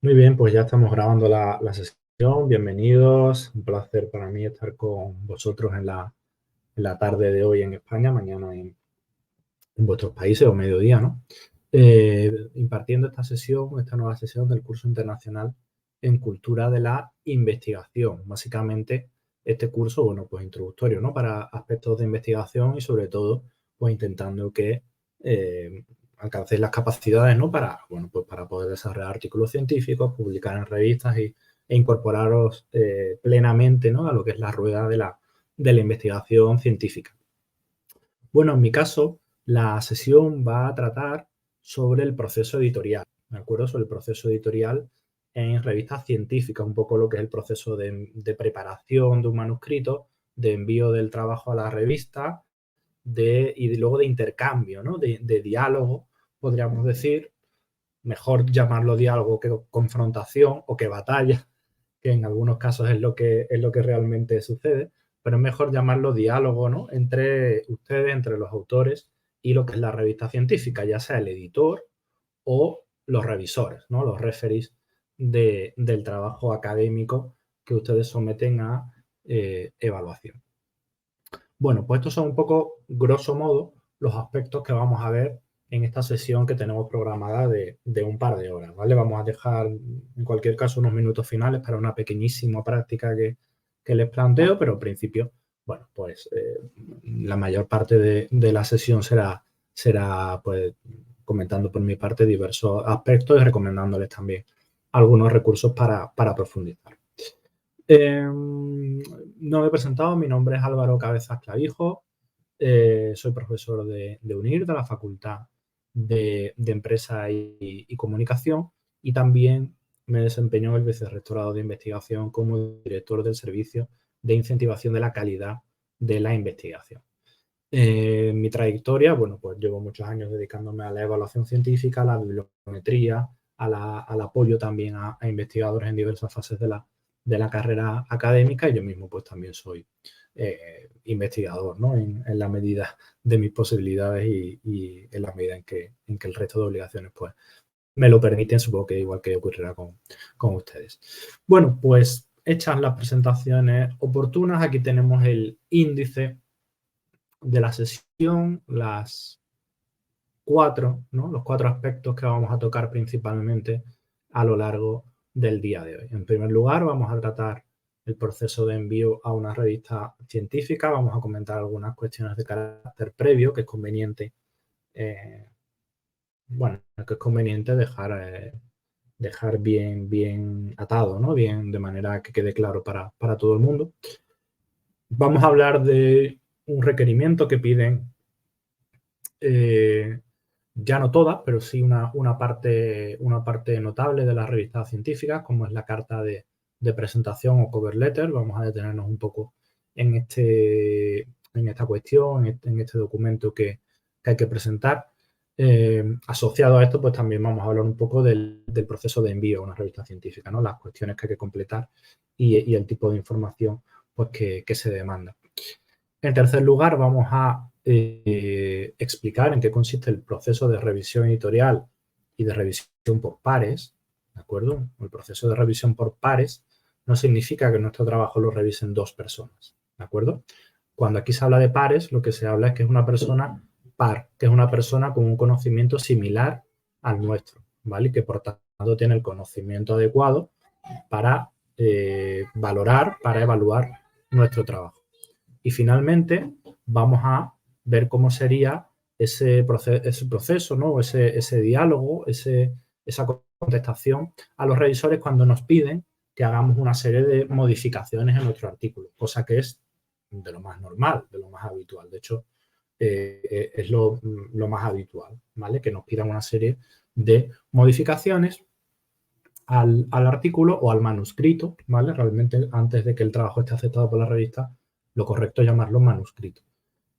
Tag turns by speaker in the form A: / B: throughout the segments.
A: Muy bien, pues ya estamos grabando la sesión. Bienvenidos. Un placer para mí estar con vosotros en la tarde de hoy en España, mañana en vuestros países o mediodía, ¿no? Impartiendo esta nueva sesión del curso internacional en cultura de la investigación. Básicamente, este curso, bueno, pues introductorio, ¿no? Para aspectos de investigación y sobre todo, pues intentando que alcancéis las capacidades, ¿no? Para, bueno, pues para poder desarrollar artículos científicos, publicar en revistas e incorporaros plenamente, ¿no? A lo que es la rueda de la investigación científica. Bueno, en mi caso, la sesión va a tratar sobre el proceso editorial, ¿de acuerdo? Sobre el proceso editorial en revistas científicas, un poco lo que es el proceso de preparación de un manuscrito, de envío del trabajo a la revista y luego de intercambio, ¿no? De diálogo, podríamos decir, mejor llamarlo diálogo que confrontación o que batalla, que en algunos casos es lo que realmente sucede, pero es mejor llamarlo diálogo, ¿no? Entre ustedes, entre los autores y lo que es la revista científica, ya sea el editor o los revisores, ¿no? Los referees del trabajo académico que ustedes someten a evaluación. Bueno, pues estos son un poco, grosso modo, los aspectos que vamos a ver en esta sesión que tenemos programada de un par de horas, ¿vale? Vamos a dejar, en cualquier caso, unos minutos finales para una pequeñísima práctica que les planteo, pero en principio, bueno, pues la mayor parte de la sesión será pues, comentando por mi parte diversos aspectos y recomendándoles también algunos recursos para profundizar. No me he presentado, mi nombre es Álvaro Cabezas Clavijo, soy profesor de UNIR, de la Facultad de Empresa y Comunicación, y también me desempeño en el Vicerrectorado de Investigación como director del Servicio de Incentivación de la Calidad de la Investigación. Mi trayectoria, bueno, pues llevo muchos años dedicándome a la evaluación científica, a la bibliometría, al apoyo también a investigadores en diversas fases de la carrera académica, y yo mismo pues también soy investigador, ¿no? En la medida de mis posibilidades y en la medida en que el resto de obligaciones pues me lo permiten, supongo que igual que ocurrirá con ustedes. Bueno, pues hechas las presentaciones oportunas, aquí tenemos el índice de la sesión, los cuatro aspectos que vamos a tocar principalmente a lo largo del día de hoy. En primer lugar, vamos a tratar el proceso de envío a una revista científica, vamos a comentar algunas cuestiones de carácter previo que es conveniente, dejar bien atado, ¿no? Bien, de manera que quede claro para todo el mundo. Vamos a hablar de un requerimiento que piden ya no todas, pero sí una parte notable de las revistas científicas, como es la carta de presentación o cover letter. Vamos a detenernos un poco en esta cuestión, en este documento que hay que presentar. Asociado a esto, pues también vamos a hablar un poco del proceso de envío a una revista científica, ¿no? Las cuestiones que hay que completar y el tipo de información pues, que se demanda. En tercer lugar, vamos a explicar en qué consiste el proceso de revisión editorial y de revisión por pares, ¿de acuerdo? El proceso de revisión por pares no significa que nuestro trabajo lo revisen dos personas, ¿de acuerdo? Cuando aquí se habla de pares, lo que se habla es que es una persona par, que es una persona con un conocimiento similar al nuestro, ¿vale? Y que por tanto tiene el conocimiento adecuado para valorar, para evaluar nuestro trabajo. Y finalmente vamos a ver cómo sería ese proceso, ¿no? ese diálogo, esa contestación a los revisores cuando nos piden que hagamos una serie de modificaciones en nuestro artículo, cosa que es de lo más normal, de lo más habitual. De hecho, es lo más habitual, ¿vale? Que nos pidan una serie de modificaciones al artículo o al manuscrito, ¿vale? Realmente, antes de que el trabajo esté aceptado por la revista, lo correcto es llamarlo manuscrito.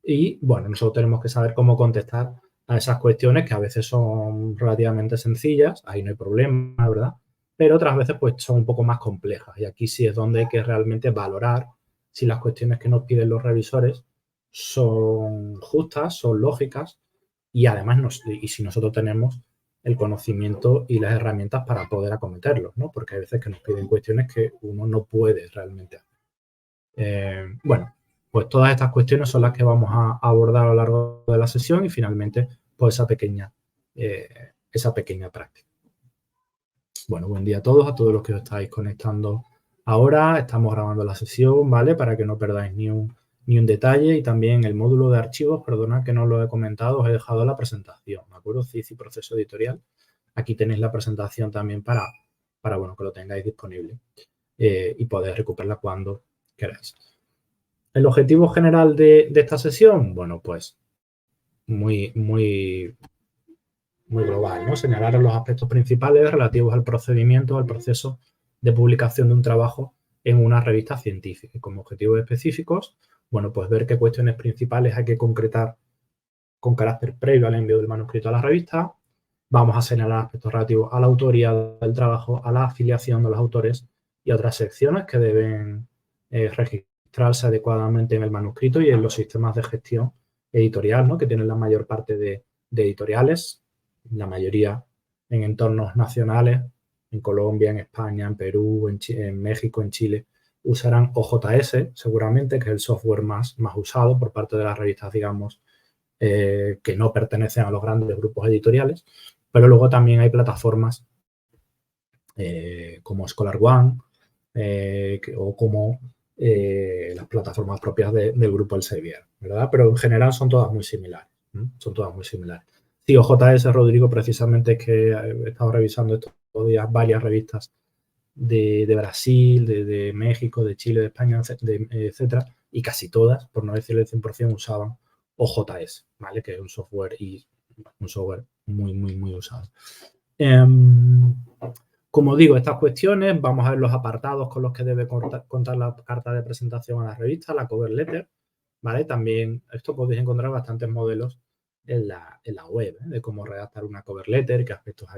A: Y, bueno, nosotros tenemos que saber cómo contestar a esas cuestiones que a veces son relativamente sencillas, ahí no hay problema, ¿verdad? Pero otras veces pues son un poco más complejas, y aquí sí es donde hay que realmente valorar si las cuestiones que nos piden los revisores son justas, son lógicas, y además y si nosotros tenemos el conocimiento y las herramientas para poder acometerlos, ¿no? Porque hay veces que nos piden cuestiones que uno no puede realmente hacer. Bueno, pues todas estas cuestiones son las que vamos a abordar a lo largo de la sesión y finalmente, pues esa pequeña práctica. Bueno, buen día a todos los que os estáis conectando ahora. Estamos grabando la sesión, ¿vale? Para que no perdáis ni un detalle. Y también el módulo de archivos, perdona que no lo he comentado, os he dejado la presentación, ¿de acuerdo? CIS y proceso editorial. Aquí tenéis la presentación también para bueno, que lo tengáis disponible y podéis recuperarla cuando queráis. El objetivo general de esta sesión, bueno, pues muy global, ¿no? Señalar los aspectos principales relativos al procedimiento, al proceso de publicación de un trabajo en una revista científica. Y como objetivos específicos, bueno, pues ver qué cuestiones principales hay que concretar con carácter previo al envío del manuscrito a la revista. Vamos a señalar aspectos relativos a la autoría del trabajo, a la afiliación de los autores y otras secciones que deben registrarse adecuadamente en el manuscrito y en los sistemas de gestión editorial, ¿no? Que tienen la mayor parte de editoriales, la mayoría en entornos nacionales, en Colombia, en España, en Perú, en México, en Chile, usarán OJS seguramente, que es el software más usado por parte de las revistas, digamos, que no pertenecen a los grandes grupos editoriales, pero luego también hay plataformas como ScholarOne o como las plataformas propias del grupo Elsevier, ¿verdad? Pero en general son todas muy similares. Son todas muy similares. Sí, OJS, Rodrigo, precisamente es que he estado revisando estos días varias revistas de Brasil, de México, de Chile, de España, etcétera, y casi todas, por no decir el 100%, usaban OJS, ¿vale? Que es un software muy usado. Como digo, estas cuestiones, vamos a ver los apartados con los que debe contar la carta de presentación a la revista, la cover letter, ¿vale? También esto podéis encontrar bastantes modelos en la web, de cómo redactar una cover letter, qué aspectos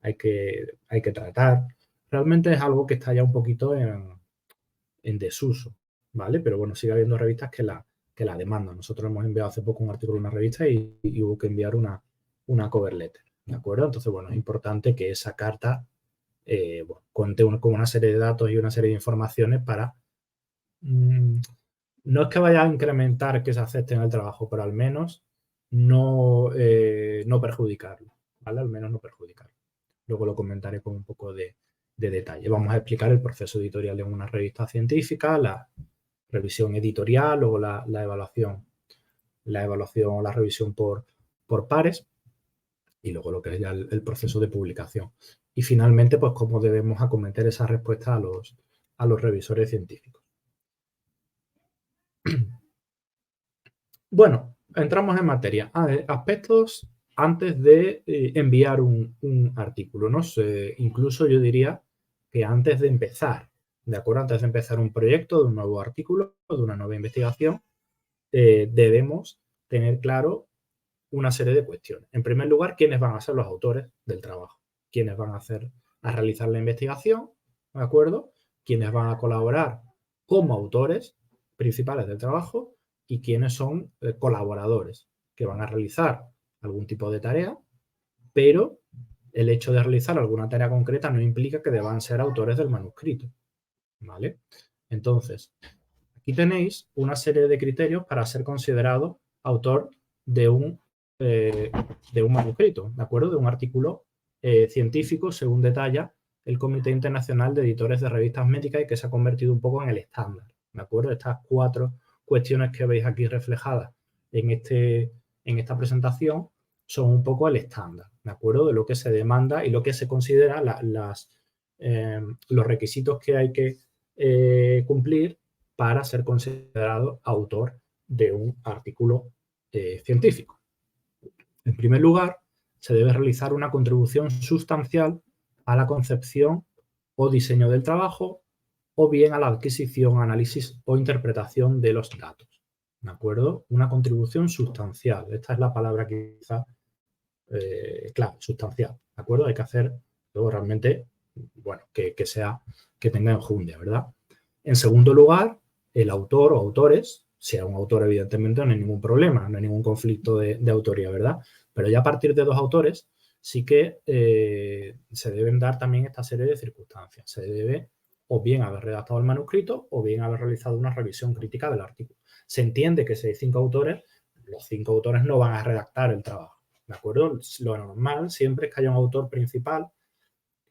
A: hay que tratar. Realmente es algo que está ya un poquito en desuso, ¿vale? Pero bueno, sigue habiendo revistas que la demandan. Nosotros hemos enviado hace poco un artículo a una revista y hubo que enviar una cover letter, ¿de acuerdo? Entonces, bueno, es importante que esa carta cuente con una serie de datos y una serie de informaciones para... no es que vaya a incrementar que se acepte en el trabajo, pero al menos no perjudicarlo, ¿vale? Al menos no perjudicarlo. Luego lo comentaré con un poco de detalle. Vamos a explicar el proceso editorial en una revista científica, la revisión editorial, luego la evaluación o la revisión por pares y luego lo que es ya el proceso de publicación. Y finalmente, pues cómo debemos acometer esa respuesta a los revisores científicos. Bueno, entramos en materia. Aspectos antes de enviar un artículo, ¿no? Incluso yo diría que antes de empezar, ¿de acuerdo? Antes de empezar un proyecto, de un nuevo artículo, de una nueva investigación, debemos tener claro una serie de cuestiones. En primer lugar, ¿quiénes van a ser los autores del trabajo? ¿Quiénes van a realizar la investigación? ¿De acuerdo? ¿Quiénes van a colaborar como autores principales del trabajo? Y quiénes son colaboradores que van a realizar algún tipo de tarea, pero el hecho de realizar alguna tarea concreta no implica que deban ser autores del manuscrito, ¿vale? Entonces, aquí tenéis una serie de criterios para ser considerado autor de un manuscrito, ¿de acuerdo? De un artículo científico, según detalla el Comité Internacional de Editores de Revistas Médicas y que se ha convertido un poco en el estándar, ¿de acuerdo? Estas 4 cuestiones que veis aquí reflejadas en esta presentación son un poco el estándar, ¿de acuerdo? De lo que se demanda y lo que se considera los requisitos que hay que cumplir para ser considerado autor de un artículo científico. En primer lugar, se debe realizar una contribución sustancial a la concepción o diseño del trabajo o bien a la adquisición, análisis o interpretación de los datos. ¿De acuerdo? Una contribución sustancial. Esta es la palabra quizá clave, sustancial. ¿De acuerdo? Hay que hacer luego realmente, bueno, que tenga enjundia, ¿verdad? En segundo lugar, el autor o autores, sea un autor evidentemente no hay ningún problema, no hay ningún conflicto de autoría, ¿verdad? Pero ya a partir de 2 autores sí que se deben dar también esta serie de circunstancias. Se debe o bien haber redactado el manuscrito o bien haber realizado una revisión crítica del artículo. Se entiende que si hay 5 autores, los 5 autores no van a redactar el trabajo, ¿de acuerdo? Lo normal siempre es que haya un autor principal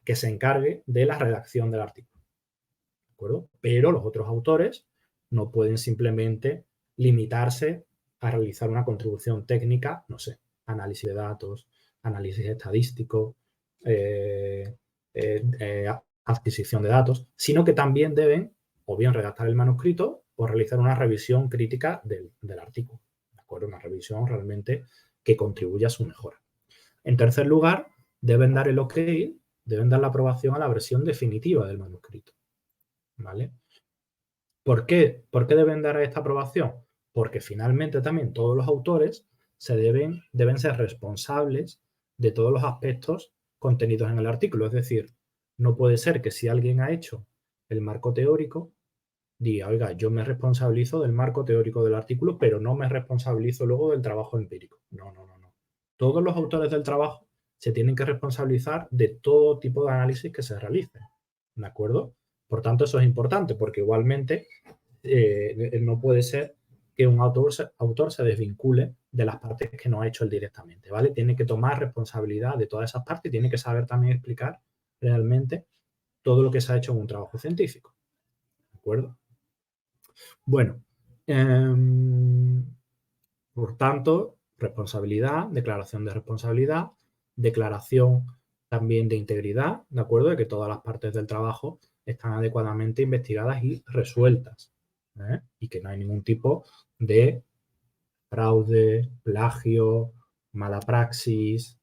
A: que se encargue de la redacción del artículo, ¿de acuerdo? Pero los otros autores no pueden simplemente limitarse a realizar una contribución técnica, no sé, análisis de datos, análisis estadístico, adquisición de datos, sino que también deben o bien redactar el manuscrito o realizar una revisión crítica del artículo, ¿de acuerdo? Una revisión realmente que contribuya a su mejora. En tercer lugar, deben dar el OK, deben dar la aprobación a la versión definitiva del manuscrito, ¿vale? ¿Por qué? ¿Por qué deben dar esta aprobación? Porque finalmente también todos los autores deben ser responsables de todos los aspectos contenidos en el artículo. Es decir, no puede ser que si alguien ha hecho el marco teórico, diga, oiga, yo me responsabilizo del marco teórico del artículo, pero no me responsabilizo luego del trabajo empírico. No, no, no, no. Todos los autores del trabajo se tienen que responsabilizar de todo tipo de análisis que se realicen, ¿de acuerdo? Por tanto, eso es importante porque igualmente no puede ser que un autor se desvincule de las partes que no ha hecho él directamente, ¿vale? Tiene que tomar responsabilidad de todas esas partes y tiene que saber también explicar realmente todo lo que se ha hecho en un trabajo científico, ¿de acuerdo? Bueno, por tanto, responsabilidad, declaración de responsabilidad, declaración también de integridad, ¿de acuerdo? De que todas las partes del trabajo están adecuadamente investigadas y resueltas, ¿eh? Y que no hay ningún tipo de fraude, plagio, mala praxis,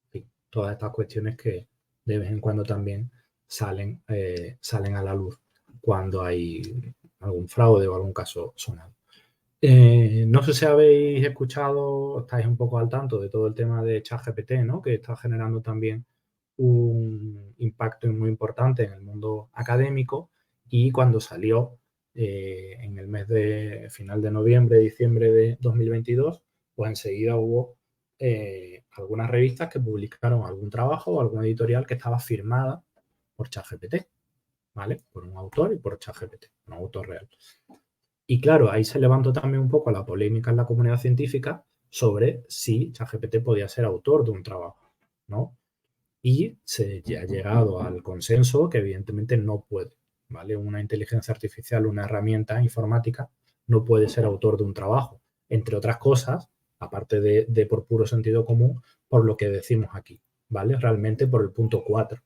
A: en fin, todas estas cuestiones que de vez en cuando también salen a la luz cuando hay algún fraude o algún caso sonado. No sé si habéis escuchado, estáis un poco al tanto de todo el tema de ChatGPT, ¿no? Que está generando también un impacto muy importante en el mundo académico y cuando salió en el mes de final de noviembre, diciembre de 2022, pues enseguida hubo algunas revistas que publicaron algún trabajo o alguna editorial que estaba firmada por ChatGPT, ¿vale? Por un autor y por ChatGPT, un autor real. Y claro, ahí se levantó también un poco la polémica en la comunidad científica sobre si ChatGPT podía ser autor de un trabajo, ¿no? Y se ha llegado al consenso que evidentemente no puede, ¿vale? Una inteligencia artificial, una herramienta informática, no puede ser autor de un trabajo, entre otras cosas, aparte de por puro sentido común, por lo que decimos aquí, ¿vale? Realmente por el punto 4,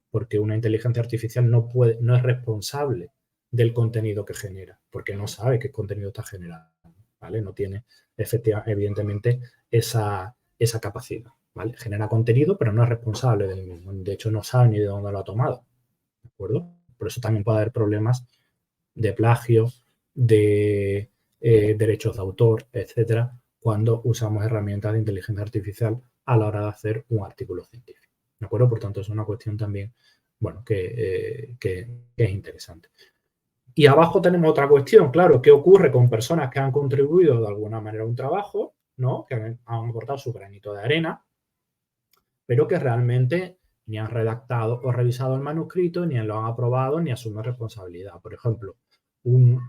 A: porque una inteligencia artificial no es responsable del contenido que genera, porque no sabe qué contenido está generando, ¿vale? No tiene evidentemente esa capacidad, ¿vale? Genera contenido, pero no es responsable del mismo. De hecho, no sabe ni de dónde lo ha tomado, ¿de acuerdo? Por eso también puede haber problemas de plagio, de derechos de autor, etcétera, cuando usamos herramientas de inteligencia artificial a la hora de hacer un artículo científico, ¿de acuerdo? Por tanto, es una cuestión también, bueno, que es interesante. Y abajo tenemos otra cuestión, claro, ¿qué ocurre con personas que han contribuido de alguna manera a un trabajo, ¿no? Que han aportado su granito de arena, pero que realmente ni han redactado o revisado el manuscrito, ni lo han aprobado, ni asumen responsabilidad? Por ejemplo, un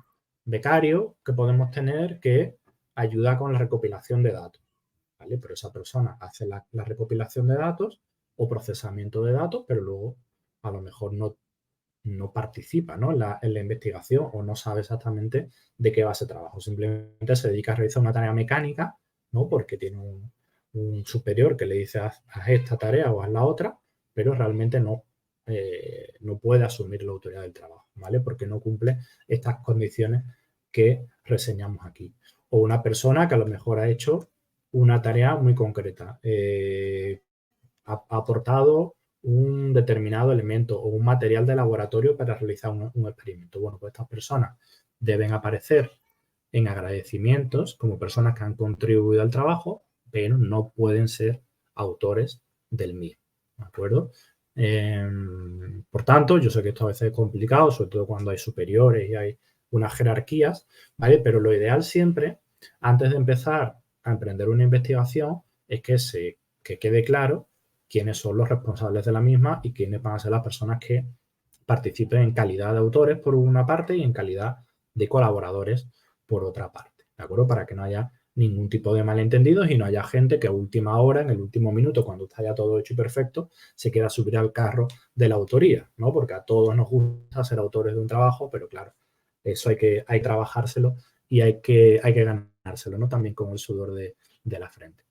A: becario que podemos tener que ayuda con la recopilación de datos, ¿vale? Pero esa persona hace la recopilación de datos o procesamiento de datos, pero luego a lo mejor no participa, ¿no? En la investigación o no sabe exactamente de qué va ese trabajo. Simplemente se dedica a realizar una tarea mecánica, ¿no? Porque tiene un superior que le dice haz esta tarea o haz la otra, pero realmente no puede asumir la autoridad del trabajo, ¿vale? Porque no cumple estas condiciones que reseñamos aquí. O una persona que a lo mejor ha hecho una tarea muy concreta, ha aportado un determinado elemento o un material de laboratorio para realizar un experimento. Bueno, pues estas personas deben aparecer en agradecimientos como personas que han contribuido al trabajo, pero no pueden ser autores del mismo, ¿de acuerdo? Por tanto, yo sé que esto a veces es complicado, sobre todo cuando hay superiores y hay unas jerarquías, ¿vale? Pero lo ideal siempre, antes de empezar a emprender una investigación, es que quede claro quiénes son los responsables de la misma y quiénes van a ser las personas que participen en calidad de autores por una parte y en calidad de colaboradores por otra parte, ¿de acuerdo? Para que no haya ningún tipo de malentendidos y no haya gente que a última hora, en el último minuto, cuando está ya todo hecho y perfecto, se quiera subir al carro de la autoría, ¿no? Porque a todos nos gusta ser autores de un trabajo, pero claro, eso hay que trabajárselo y hay que ganárselo, ¿no? También con el sudor de la frente.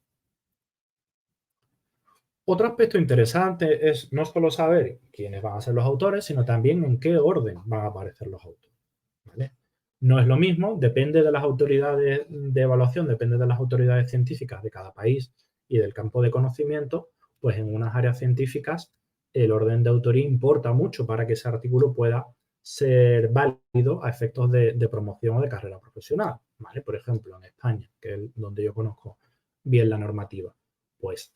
A: Otro aspecto interesante es no solo saber quiénes van a ser los autores, sino también en qué orden van a aparecer los autores, ¿vale? No es lo mismo, depende de las autoridades de evaluación, depende de las autoridades científicas de cada país y del campo de conocimiento, pues en unas áreas científicas el orden de autoría importa mucho para que ese artículo pueda ser válido a efectos de promoción o de carrera profesional, ¿vale? Por ejemplo, en España, que es donde yo conozco bien la normativa, pues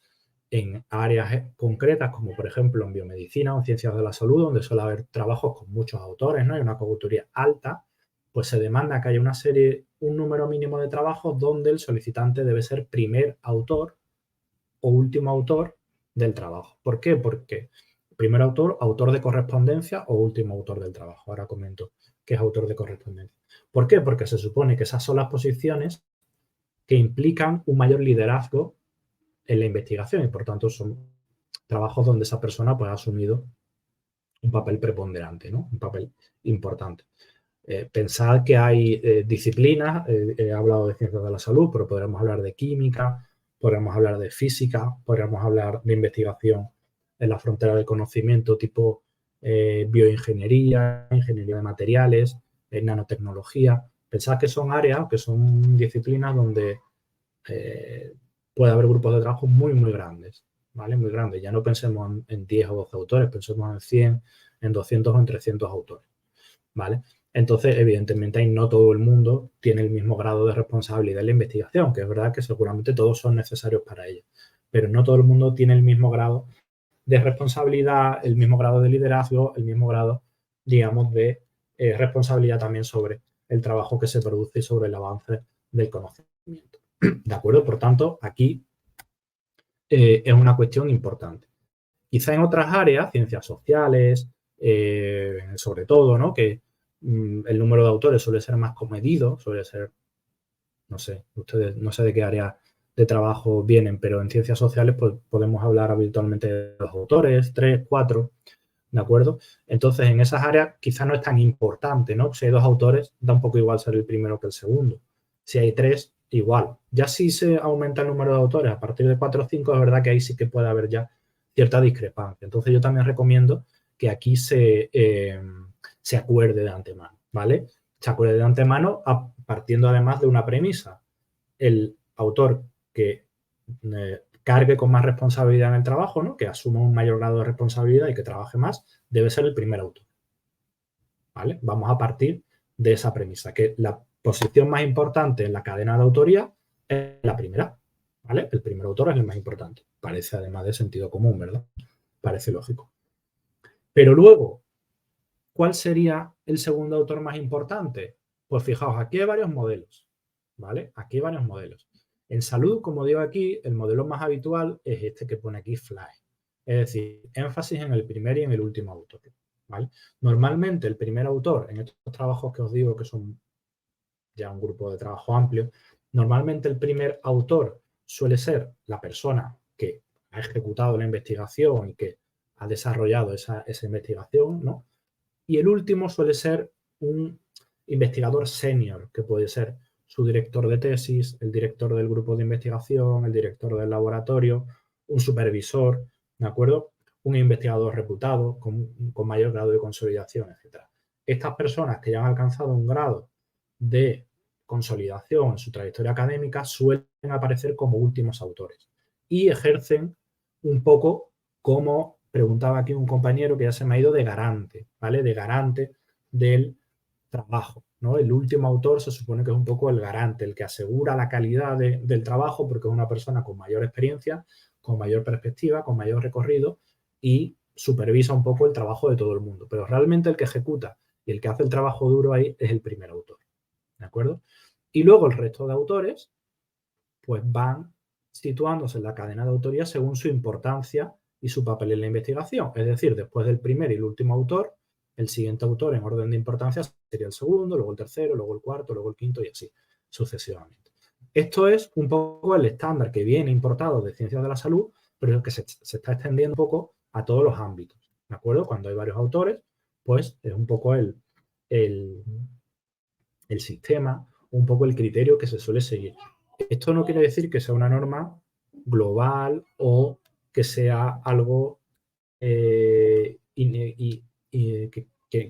A: en áreas concretas, como por ejemplo en biomedicina o en ciencias de la salud, donde suele haber trabajos con muchos autores, ¿no? Hay una coautoría alta, pues se demanda que haya un número mínimo de trabajos donde el solicitante debe ser primer autor o último autor del trabajo. ¿Por qué? Porque primer autor, autor de correspondencia o último autor del trabajo. Ahora comento qué es autor de correspondencia. ¿Por qué? Porque se supone que esas son las posiciones que implican un mayor liderazgo en la investigación y por tanto son trabajos donde esa persona pues, ha asumido un papel preponderante, ¿no? Un papel importante. Pensad que hay disciplinas, he hablado de ciencias de la salud, pero podríamos hablar de química, podríamos hablar de física, podríamos hablar de investigación en la frontera del conocimiento tipo bioingeniería, ingeniería de materiales, nanotecnología. Pensad que son áreas, que son disciplinas donde puede haber grupos de trabajo muy, muy grandes, ¿vale? Muy grandes. Ya no pensemos en 10 o 12 autores, pensemos en 100, en 200 o en 300 autores, ¿vale? Entonces, evidentemente, ahí no todo el mundo tiene el mismo grado de responsabilidad en la investigación, que es verdad que seguramente todos son necesarios para ello, pero no todo el mundo tiene el mismo grado de responsabilidad, el mismo grado de liderazgo, el mismo grado, digamos, de responsabilidad también sobre el trabajo que se produce y sobre el avance del conocimiento. ¿De acuerdo? Por tanto, aquí es una cuestión importante. Quizá en otras áreas, ciencias sociales, sobre todo, ¿no? Que el número de autores suele ser más comedido, suele ser, no sé, ustedes no sé de qué área de trabajo vienen, pero en ciencias sociales pues, podemos hablar habitualmente de los autores, 3, 4, ¿de acuerdo? Entonces, en esas áreas quizá no es tan importante, ¿no? Si hay 2 autores, da un poco igual ser el primero que el segundo. Si hay 3, igual. Ya si se aumenta el número de autores a partir de 4 o 5, es verdad que ahí sí que puede haber ya cierta discrepancia. Entonces, yo también recomiendo que aquí se acuerde de antemano, ¿vale? Se acuerde de antemano partiendo además de una premisa. El autor que cargue con más responsabilidad en el trabajo, ¿no? Que asuma un mayor grado de responsabilidad y que trabaje más, debe ser el primer autor, ¿vale? Vamos a partir de esa premisa, que la posición más importante en la cadena de autoría es la primera, ¿vale? El primer autor es el más importante. Parece además de sentido común, ¿verdad? Parece lógico. Pero luego, ¿cuál sería el segundo autor más importante? Pues fijaos, aquí hay varios modelos, ¿vale? Aquí hay varios modelos. En salud, como digo aquí, el modelo más habitual es este que pone aquí FLY. Es decir, énfasis en el primer y en el último autor, ¿vale? Normalmente el primer autor, en estos trabajos que os digo que son ya un grupo de trabajo amplio, normalmente el primer autor suele ser la persona que ha ejecutado la investigación y que ha desarrollado esa investigación, ¿no? Y el último suele ser un investigador senior, que puede ser su director de tesis, el director del grupo de investigación, el director del laboratorio, un supervisor, ¿de acuerdo? Un investigador reputado con mayor grado de consolidación, etc. Estas personas que ya han alcanzado un grado de consolidación en su trayectoria académica suelen aparecer como últimos autores y ejercen un poco como preguntaba aquí un compañero que ya se me ha ido de garante, ¿vale? De garante del trabajo, ¿no? El último autor se supone que es un poco el garante, el que asegura la calidad del trabajo porque es una persona con mayor experiencia, con mayor perspectiva, con mayor recorrido y supervisa un poco el trabajo de todo el mundo. Pero realmente el que ejecuta y el que hace el trabajo duro ahí es el primer autor, ¿de acuerdo? Y luego el resto de autores pues van situándose en la cadena de autoría según su importancia y su papel en la investigación. Es decir, después del primer y el último autor, el siguiente autor en orden de importancia sería el segundo, luego el tercero, luego el cuarto, luego el quinto y así sucesivamente. Esto es un poco el estándar que viene importado de ciencias de la salud, pero que se está extendiendo un poco a todos los ámbitos, ¿de acuerdo? Cuando hay varios autores, pues es un poco el sistema, un poco el criterio que se suele seguir. Esto no quiere decir que sea una norma global o que sea algo que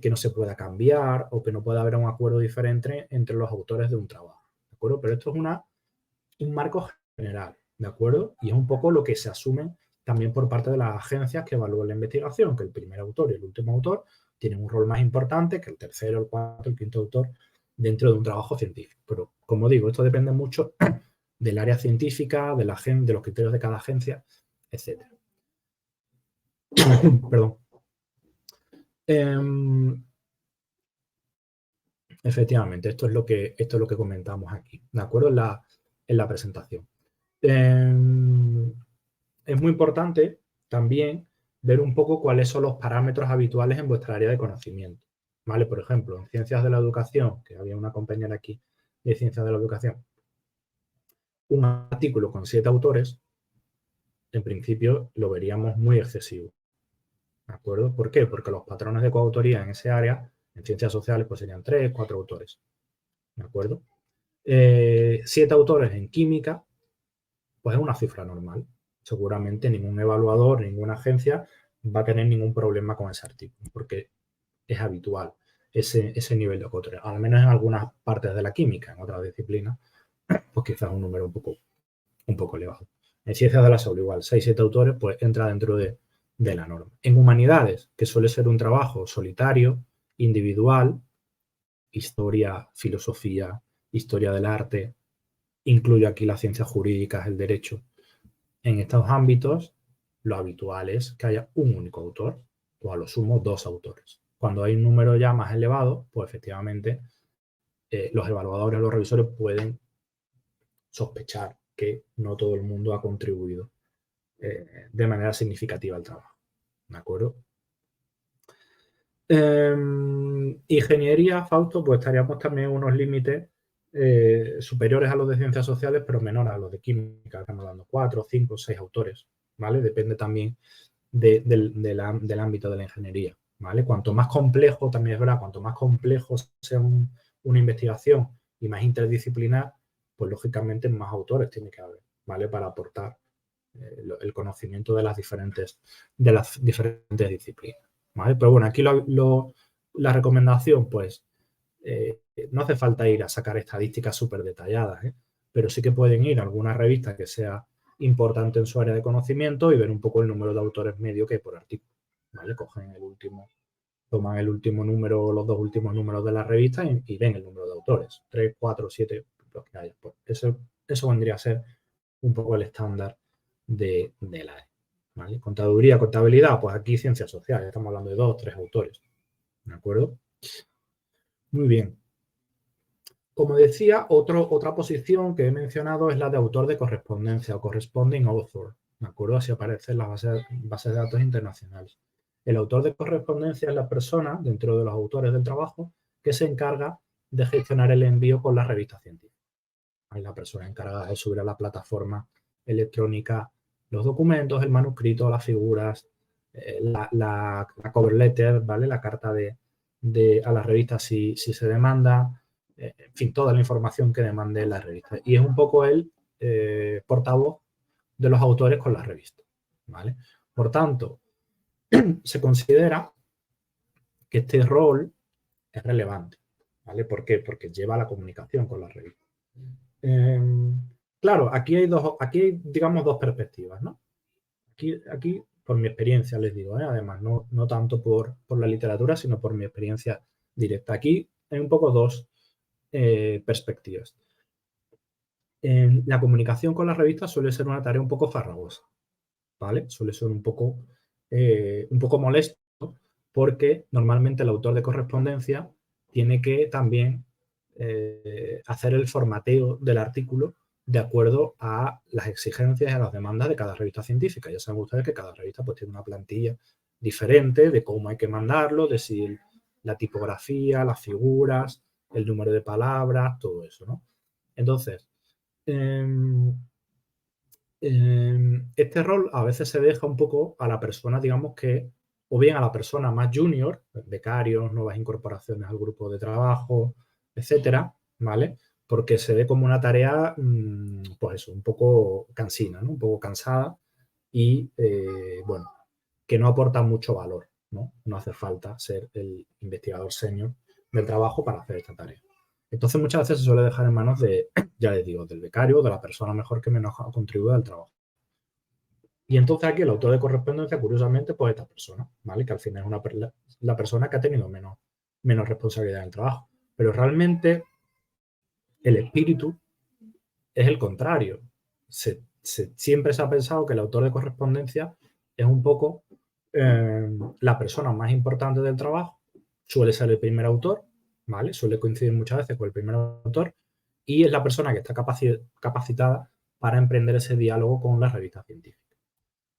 A: no se pueda cambiar o que no pueda haber un acuerdo diferente entre los autores de un trabajo, ¿de acuerdo? Pero esto es un marco general, ¿de acuerdo? Y es un poco lo que se asume también por parte de las agencias que evalúan la investigación, que el primer autor y el último autor tienen un rol más importante que el tercero, el cuarto, el quinto autor dentro de un trabajo científico. Pero, como digo, esto depende mucho del área científica, de los criterios de cada agencia, etc. Perdón. Efectivamente, esto es lo que comentamos aquí, ¿de acuerdo? En la presentación. Es muy importante también ver un poco cuáles son los parámetros habituales en vuestra área de conocimiento, ¿vale? Por ejemplo, en ciencias de la educación, que había una compañera aquí de ciencias de la educación, un artículo con 7 autores, en principio lo veríamos muy excesivo, ¿de acuerdo? ¿Por qué? Porque los patrones de coautoría en ese área, en ciencias sociales, pues serían 3, 4 autores, ¿de acuerdo? 7 autores en química, pues es una cifra normal. Seguramente ningún evaluador, ninguna agencia va a tener ningún problema con ese artículo, porque es habitual ese nivel de autores, al menos en algunas partes de la química, en otras disciplinas, pues quizás un número un poco elevado. En ciencias de la salud igual, 6-7 autores, pues entra dentro de la norma. En humanidades, que suele ser un trabajo solitario, individual, historia, filosofía, historia del arte, incluyo aquí las ciencias jurídicas, el derecho. En estos ámbitos, lo habitual es que haya un único autor o a lo sumo 2 autores. Cuando hay un número ya más elevado, pues efectivamente los evaluadores, los revisores pueden sospechar que no todo el mundo ha contribuido de manera significativa al trabajo. ¿De acuerdo? Ingeniería, Fausto, pues estaríamos también en unos límites superiores a los de ciencias sociales, pero menores a los de química. Estamos hablando 4, 5, 6 autores, ¿vale? Depende también del ámbito de la ingeniería, ¿vale? Cuanto más complejo, también es verdad, cuanto más complejo sea una investigación y más interdisciplinar, pues lógicamente más autores tiene que haber, ¿vale? Para aportar el conocimiento de las diferentes disciplinas, ¿vale? Pero bueno, aquí la recomendación, pues, no hace falta ir a sacar estadísticas súper detalladas, pero sí que pueden ir a alguna revista que sea importante en su área de conocimiento y ver un poco el número de autores medio que hay por artículo, ¿vale? Cogen toman el último número, los 2 últimos números de la revista y ven el número de autores, 3, 4, 7, los que haya. Pues eso vendría a ser un poco el estándar de la área, ¿vale? Contaduría, contabilidad, pues aquí ciencias sociales, estamos hablando de 2, 3 autores, ¿de acuerdo? Muy bien. Como decía, otra posición que he mencionado es la de autor de correspondencia o corresponding author, ¿de acuerdo? Así aparece en las bases de datos internacionales. El autor de correspondencia es la persona, dentro de los autores del trabajo, que se encarga de gestionar el envío con las revistas científicas. Es la persona encargada de subir a la plataforma electrónica los documentos, el manuscrito, las figuras, la cover letter, ¿vale? La carta a la revista si se demanda, en fin, toda la información que demande la revista. Y es un poco el portavoz de los autores con la revista, ¿vale? Por tanto, se considera que este rol es relevante, ¿vale? ¿Por qué? Porque lleva la comunicación con la revista. Claro, aquí hay, digamos, 2 perspectivas, ¿no? Aquí, por mi experiencia, les digo, además, no tanto por la literatura, sino por mi experiencia directa. Aquí hay un poco 2 perspectivas. La comunicación con la revista suele ser una tarea un poco farragosa, ¿vale? Suele ser un poco molesto porque normalmente el autor de correspondencia tiene que también hacer el formateo del artículo de acuerdo a las exigencias y a las demandas de cada revista científica. Ya saben ustedes que cada revista pues tiene una plantilla diferente de cómo hay que mandarlo, de si la tipografía, las figuras, el número de palabras, todo eso, ¿no? Entonces, este rol a veces se deja un poco a la persona, digamos que, o bien a la persona más junior, becarios, nuevas incorporaciones al grupo de trabajo, etcétera, ¿vale? Porque se ve como una tarea, pues eso, un poco cansina, ¿no? Un poco cansada y, bueno, que no aporta mucho valor, ¿no? No hace falta ser el investigador senior del trabajo para hacer esta tarea. Entonces, muchas veces se suele dejar en manos de, ya les digo, del becario, de la persona mejor que menos contribuye al trabajo. Y entonces aquí el autor de correspondencia, curiosamente, pues esta persona, ¿vale? Que al final es la persona que ha tenido menos responsabilidad en el trabajo. Pero realmente el espíritu es el contrario. Siempre se ha pensado que el autor de correspondencia es un poco la persona más importante del trabajo, suele ser el primer autor, ¿vale? Suele coincidir muchas veces con el primer autor y es la persona que está capacitada para emprender ese diálogo con la revista científica.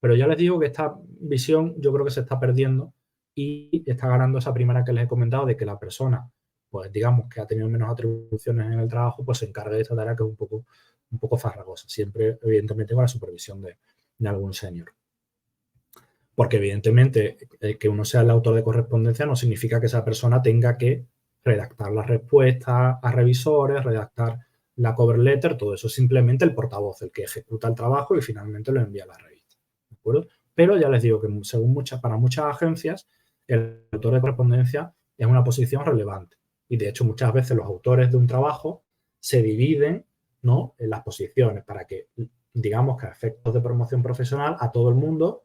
A: Pero ya les digo que esta visión yo creo que se está perdiendo y está ganando esa primera que les he comentado de que la persona, pues digamos que ha tenido menos atribuciones en el trabajo, pues se encargue de esta tarea que es un poco farragosa, siempre evidentemente con la supervisión de algún senior. Porque evidentemente que uno sea el autor de correspondencia no significa que esa persona tenga que redactar las respuestas a revisores, redactar la cover letter, todo eso es simplemente el portavoz, el que ejecuta el trabajo y finalmente lo envía a la revista. ¿De acuerdo? Pero ya les digo que para muchas agencias el autor de correspondencia es una posición relevante. Y de hecho muchas veces los autores de un trabajo se dividen, ¿no?, en las posiciones para que, digamos que a efectos de promoción profesional a todo el mundo,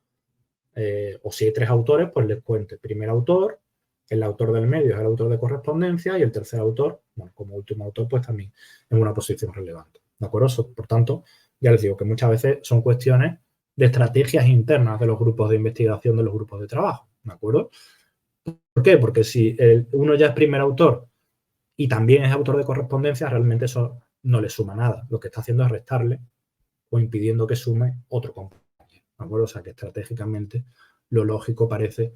A: o si hay 3 autores, pues les cuente primer autor, el autor del medio es el autor de correspondencia y el tercer autor, bueno, como último autor, pues también en una posición relevante. ¿De acuerdo? Por tanto, ya les digo que muchas veces son cuestiones de estrategias internas de los grupos de investigación, de los grupos de trabajo. ¿De acuerdo? ¿Por qué? Porque si uno ya es primer autor y también es autor de correspondencia, realmente eso no le suma nada. Lo que está haciendo es restarle o impidiendo que sume otro compañero. ¿De acuerdo? O sea que estratégicamente lo lógico parece,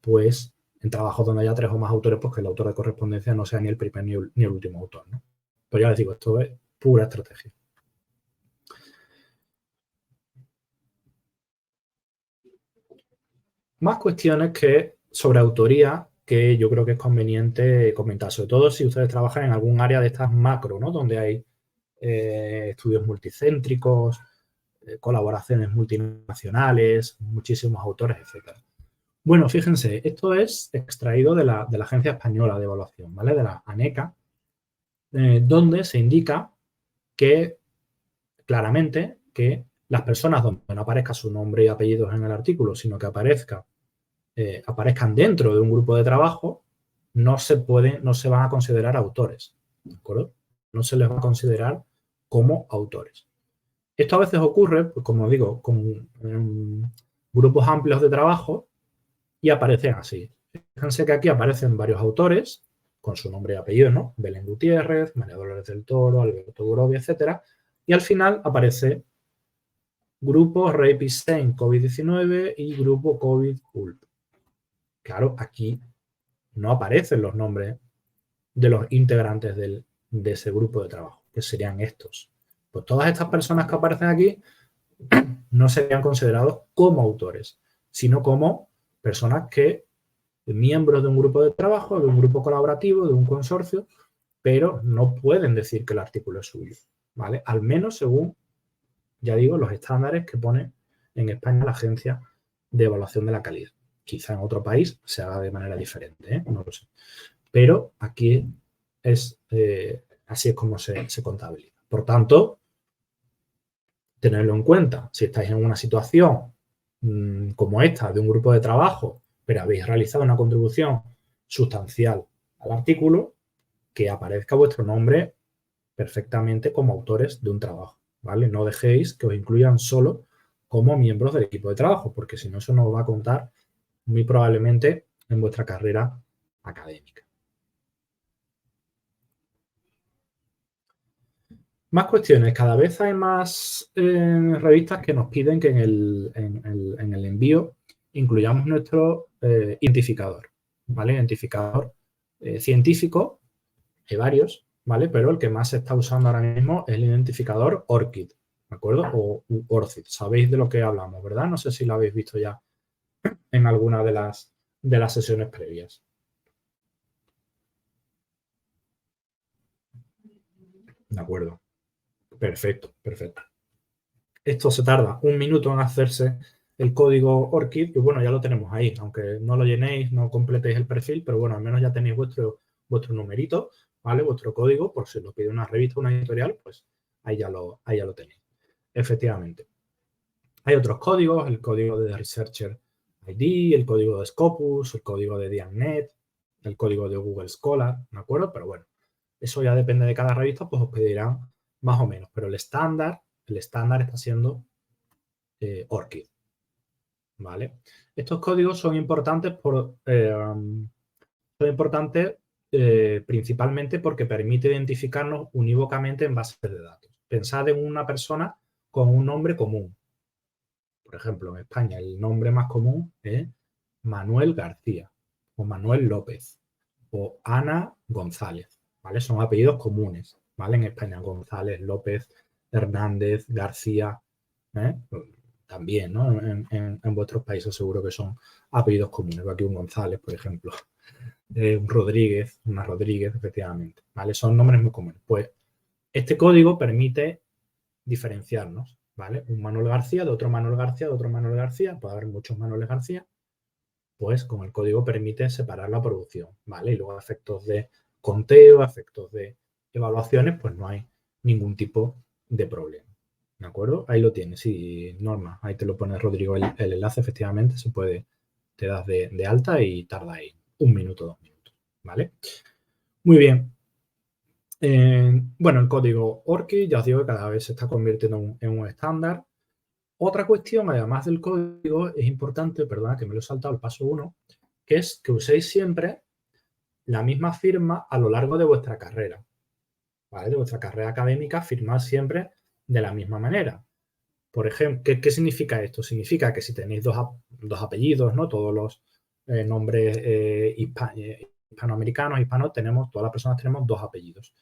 A: pues, en trabajos donde haya 3 o más autores, pues que el autor de correspondencia no sea ni el primer ni el último autor, ¿no? Pero ya les digo, esto es pura estrategia. Más cuestiones que sobre autoría que yo creo que es conveniente comentar, sobre todo si ustedes trabajan en algún área de estas macro, ¿no? Donde hay estudios multicéntricos, colaboraciones multinacionales, muchísimos autores, etc. Bueno, fíjense, esto es extraído de la Agencia Española de Evaluación, ¿vale? De la ANECA, donde se indica que claramente que las personas donde no aparezca su nombre y apellidos en el artículo, sino que aparezcan dentro de un grupo de trabajo, no se van a considerar autores, ¿de acuerdo? No se les va a considerar como autores. Esto a veces ocurre, pues, como digo, con grupos amplios de trabajo y aparecen así. Fíjense que aquí aparecen varios autores con su nombre y apellido, ¿no? Belén Gutiérrez, María Dolores del Toro, Alberto Gorovia, etcétera. Y al final aparece grupo Reipstein COVID-19 y grupo COVID-ULP. Claro, aquí no aparecen los nombres de los integrantes de ese grupo de trabajo, que serían estos. Pues todas estas personas que aparecen aquí no serían considerados como autores, sino como personas que, miembros de un grupo de trabajo, de un grupo colaborativo, de un consorcio, pero no pueden decir que el artículo es suyo, ¿vale? Al menos según, ya digo, los estándares que pone en España la Agencia de Evaluación de la Calidad. Quizá en otro país se haga de manera diferente, ¿eh? No lo sé. Pero aquí así es como se contabiliza. Por tanto, tenerlo en cuenta. Si estáis en una situación como esta, de un grupo de trabajo, pero habéis realizado una contribución sustancial al artículo, que aparezca vuestro nombre perfectamente como autores de un trabajo, ¿vale? No dejéis que os incluyan solo como miembros del equipo de trabajo, porque si no, eso no os va a contar muy probablemente en vuestra carrera académica. Más cuestiones. Cada vez hay más revistas que nos piden que en el envío incluyamos nuestro identificador, ¿vale? Identificador científico, hay varios, ¿vale? Pero el que más se está usando ahora mismo es el identificador ORCID, ¿de acuerdo? O ORCID. Sabéis de lo que hablamos, ¿verdad? No sé si lo habéis visto ya en alguna de las sesiones previas. De acuerdo. Perfecto, perfecto. Esto se tarda un minuto en hacerse el código ORCID y bueno, ya lo tenemos ahí, aunque no lo llenéis, no completéis el perfil, pero bueno, al menos ya tenéis vuestro numerito, ¿vale? Vuestro código, por si lo pide una revista, una editorial, pues ahí ya lo tenéis. Efectivamente. Hay otros códigos, el código de Researcher ID, el código de Scopus, el código de DianNet, el código de Google Scholar, ¿de acuerdo? Pero bueno, eso ya depende de cada revista, pues os pedirán más o menos, pero el estándar está siendo ORCID, ¿vale? Estos códigos son importantes principalmente porque permite identificarnos unívocamente en bases de datos. Pensad en una persona con un nombre común. Por ejemplo, en España el nombre más común es Manuel García o Manuel López o Ana González, ¿vale? Son apellidos comunes, ¿vale? En España, González, López, Hernández, García, ¿eh? También, ¿no? En vuestros países seguro que son apellidos comunes. Aquí un González, por ejemplo, un Rodríguez, una Rodríguez, efectivamente, ¿vale? Son nombres muy comunes. Pues este código permite diferenciarnos, ¿vale? Un Manuel García, de otro Manuel García, de otro Manuel García, puede haber muchos Manuel García, pues con el código permite separar la producción, ¿vale? Y luego a efectos de conteo, a efectos de evaluaciones, pues no hay ningún tipo de problema, ¿de acuerdo? Ahí lo tienes, y Norma, ahí te lo pone Rodrigo el enlace, efectivamente, se puede, te das de alta y tarda ahí 1 minuto, 2 minutos, ¿vale? Muy bien. Bueno, el código ORCID, ya os digo que cada vez se está convirtiendo en un estándar. Otra cuestión, además del código, es importante, perdona que me lo he saltado el paso 1, que es que uséis siempre la misma firma a lo largo de vuestra carrera, ¿vale? De vuestra carrera académica, firmad siempre de la misma manera. Por ejemplo, ¿qué significa esto? Significa que si tenéis dos apellidos, ¿no? Todos los nombres hispanoamericanos, hispanos, todas las personas tenemos 2 apellidos.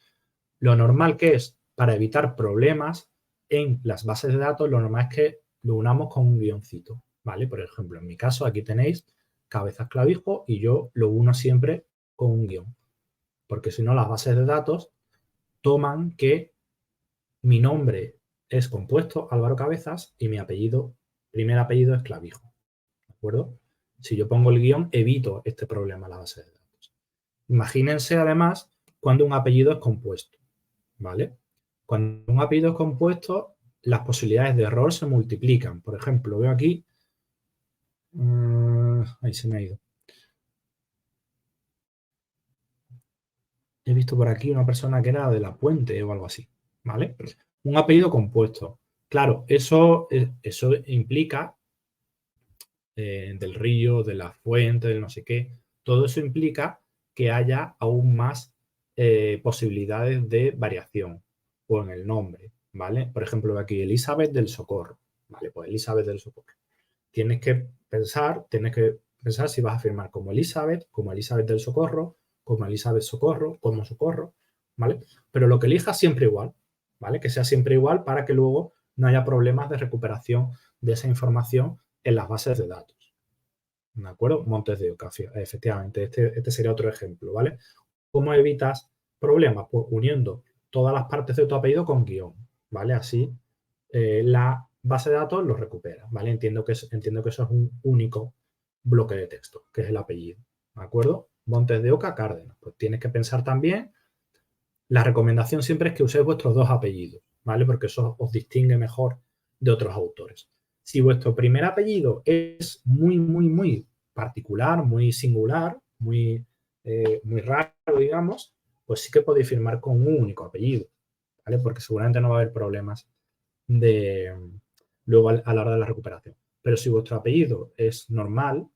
A: Lo normal que es, para evitar problemas en las bases de datos, lo normal es que lo unamos con un guioncito, ¿vale? Por ejemplo, en mi caso, aquí tenéis cabezas clavijo y yo lo uno siempre con un guión, porque si no, las bases de datos toman que mi nombre es compuesto Álvaro Cabezas y mi primer apellido es Clavijo, ¿de acuerdo? Si yo pongo el guión, evito este problema en la base de datos. Imagínense, además, cuando un apellido es compuesto, ¿vale? Cuando un apellido es compuesto, las posibilidades de error se multiplican. Por ejemplo, veo aquí, ahí se me ha ido. He visto por aquí una persona que era de La Puente o algo así, ¿vale? Un apellido compuesto. Claro, eso implica del río, de la fuente, del no sé qué, todo eso implica que haya aún más posibilidades de variación o en el nombre, ¿vale? Por ejemplo, aquí Elizabeth del Socorro, ¿vale? Pues Elizabeth del Socorro. Tienes que pensar si vas a firmar como Elizabeth del Socorro, como Elizabeth Socorro, como Socorro, ¿vale? Pero lo que elijas siempre igual, ¿vale? Que sea siempre igual para que luego no haya problemas de recuperación de esa información en las bases de datos. ¿De acuerdo? Montes de Oca, efectivamente, este sería otro ejemplo, ¿vale? ¿Cómo evitas problemas? Pues uniendo todas las partes de tu apellido con guión, ¿vale? Así la base de datos lo recupera, ¿vale? Entiendo que eso es un único bloque de texto, que es el apellido, ¿de acuerdo? Montes de Oca, Cárdenas. Pues tienes que pensar también, la recomendación siempre es que uséis vuestros 2 apellidos, ¿vale? Porque eso os distingue mejor de otros autores. Si vuestro primer apellido es muy, muy, muy particular, muy singular, muy raro, digamos, pues sí que podéis firmar con un único apellido, ¿vale? Porque seguramente no va a haber problemas luego a la hora de la recuperación. Pero si vuestro apellido es normal,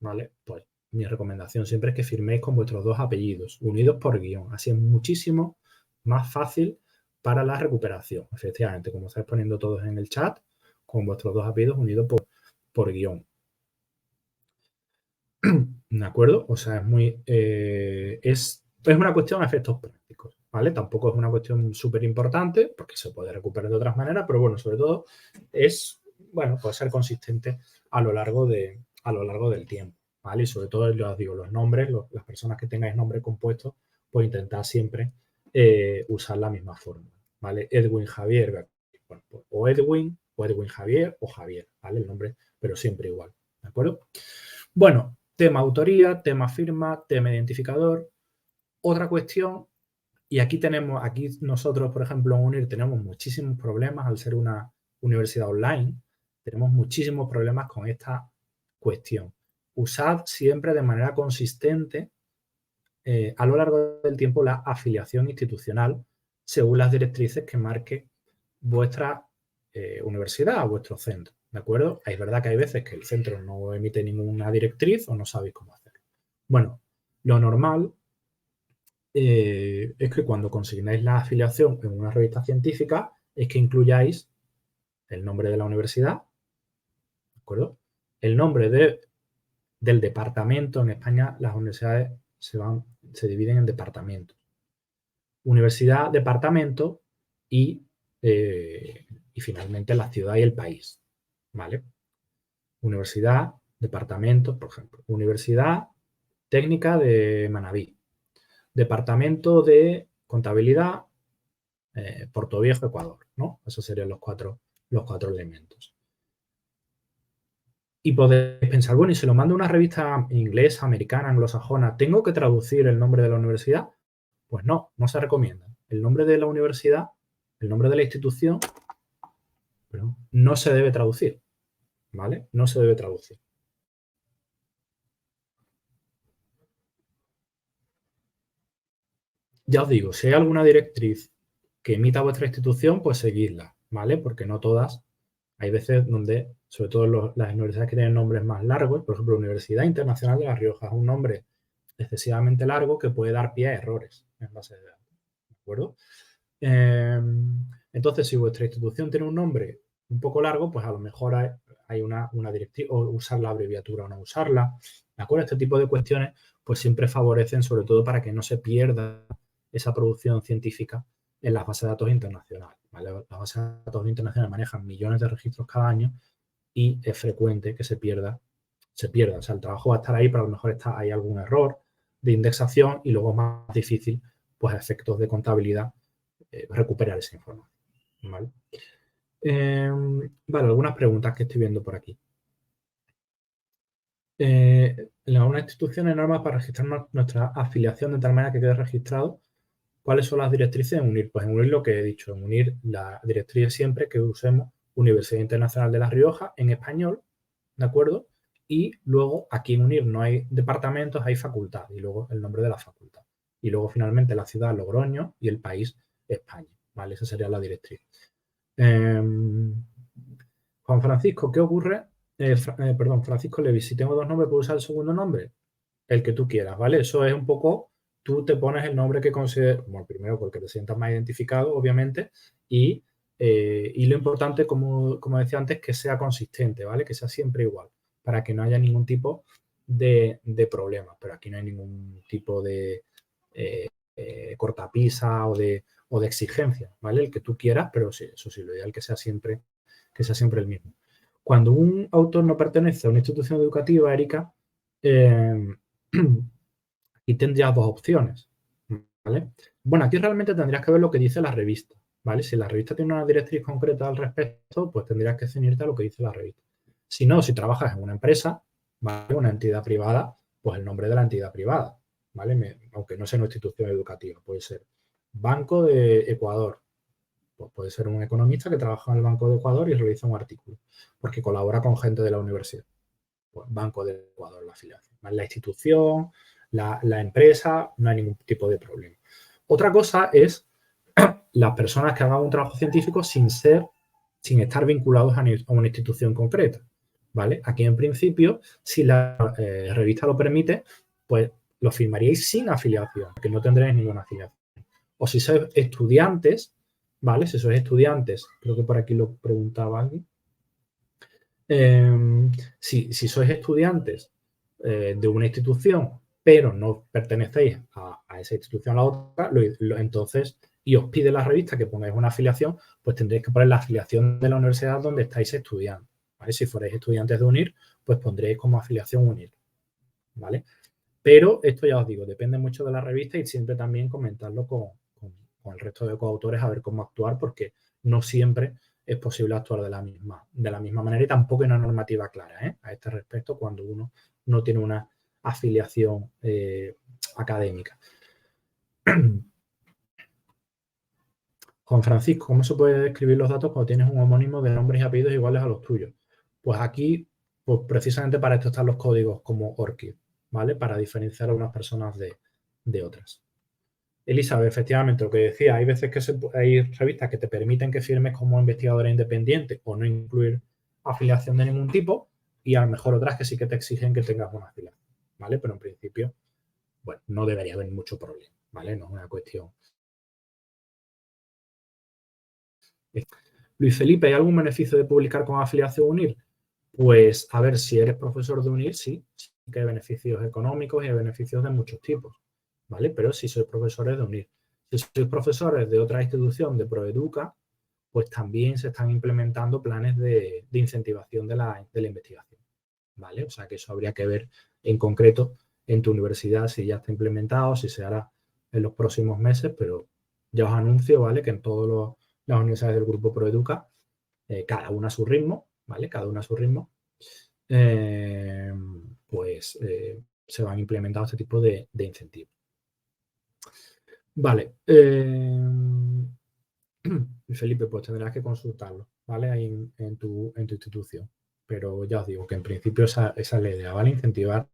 A: ¿vale? Pues mi recomendación siempre es que firméis con vuestros 2 apellidos, unidos por guión. Así es muchísimo más fácil para la recuperación. Efectivamente, como estáis poniendo todos en el chat, con vuestros 2 apellidos unidos por guión. ¿De acuerdo? O sea, es una cuestión de efectos prácticos, ¿vale? Tampoco es una cuestión súper importante porque se puede recuperar de otras maneras, pero bueno, sobre todo puede ser consistente a lo largo del tiempo, ¿vale? Y sobre todo, os digo, los nombres, las personas que tengáis nombres compuestos, pues intentad siempre usar la misma fórmula, ¿vale? Edwin Javier, bueno, o Edwin Javier o Javier, ¿vale? El nombre, pero siempre igual, ¿de acuerdo? Bueno, tema autoría, tema firma, tema identificador. Otra cuestión, y aquí nosotros, por ejemplo, en UNIR tenemos muchísimos problemas al ser una universidad online. Tenemos muchísimos problemas con esta cuestión. Usad siempre de manera consistente a lo largo del tiempo la afiliación institucional según las directrices que marque vuestra universidad o vuestro centro, ¿de acuerdo? Es verdad que hay veces que el centro no emite ninguna directriz o no sabéis cómo hacerlo. Bueno, lo normal es que cuando consignáis la afiliación en una revista científica es que incluyáis el nombre de la universidad, ¿de acuerdo? El nombre del departamento. En España las universidades se dividen en departamentos. Universidad, departamento y finalmente la ciudad y el país, ¿vale? Universidad, departamento, por ejemplo, Universidad Técnica de Manabí, Departamento de Contabilidad, Portoviejo, Ecuador, ¿no? Esos serían los cuatro elementos. Y podéis pensar, bueno, y se lo mando a una revista inglesa, americana, anglosajona, ¿tengo que traducir el nombre de la universidad? Pues no se recomienda. El nombre de la universidad, el nombre de la institución, no se debe traducir, ¿vale? No se debe traducir. Ya os digo, si hay alguna directriz que emita vuestra institución, pues seguidla, ¿vale? Porque no todas. Hay veces donde, sobre todo las universidades que tienen nombres más largos, por ejemplo, Universidad Internacional de La Rioja es un nombre excesivamente largo que puede dar pie a errores en base de datos, ¿de acuerdo? Entonces, si vuestra institución tiene un nombre un poco largo, pues a lo mejor hay una directriz, o usar la abreviatura o no usarla, ¿de acuerdo? Este tipo de cuestiones pues siempre favorecen, sobre todo para que no se pierda esa producción científica en las bases de datos internacionales, ¿vale? Las bases de datos internacionales manejan millones de registros cada año y es frecuente que se pierda. O sea, el trabajo va a estar ahí, pero a lo mejor hay algún error de indexación y luego es más difícil, pues a efectos de contabilidad, recuperar esa información, ¿vale? Vale, algunas preguntas que estoy viendo por aquí. En algunas instituciones normas para registrar nuestra afiliación de tal manera que quede registrado. ¿Cuáles son las directrices en UNIR? Pues en UNIR lo que he dicho, en UNIR la directriz es siempre que usemos Universidad Internacional de La Rioja en español, ¿de acuerdo? Y luego aquí en UNIR no hay departamentos, hay facultad y luego el nombre de la facultad. Y luego finalmente la ciudad Logroño y el país España, ¿vale? Esa sería la directriz. Juan Francisco, ¿qué ocurre? Francisco Levi, si tengo 2 nombres, ¿puedo usar el segundo nombre? El que tú quieras, ¿vale? Eso es un poco, tú te pones el nombre que consideres, bueno, primero porque te sientas más identificado, obviamente, y lo importante, como decía antes, que sea consistente, ¿vale? Que sea siempre igual, para que no haya ningún tipo de problema. Pero aquí no hay ningún tipo de cortapisa o de exigencia, ¿vale? El que tú quieras, pero sí, eso sí, lo ideal que sea siempre el mismo. Cuando un autor no pertenece a una institución educativa, Erika, aquí tendrías 2 opciones, ¿vale? Bueno, aquí realmente tendrías que ver lo que dice la revista, ¿vale? Si la revista tiene una directriz concreta al respecto, pues tendrías que ceñirte a lo que dice la revista. Si no, si trabajas en una empresa, ¿vale? Una entidad privada, pues el nombre de la entidad privada, ¿vale? Aunque no sea una institución educativa, puede ser Banco de Ecuador. Pues puede ser un economista que trabaja en el Banco de Ecuador y realiza un artículo, porque colabora con gente de la universidad. Pues Banco de Ecuador, la afiliación. La institución, la empresa, no hay ningún tipo de problema. Otra cosa es las personas que hagan un trabajo científico sin estar vinculados a una institución concreta, ¿vale? Aquí, en principio, si la revista lo permite, pues lo firmaríais sin afiliación, porque no tendréis ninguna afiliación. O si sois estudiantes, ¿vale? Si sois estudiantes, creo que por aquí lo preguntaba alguien. Si sois estudiantes de una institución, pero no pertenecéis a esa institución a la otra, entonces, y os pide la revista que pongáis una afiliación, pues tendréis que poner la afiliación de la universidad donde estáis estudiando, ¿vale? Si fuerais estudiantes de UNIR, pues pondréis como afiliación UNIR, ¿vale? Pero esto ya os digo, depende mucho de la revista y siempre también comentarlo con el resto de coautores a ver cómo actuar, porque no siempre es posible actuar de la misma manera y tampoco hay una normativa clara a este respecto cuando uno no tiene una afiliación académica. Juan Francisco, ¿cómo se puede describir los datos cuando tienes un homónimo de nombres y apellidos iguales a los tuyos? Pues aquí, pues precisamente para esto están los códigos como ORCID, ¿vale? Para diferenciar a unas personas de otras. Elizabeth, efectivamente, lo que decía, hay veces que hay revistas que te permiten que firmes como investigadora independiente o no incluir afiliación de ningún tipo, y a lo mejor otras que sí que te exigen que tengas una afiliación, ¿vale? Pero en principio, bueno, no debería haber mucho problema, ¿vale? No es una cuestión. Luis Felipe, ¿hay algún beneficio de publicar con afiliación UNIR? Pues, a ver, si eres profesor de UNIR, sí que hay beneficios económicos y hay beneficios de muchos tipos, ¿vale? Pero si sois profesores de UNIR. Si sois profesores de otra institución, de Proeduca, pues también se están implementando planes de incentivación de la investigación, ¿vale? O sea, que eso habría que ver en concreto en tu universidad si ya está implementado, si se hará en los próximos meses, pero ya os anuncio, ¿vale? Que en todas las universidades del grupo Proeduca, cada una a su ritmo, ¿vale? Cada una a su ritmo, pues se van implementando este tipo de incentivos. Vale. Felipe, pues tendrás que consultarlo, ¿vale? Ahí en tu institución. Pero ya os digo que en principio esa es la idea, ¿vale? Incentivar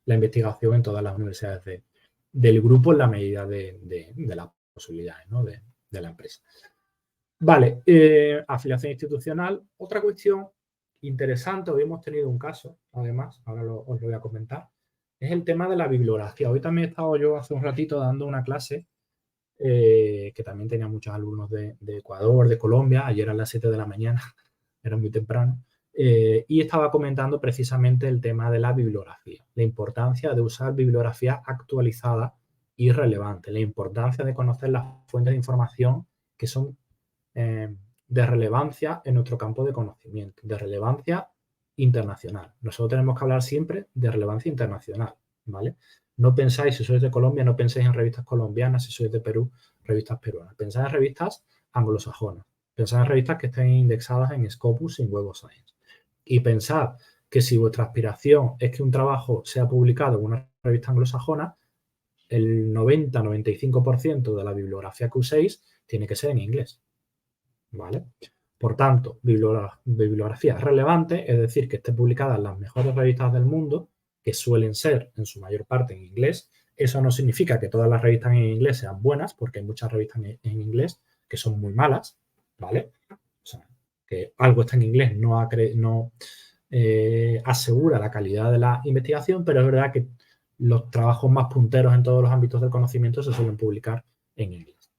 A: la investigación en todas las universidades del grupo en la medida de las posibilidades, ¿no? de la empresa. Vale, afiliación institucional. Otra cuestión interesante, hoy hemos tenido un caso, además, ahora os lo voy a comentar, es el tema de la bibliografía. Hoy también he estado yo hace un ratito dando una clase que también tenía muchos alumnos de Ecuador, de Colombia, ayer a las 7 de la mañana, era muy temprano, y estaba comentando precisamente el tema de la bibliografía, la importancia de usar bibliografía actualizada y relevante, la importancia de conocer las fuentes de información que son de relevancia en nuestro campo de conocimiento, de relevancia internacional. Nosotros tenemos que hablar siempre de relevancia internacional, ¿vale? No pensáis, si sois de Colombia, no penséis en revistas colombianas, si sois de Perú, revistas peruanas. Pensáis en revistas anglosajonas. Pensáis en revistas que estén indexadas en Scopus y en Web of Science. Y pensad que si vuestra aspiración es que un trabajo sea publicado en una revista anglosajona, el 90-95% de la bibliografía que uséis tiene que ser en inglés, ¿vale? Por tanto, bibliografía relevante, es decir, que esté publicada en las mejores revistas del mundo, que suelen ser en su mayor parte en inglés. Eso no significa que todas las revistas en inglés sean buenas, porque hay muchas revistas en inglés que son muy malas, ¿vale? O sea, que algo está en inglés no asegura la calidad de la investigación, pero es verdad que los trabajos más punteros en todos los ámbitos del conocimiento se suelen publicar en inglés.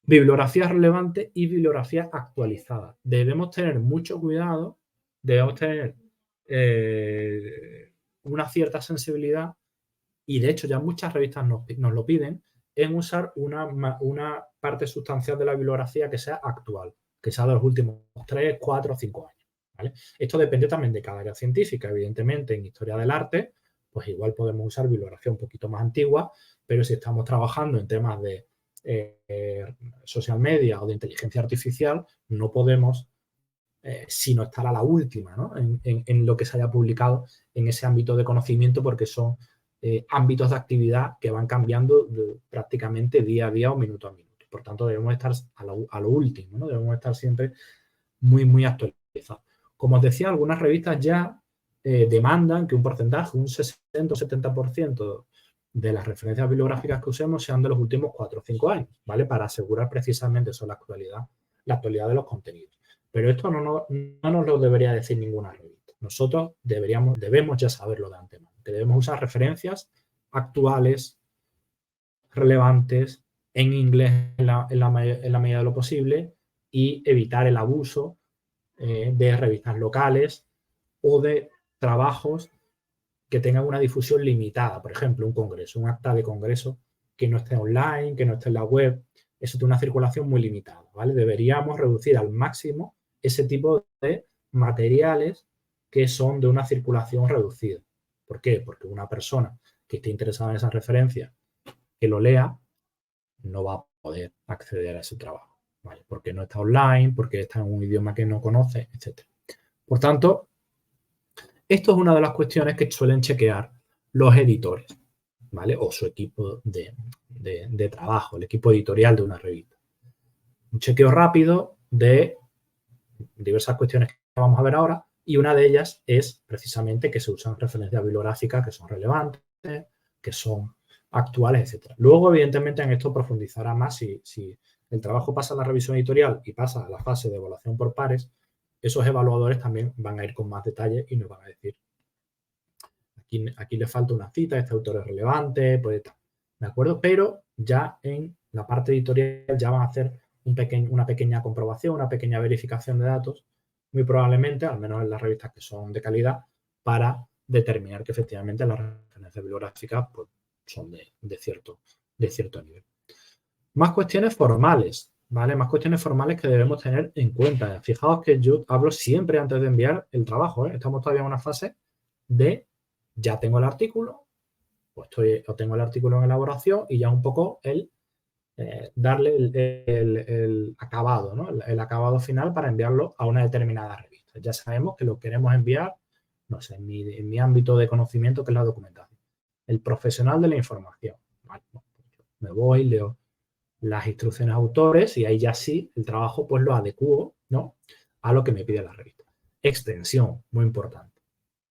A: Bibliografía relevante y bibliografía actualizada. Debemos tener mucho cuidado, debemos tener una cierta sensibilidad, y de hecho ya muchas revistas nos lo piden, en usar una parte sustancial de la bibliografía que sea actual, que sea de los últimos 3, 4, 5 años. ¿Vale? Esto depende también de cada área científica. Evidentemente, en historia del arte, pues igual podemos usar bibliografía un poquito más antigua, pero si estamos trabajando en temas de social media o de inteligencia artificial, no podemos sino estar a la última, ¿no? en lo que se haya publicado en ese ámbito de conocimiento, porque son ámbitos de actividad que van cambiando prácticamente día a día o minuto a minuto. Por tanto, debemos estar a lo último, ¿no? Debemos estar siempre muy, muy actualizados. Como os decía, algunas revistas ya demandan que un porcentaje, un 60 o 70% de las referencias bibliográficas que usemos sean de los últimos 4 o 5 años, ¿vale? Para asegurar precisamente eso, la actualidad de los contenidos. Pero esto no nos lo debería decir ninguna revista. Nosotros debemos ya saberlo de antemano, que debemos usar referencias actuales, relevantes en inglés en la medida de lo posible y evitar el abuso de revistas locales o de trabajos que tengan una difusión limitada. Por ejemplo, un congreso, un acta de congreso que no esté online, que no esté en la web. Eso tiene una circulación muy limitada, ¿vale? Deberíamos reducir al máximo ese tipo de materiales que son de una circulación reducida. ¿Por qué? Porque una persona que esté interesada en esa referencia, que lo lea, no va a poder acceder a ese trabajo, ¿vale? Porque no está online, porque está en un idioma que no conoce, etc. Por tanto, esto es una de las cuestiones que suelen chequear los editores, ¿vale? O su equipo de trabajo, el equipo editorial de una revista. Un chequeo rápido de diversas cuestiones que vamos a ver ahora, y una de ellas es precisamente que se usan referencias bibliográficas que son relevantes, que son actuales, etc. Luego, evidentemente, en esto profundizará más si el trabajo pasa a la revisión editorial y pasa a la fase de evaluación por pares. Esos evaluadores también van a ir con más detalle y nos van a decir, aquí le falta una cita, este autor es relevante, pues tal, ¿de acuerdo? Pero ya en la parte editorial ya van a hacer una pequeña comprobación, una pequeña verificación de datos, muy probablemente, al menos en las revistas que son de calidad, para determinar que efectivamente las referencias bibliográficas pues, son de cierto nivel. Más cuestiones formales, ¿vale? Más cuestiones formales que debemos tener en cuenta. Fijaos que yo hablo siempre antes de enviar el trabajo, ¿eh? Estamos todavía en una fase de ya tengo el artículo, o tengo el artículo en elaboración y ya un poco darle el acabado, ¿no? El acabado final para enviarlo a una determinada revista. Ya sabemos que lo queremos enviar, no sé, en mi ámbito de conocimiento, que es la documentación. El profesional de la información. Vale, me voy, leo las instrucciones autores y ahí ya sí, el trabajo pues lo adecuo, ¿no? A lo que me pide la revista. Extensión, muy importante,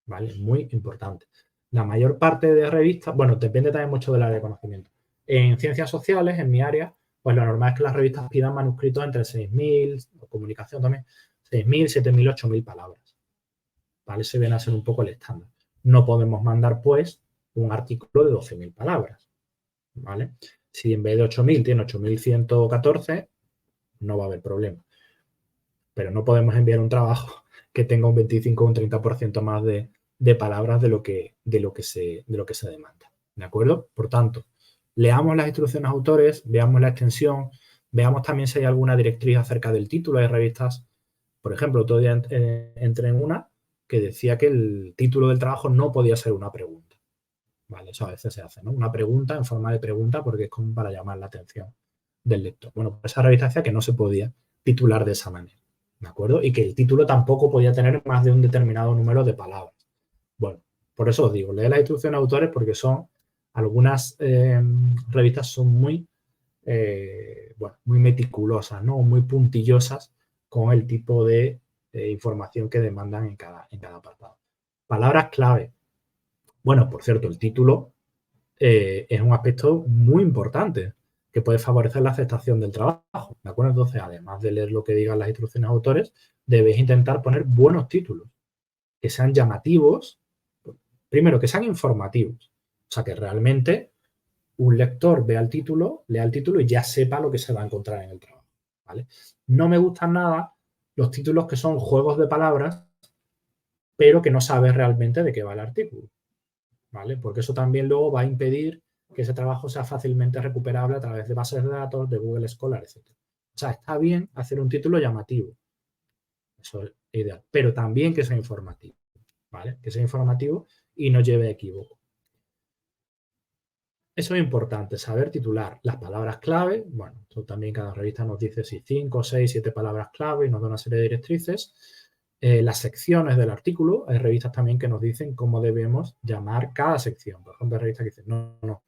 A: ¿vale? Muy importante. La mayor parte de revistas, bueno, depende también mucho del área de conocimiento. En ciencias sociales, en mi área, pues lo normal es que las revistas pidan manuscritos entre 6.000, o comunicación también, 6.000, 7.000, 8.000 palabras, ¿vale? Se viene a ser un poco el estándar. No podemos mandar, pues, un artículo de 12.000 palabras, ¿vale? Si en vez de 8.000 tiene 8.114, no va a haber problema. Pero no podemos enviar un trabajo que tenga un 25 o un 30% más de palabras de lo que se demanda. ¿De acuerdo? Por tanto, leamos las instrucciones autores, veamos la extensión, veamos también si hay alguna directriz acerca del título. Hay revistas, por ejemplo, otro día entré en una que decía que el título del trabajo no podía ser una pregunta. Vale, eso a veces se hace, ¿no? Una pregunta en forma de pregunta porque es como para llamar la atención del lector. Bueno, pues esa revista decía que no se podía titular de esa manera, ¿de acuerdo? Y que el título tampoco podía tener más de un determinado número de palabras. Bueno, por eso os digo, lee las instrucciones de autores porque algunas revistas son muy meticulosas, ¿no? Muy puntillosas con el tipo de información que demandan en cada apartado. Palabras clave. Bueno, por cierto, el título es un aspecto muy importante que puede favorecer la aceptación del trabajo, ¿de acuerdo? Entonces, además de leer lo que digan las instrucciones de autores, debéis intentar poner buenos títulos, que sean llamativos, primero, que sean informativos, o sea, que realmente un lector lea el título y ya sepa lo que se va a encontrar en el trabajo, ¿vale? No me gustan nada los títulos que son juegos de palabras, pero que no sabes realmente de qué va el artículo, ¿vale? Porque eso también luego va a impedir que ese trabajo sea fácilmente recuperable a través de bases de datos, de Google Scholar, etc. O sea, está bien hacer un título llamativo, eso es ideal, pero también que sea informativo, ¿vale? Que sea informativo y no lleve equívoco. Eso es importante, saber titular las palabras clave. Bueno, eso también cada revista nos dice si 5, 6, 7 palabras clave y nos da una serie de directrices. Las secciones del artículo, hay revistas también que nos dicen cómo debemos llamar cada sección. Por ejemplo, hay revistas que dicen,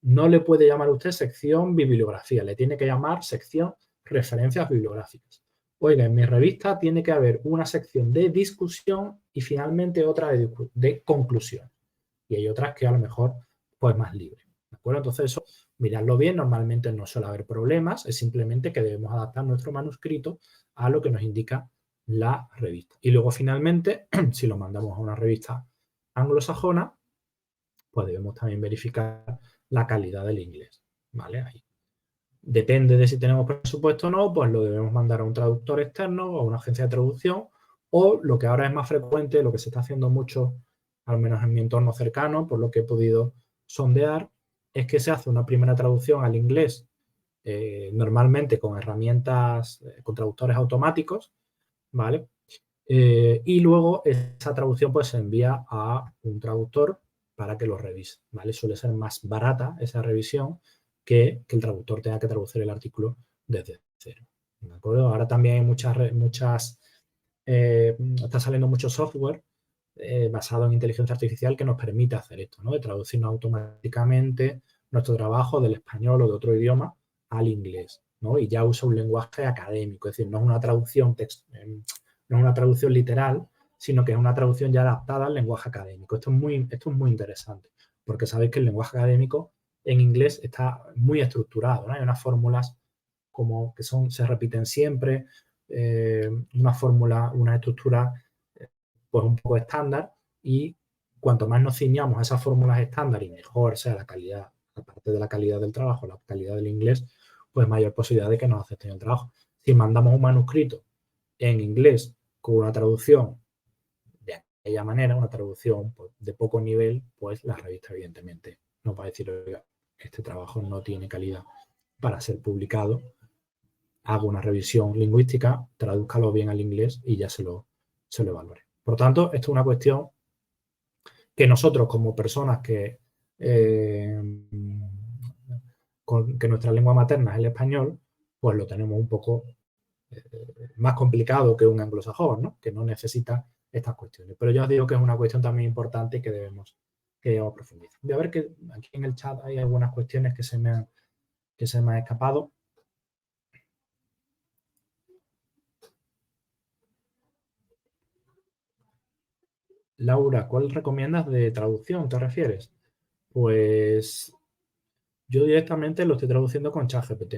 A: no le puede llamar usted sección bibliografía, le tiene que llamar sección referencias bibliográficas. Oiga, en mi revista tiene que haber una sección de discusión y finalmente otra de conclusión. Y hay otras que a lo mejor pues más libre. ¿De acuerdo? Entonces eso, miradlo bien, normalmente no suele haber problemas, es simplemente que debemos adaptar nuestro manuscrito a lo que nos indica la revista. Y luego finalmente, si lo mandamos a una revista anglosajona, pues debemos también verificar la calidad del inglés, ¿vale? Ahí. Depende de si tenemos presupuesto o no, pues lo debemos mandar a un traductor externo o a una agencia de traducción, o lo que ahora es más frecuente, lo que se está haciendo mucho, al menos en mi entorno cercano, por lo que he podido sondear, es que se hace una primera traducción al inglés, normalmente con herramientas, con traductores automáticos, ¿vale? Y luego esa traducción pues se envía a un traductor para que lo revise, ¿vale? Suele ser más barata esa revisión que el traductor tenga que traducir el artículo desde cero, ¿de acuerdo? Ahora también hay está saliendo mucho software basado en inteligencia artificial que nos permite hacer esto, ¿no? De traducirnos automáticamente nuestro trabajo del español o de otro idioma al inglés, ¿no? Y ya usa un lenguaje académico, es decir, no es una traducción no es una traducción literal, sino que es una traducción ya adaptada al lenguaje académico. Esto es muy interesante, porque sabéis que el lenguaje académico en inglés está muy estructurado, ¿no? Hay unas fórmulas como que se repiten siempre, una fórmula, una estructura pues un poco estándar, y cuanto más nos ciñamos a esas fórmulas estándar y mejor sea la calidad, aparte de la calidad del trabajo, la calidad del inglés, pues mayor posibilidad de que nos acepten el trabajo. Si mandamos un manuscrito en inglés con una traducción de aquella manera, una traducción pues, de poco nivel, pues la revista evidentemente nos va a decir, oiga, este trabajo no tiene calidad para ser publicado, hago una revisión lingüística, tradúzcalo bien al inglés y ya se lo evaluaré. Por tanto, esto es una cuestión que nosotros como personas que nuestra lengua materna es el español, pues lo tenemos un poco más complicado que un anglosajón, ¿no? Que no necesita estas cuestiones. Pero ya os digo que es una cuestión también importante y que debemos profundizar. Voy a ver que aquí en el chat hay algunas cuestiones que se me han escapado. Laura, ¿cuál recomiendas de traducción te refieres? Pues yo directamente lo estoy traduciendo con ChatGPT.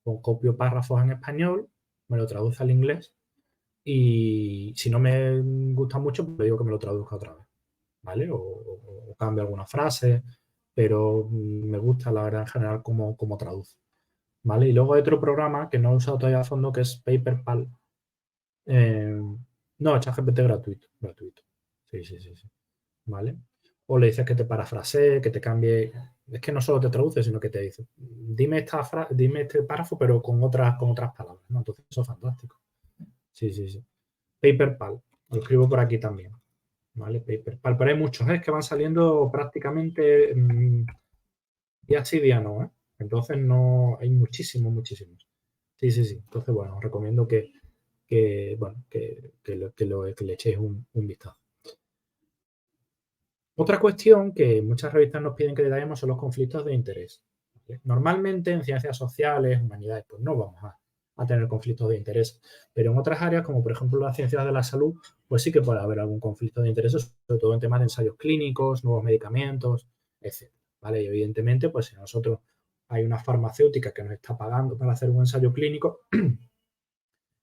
A: Copio párrafos en español, me lo traduce al inglés y si no me gusta mucho, pues digo que me lo traduzca otra vez, ¿vale? O cambio alguna frase, pero me gusta, la verdad, en general, cómo traduce, ¿vale? Y luego hay otro programa que no he usado todavía a fondo, que es PaperPal. No, ChatGPT gratuito. Sí, sí, sí, sí. ¿Vale? O le dices que te parafrasee, que te cambie. Es que no solo te traduce, sino que te dice, dime este párrafo, pero con otras palabras, ¿no? Entonces, eso es fantástico. Sí, sí, sí. PaperPal, lo escribo por aquí también. ¿Vale? PaperPal, pero hay muchos que van saliendo prácticamente día sí, día no, ¿eh? Entonces, no, hay muchísimos. Sí, sí, sí. Entonces, bueno, os recomiendo bueno, que le echéis un vistazo. Otra cuestión que muchas revistas nos piden que detallemos son los conflictos de interés. Normalmente en ciencias sociales, humanidades, pues no vamos a tener conflictos de interés, pero en otras áreas, como por ejemplo las ciencias de la salud, pues sí que puede haber algún conflicto de interés, sobre todo en temas de ensayos clínicos, nuevos medicamentos, etc. ¿Vale? Y evidentemente, pues si nosotros hay una farmacéutica que nos está pagando para hacer un ensayo clínico,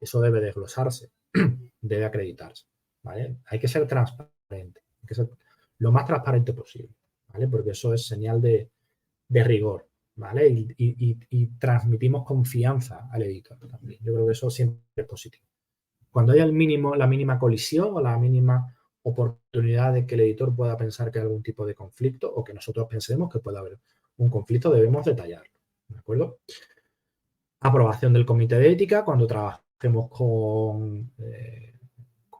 A: eso debe desglosarse, debe acreditarse. ¿Vale? Hay que ser transparente, hay que ser lo más transparente posible, ¿vale? Porque eso es señal de rigor, ¿vale? Y transmitimos confianza al editor también. Yo creo que eso siempre es positivo. Cuando haya la mínima colisión o la mínima oportunidad de que el editor pueda pensar que hay algún tipo de conflicto o que nosotros pensemos que puede haber un conflicto, debemos detallarlo, ¿de acuerdo? Aprobación del comité de ética cuando trabajemos con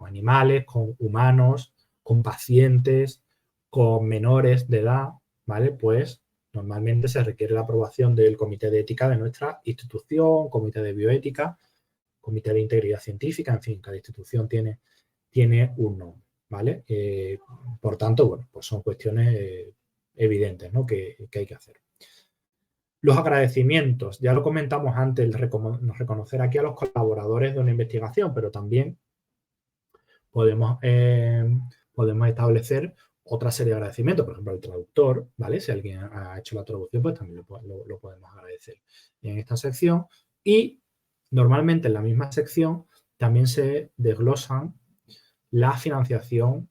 A: animales, con humanos, con pacientes, con menores de edad, ¿vale? Pues normalmente se requiere la aprobación del comité de ética de nuestra institución, comité de bioética, comité de integridad científica, en fin, cada institución tiene un nombre, ¿vale? Por tanto, bueno, pues son cuestiones evidentes, ¿no? que hay que hacer. Los agradecimientos, ya lo comentamos antes, reconocer aquí a los colaboradores de una investigación, pero también podemos establecer otra serie de agradecimientos, por ejemplo, al traductor, ¿vale? Si alguien ha hecho la traducción, pues también lo podemos agradecer en esta sección. Y normalmente en la misma sección también se desglosan la financiación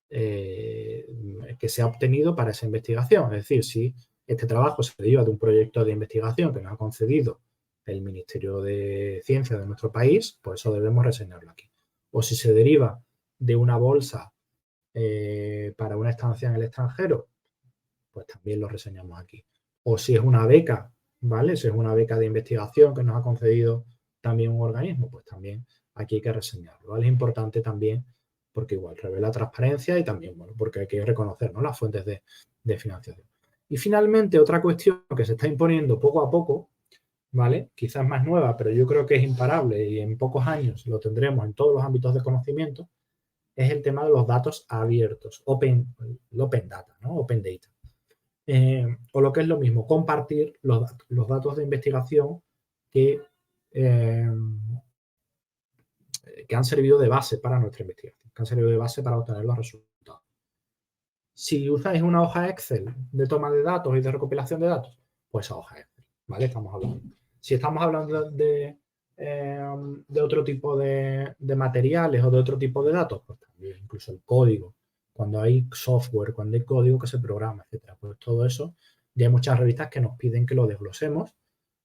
A: que se ha obtenido para esa investigación. Es decir, si este trabajo se deriva de un proyecto de investigación que nos ha concedido el Ministerio de Ciencia de nuestro país, pues eso debemos reseñarlo aquí. O si se deriva de una bolsa para una estancia en el extranjero, pues también lo reseñamos aquí. O si es una beca, ¿vale? Si es una beca de investigación que nos ha concedido también un organismo, pues también aquí hay que reseñarlo, ¿vale? Es importante también porque igual revela transparencia y también, bueno, porque hay que reconocer, ¿no?, las fuentes de financiación. Y finalmente, otra cuestión que se está imponiendo poco a poco, ¿vale? Quizás más nueva, pero yo creo que es imparable y en pocos años lo tendremos en todos los ámbitos de conocimiento, es el tema de los datos abiertos, el open data, ¿no? Open data. O lo que es lo mismo, compartir los datos de investigación que, que han servido de base para nuestra investigación, que han servido de base para obtener los resultados. Si usáis una hoja Excel de toma de datos y de recopilación de datos, pues esa hoja Excel, ¿vale? Estamos hablando. Si estamos hablando de otro tipo de materiales o de otro tipo de datos, pues también incluso el código, cuando hay software, cuando hay código que se programa, etcétera, pues todo eso, ya hay muchas revistas que nos piden que lo desglosemos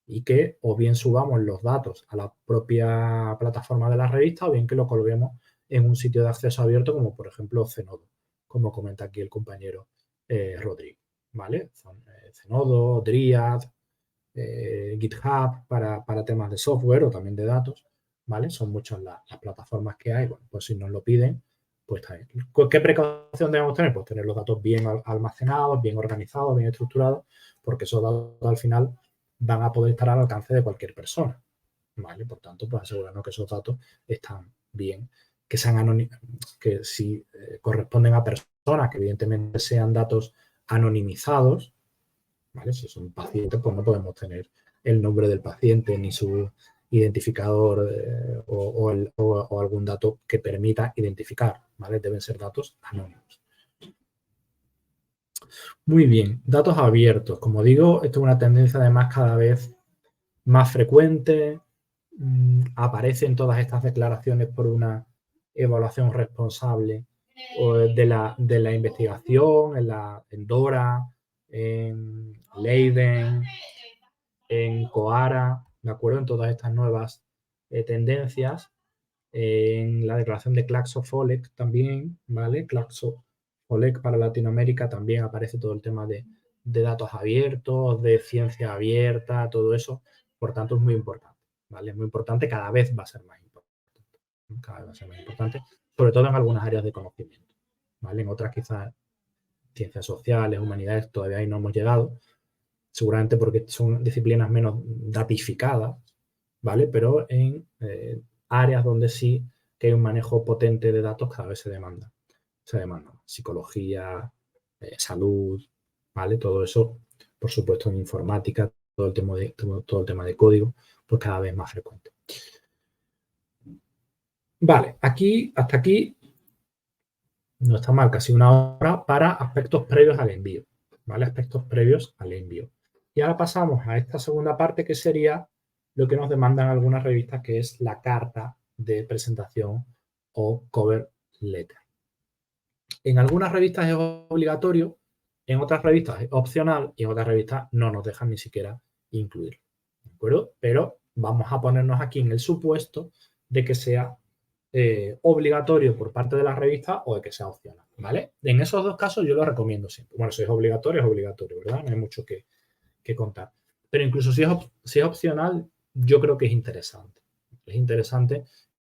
A: y que o bien subamos los datos a la propia plataforma de la revista o bien que lo colguemos en un sitio de acceso abierto como por ejemplo Zenodo, como comenta aquí el compañero Rodrigo, ¿vale? Son Zenodo, Dryad, GitHub para temas de software o también de datos, ¿vale? Son muchas las plataformas que hay. Bueno, pues si nos lo piden, pues está bien. ¿Qué precaución debemos tener? Pues tener los datos bien almacenados, bien organizados, bien estructurados, porque esos datos al final van a poder estar al alcance de cualquier persona, ¿vale? Por tanto, pues asegurarnos que esos datos están bien, que sean que si corresponden a personas, que evidentemente sean datos anonimizados, ¿vale? Si son pacientes, pues no podemos tener el nombre del paciente ni su identificador o algún dato que permita identificar, ¿vale? Deben ser datos anónimos. Muy bien, datos abiertos. Como digo, esto es una tendencia además cada vez más frecuente. Aparece en todas estas declaraciones por una evaluación responsable de la investigación, en DORA, en Leiden, en COARA, ¿de acuerdo? En todas estas nuevas tendencias. En la declaración de Claxo-Folek también, ¿vale? Claxo-Folek para Latinoamérica también aparece todo el tema de datos abiertos, de ciencia abierta, todo eso. Por tanto, es muy importante, ¿vale? Es muy importante, cada vez va a ser más importante. Cada vez va a ser más importante, sobre todo en algunas áreas de conocimiento, ¿vale? En otras quizás ciencias sociales, humanidades, todavía ahí no hemos llegado, seguramente porque son disciplinas menos datificadas, ¿vale? Pero en áreas donde sí que hay un manejo potente de datos cada vez se demanda. Psicología, salud, ¿vale? Todo eso, por supuesto, en informática, todo el tema de código, pues cada vez más frecuente. Vale, hasta aquí no está mal, casi una hora para aspectos previos al envío, ¿vale? Aspectos previos al envío. Y ahora pasamos a esta segunda parte que sería lo que nos demandan algunas revistas, que es la carta de presentación o cover letter. En algunas revistas es obligatorio, en otras revistas es opcional y en otras revistas no nos dejan ni siquiera incluirlo, ¿de acuerdo? Pero vamos a ponernos aquí en el supuesto de que sea obligatorio por parte de la revista o de que sea opcional, ¿vale? En esos dos casos yo lo recomiendo siempre. Bueno, si es obligatorio, ¿verdad? No hay mucho que contar. Pero incluso si es opcional, yo creo que es interesante. Es interesante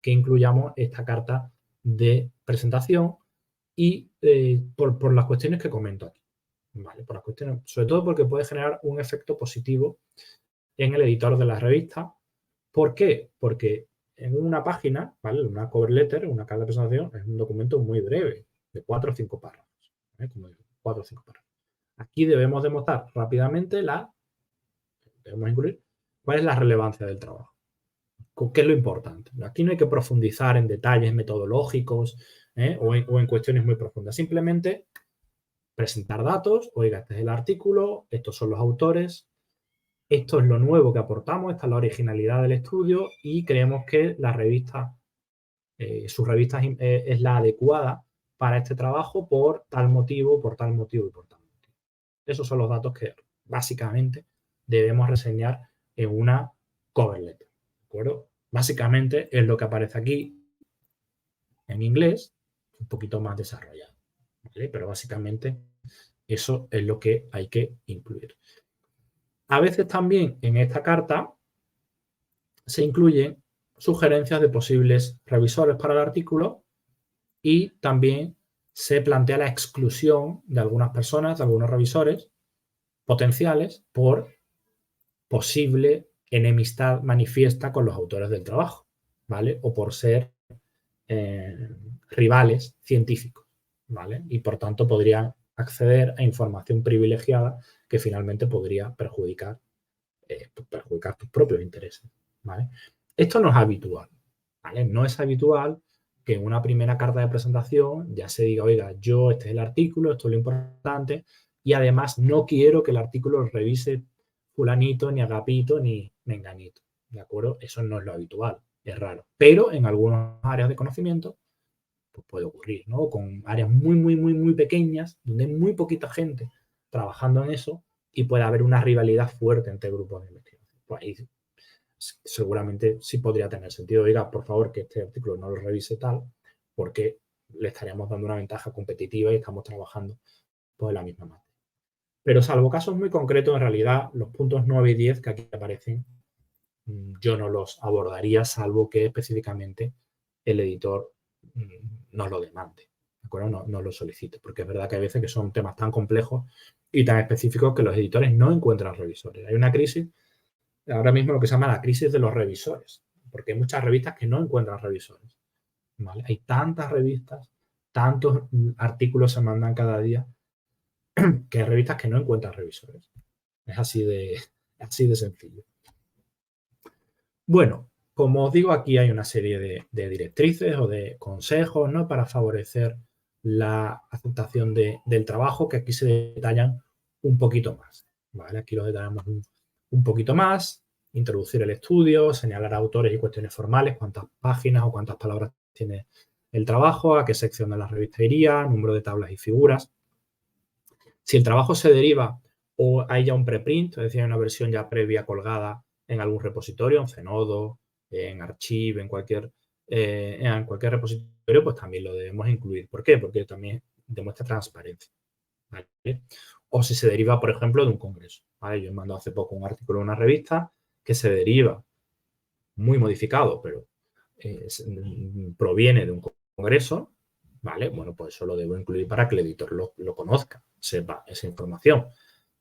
A: que incluyamos esta carta de presentación y por las cuestiones que comento aquí, ¿vale? Por las cuestiones, sobre todo porque puede generar un efecto positivo en el editor de la revista. ¿Por qué? Porque en una página, ¿vale? Una cover letter, una carta de presentación, es un documento muy breve, de 4 o 5 párrafos, ¿vale? Como digo, 4 o 5 párrafos. Aquí debemos demostrar rápidamente debemos incluir cuál es la relevancia del trabajo. ¿Qué es lo importante? Aquí no hay que profundizar en detalles metodológicos o en cuestiones muy profundas. Simplemente presentar datos, oiga, este es el artículo, estos son los autores, esto es lo nuevo que aportamos, esta es la originalidad del estudio y creemos que la revista, su revista es la adecuada para este trabajo por tal motivo y por tal motivo. Esos son los datos que básicamente, debemos reseñar en una cover letter, ¿de acuerdo? Básicamente es lo que aparece aquí en inglés, un poquito más desarrollado, ¿vale? Pero básicamente eso es lo que hay que incluir. A veces también en esta carta se incluyen sugerencias de posibles revisores para el artículo y también se plantea la exclusión de algunas personas, de algunos revisores potenciales por posible enemistad manifiesta con los autores del trabajo, ¿vale? O por ser rivales científicos, ¿vale? Y por tanto podrían acceder a información privilegiada que finalmente podría perjudicar tus propios intereses, ¿vale? Esto no es habitual, ¿vale? No es habitual que en una primera carta de presentación ya se diga, oiga, este es el artículo, esto es lo importante, y además no quiero que el artículo lo revise fulanito, ni agapito, ni menganito, ¿de acuerdo? Eso no es lo habitual, es raro. Pero en algunas áreas de conocimiento pues puede ocurrir, ¿no? Con áreas muy, muy, muy, muy pequeñas, donde hay muy poquita gente trabajando en eso y puede haber una rivalidad fuerte entre grupos de investigación. Pues ahí seguramente sí podría tener sentido. Oiga, por favor, que este artículo no lo revise tal, porque le estaríamos dando una ventaja competitiva y estamos trabajando pues, en la misma materia. Pero salvo casos muy concretos, en realidad los puntos 9 y 10 que aquí aparecen, yo no los abordaría, salvo que específicamente el editor nos lo demande, ¿de acuerdo? No lo solicite, porque es verdad que hay veces que son temas tan complejos y tan específicos que los editores no encuentran revisores. Hay una crisis, ahora mismo lo que se llama la crisis de los revisores, porque hay muchas revistas que no encuentran revisores, ¿vale? Hay tantas revistas, tantos artículos se mandan cada día, que hay revistas que no encuentran revisores. Es así de sencillo. Bueno, como os digo, aquí hay una serie de directrices o de consejos, ¿no? Para favorecer la aceptación del trabajo, que aquí se detallan un poquito más, ¿vale? Aquí los detallamos un poquito más, introducir el estudio, señalar autores y cuestiones formales, cuántas páginas o cuántas palabras tiene el trabajo, a qué sección de la revista iría, número de tablas y figuras. Si el trabajo se deriva o hay ya un preprint, es decir, hay una versión ya previa colgada en algún repositorio, en Zenodo, en Archive, en cualquier repositorio, pues también lo debemos incluir. ¿Por qué? Porque también demuestra transparencia, ¿vale? O si se deriva, por ejemplo, de un congreso, ¿vale? Yo he mandado hace poco un artículo en una revista que se deriva, muy modificado, pero proviene de un congreso, ¿vale? Bueno, pues eso lo debo incluir para que el editor lo conozca, sepa esa información,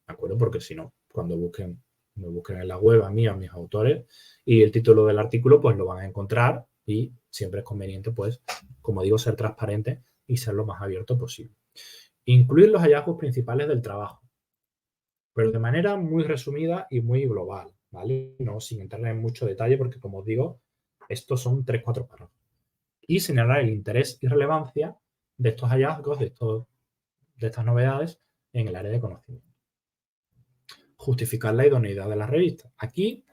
A: ¿de acuerdo? Porque si no, cuando me busquen en la web a mí, a mis autores, y el título del artículo, pues lo van a encontrar y siempre es conveniente, pues, como digo, ser transparente y ser lo más abierto posible. Incluir los hallazgos principales del trabajo, pero de manera muy resumida y muy global, ¿vale? No sin entrar en mucho detalle, porque como os digo, estos son 3-4 párrafos. Y señalar el interés y relevancia de estos hallazgos, de estas novedades en el área de conocimiento. Justificar la idoneidad de la revista. Aquí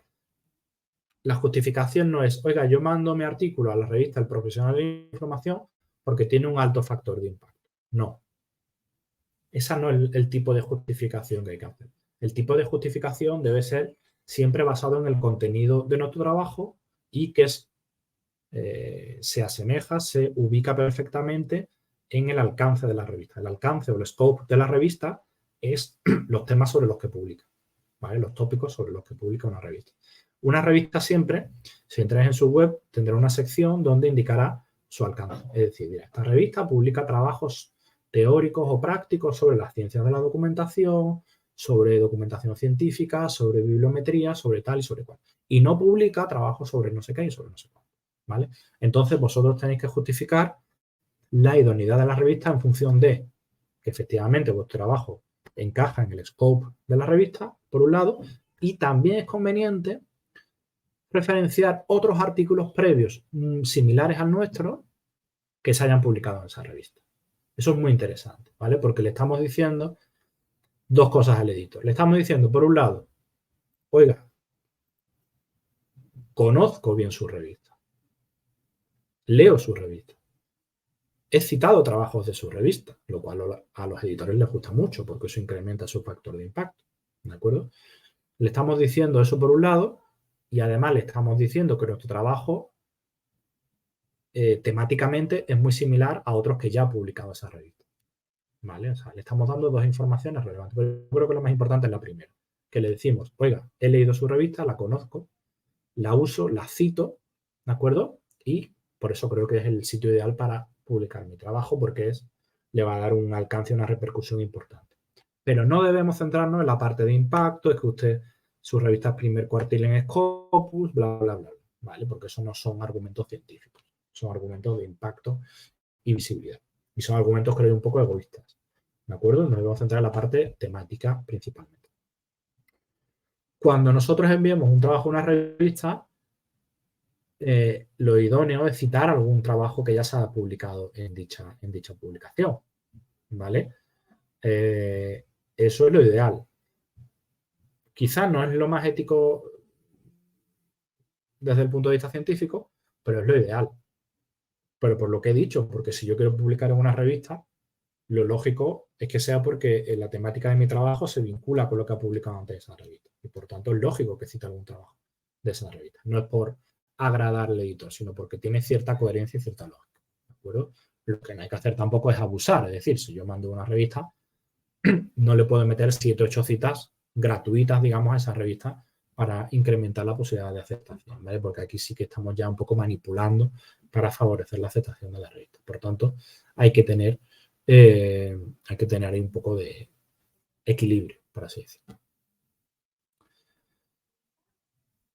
A: la justificación no es, oiga, yo mando mi artículo a la revista El Profesional de Información porque tiene un alto factor de impacto. No. Esa no es el tipo de justificación que hay que hacer. El tipo de justificación debe ser siempre basado en el contenido de nuestro trabajo y que se asemeja, se ubica perfectamente en el alcance de la revista. El alcance o el scope de la revista es los temas sobre los que publica, ¿vale? Los tópicos sobre los que publica una revista. Una revista siempre, si entráis en su web, tendrá una sección donde indicará su alcance. Es decir, mira, esta revista publica trabajos teóricos o prácticos sobre las ciencias de la documentación, sobre documentación científica, sobre bibliometría, sobre tal y sobre cual. Y no publica trabajos sobre no sé qué y sobre no sé cuál, ¿vale? Entonces vosotros tenéis que justificar la idoneidad de la revista en función de que efectivamente vuestro trabajo encaja en el scope de la revista, por un lado, y también es conveniente referenciar otros artículos previos similares al nuestro que se hayan publicado en esa revista. Eso es muy interesante, ¿vale? Porque le estamos diciendo dos cosas al editor. Le estamos diciendo, por un lado, oiga, conozco bien su revista, leo su revista, he citado trabajos de su revista, lo cual a los editores les gusta mucho porque eso incrementa su factor de impacto, ¿de acuerdo? Le estamos diciendo eso por un lado y además le estamos diciendo que nuestro trabajo temáticamente es muy similar a otros que ya ha publicado esa revista, ¿vale? O sea, le estamos dando dos informaciones relevantes. Pero yo creo que lo más importante es la primera, que le decimos, oiga, he leído su revista, la conozco, la uso, la cito, ¿de acuerdo? Y por eso creo que es el sitio ideal para publicar mi trabajo, porque le va a dar un alcance y una repercusión importante. Pero no debemos centrarnos en la parte de impacto, es que usted, su revista es primer cuartil en Scopus, bla, bla, bla, ¿vale? Porque eso no son argumentos científicos, son argumentos de impacto y visibilidad. Y son argumentos, creo, un poco egoístas, ¿de acuerdo? Nos debemos centrar en la parte temática principalmente. Cuando nosotros enviamos un trabajo a una revista, lo idóneo es citar algún trabajo que ya se ha publicado en dicha publicación, ¿vale? Eso es lo ideal. Quizás no es lo más ético desde el punto de vista científico, pero es lo ideal. Pero por lo que he dicho, porque si yo quiero publicar en una revista, lo lógico es que sea porque la temática de mi trabajo se vincula con lo que ha publicado antes esa revista. Y por tanto es lógico que cite algún trabajo de esa revista. No es por agradar al editor, sino porque tiene cierta coherencia y cierta lógica. ¿De acuerdo? Lo que no hay que hacer tampoco es abusar. Es decir, si yo mando una revista, no le puedo meter 7 o 8 citas gratuitas, digamos, a esa revista para incrementar la posibilidad de aceptación, ¿vale? Porque aquí sí que estamos ya un poco manipulando para favorecer la aceptación de la revista. Por tanto, hay que tener ahí un poco de equilibrio, por así decirlo.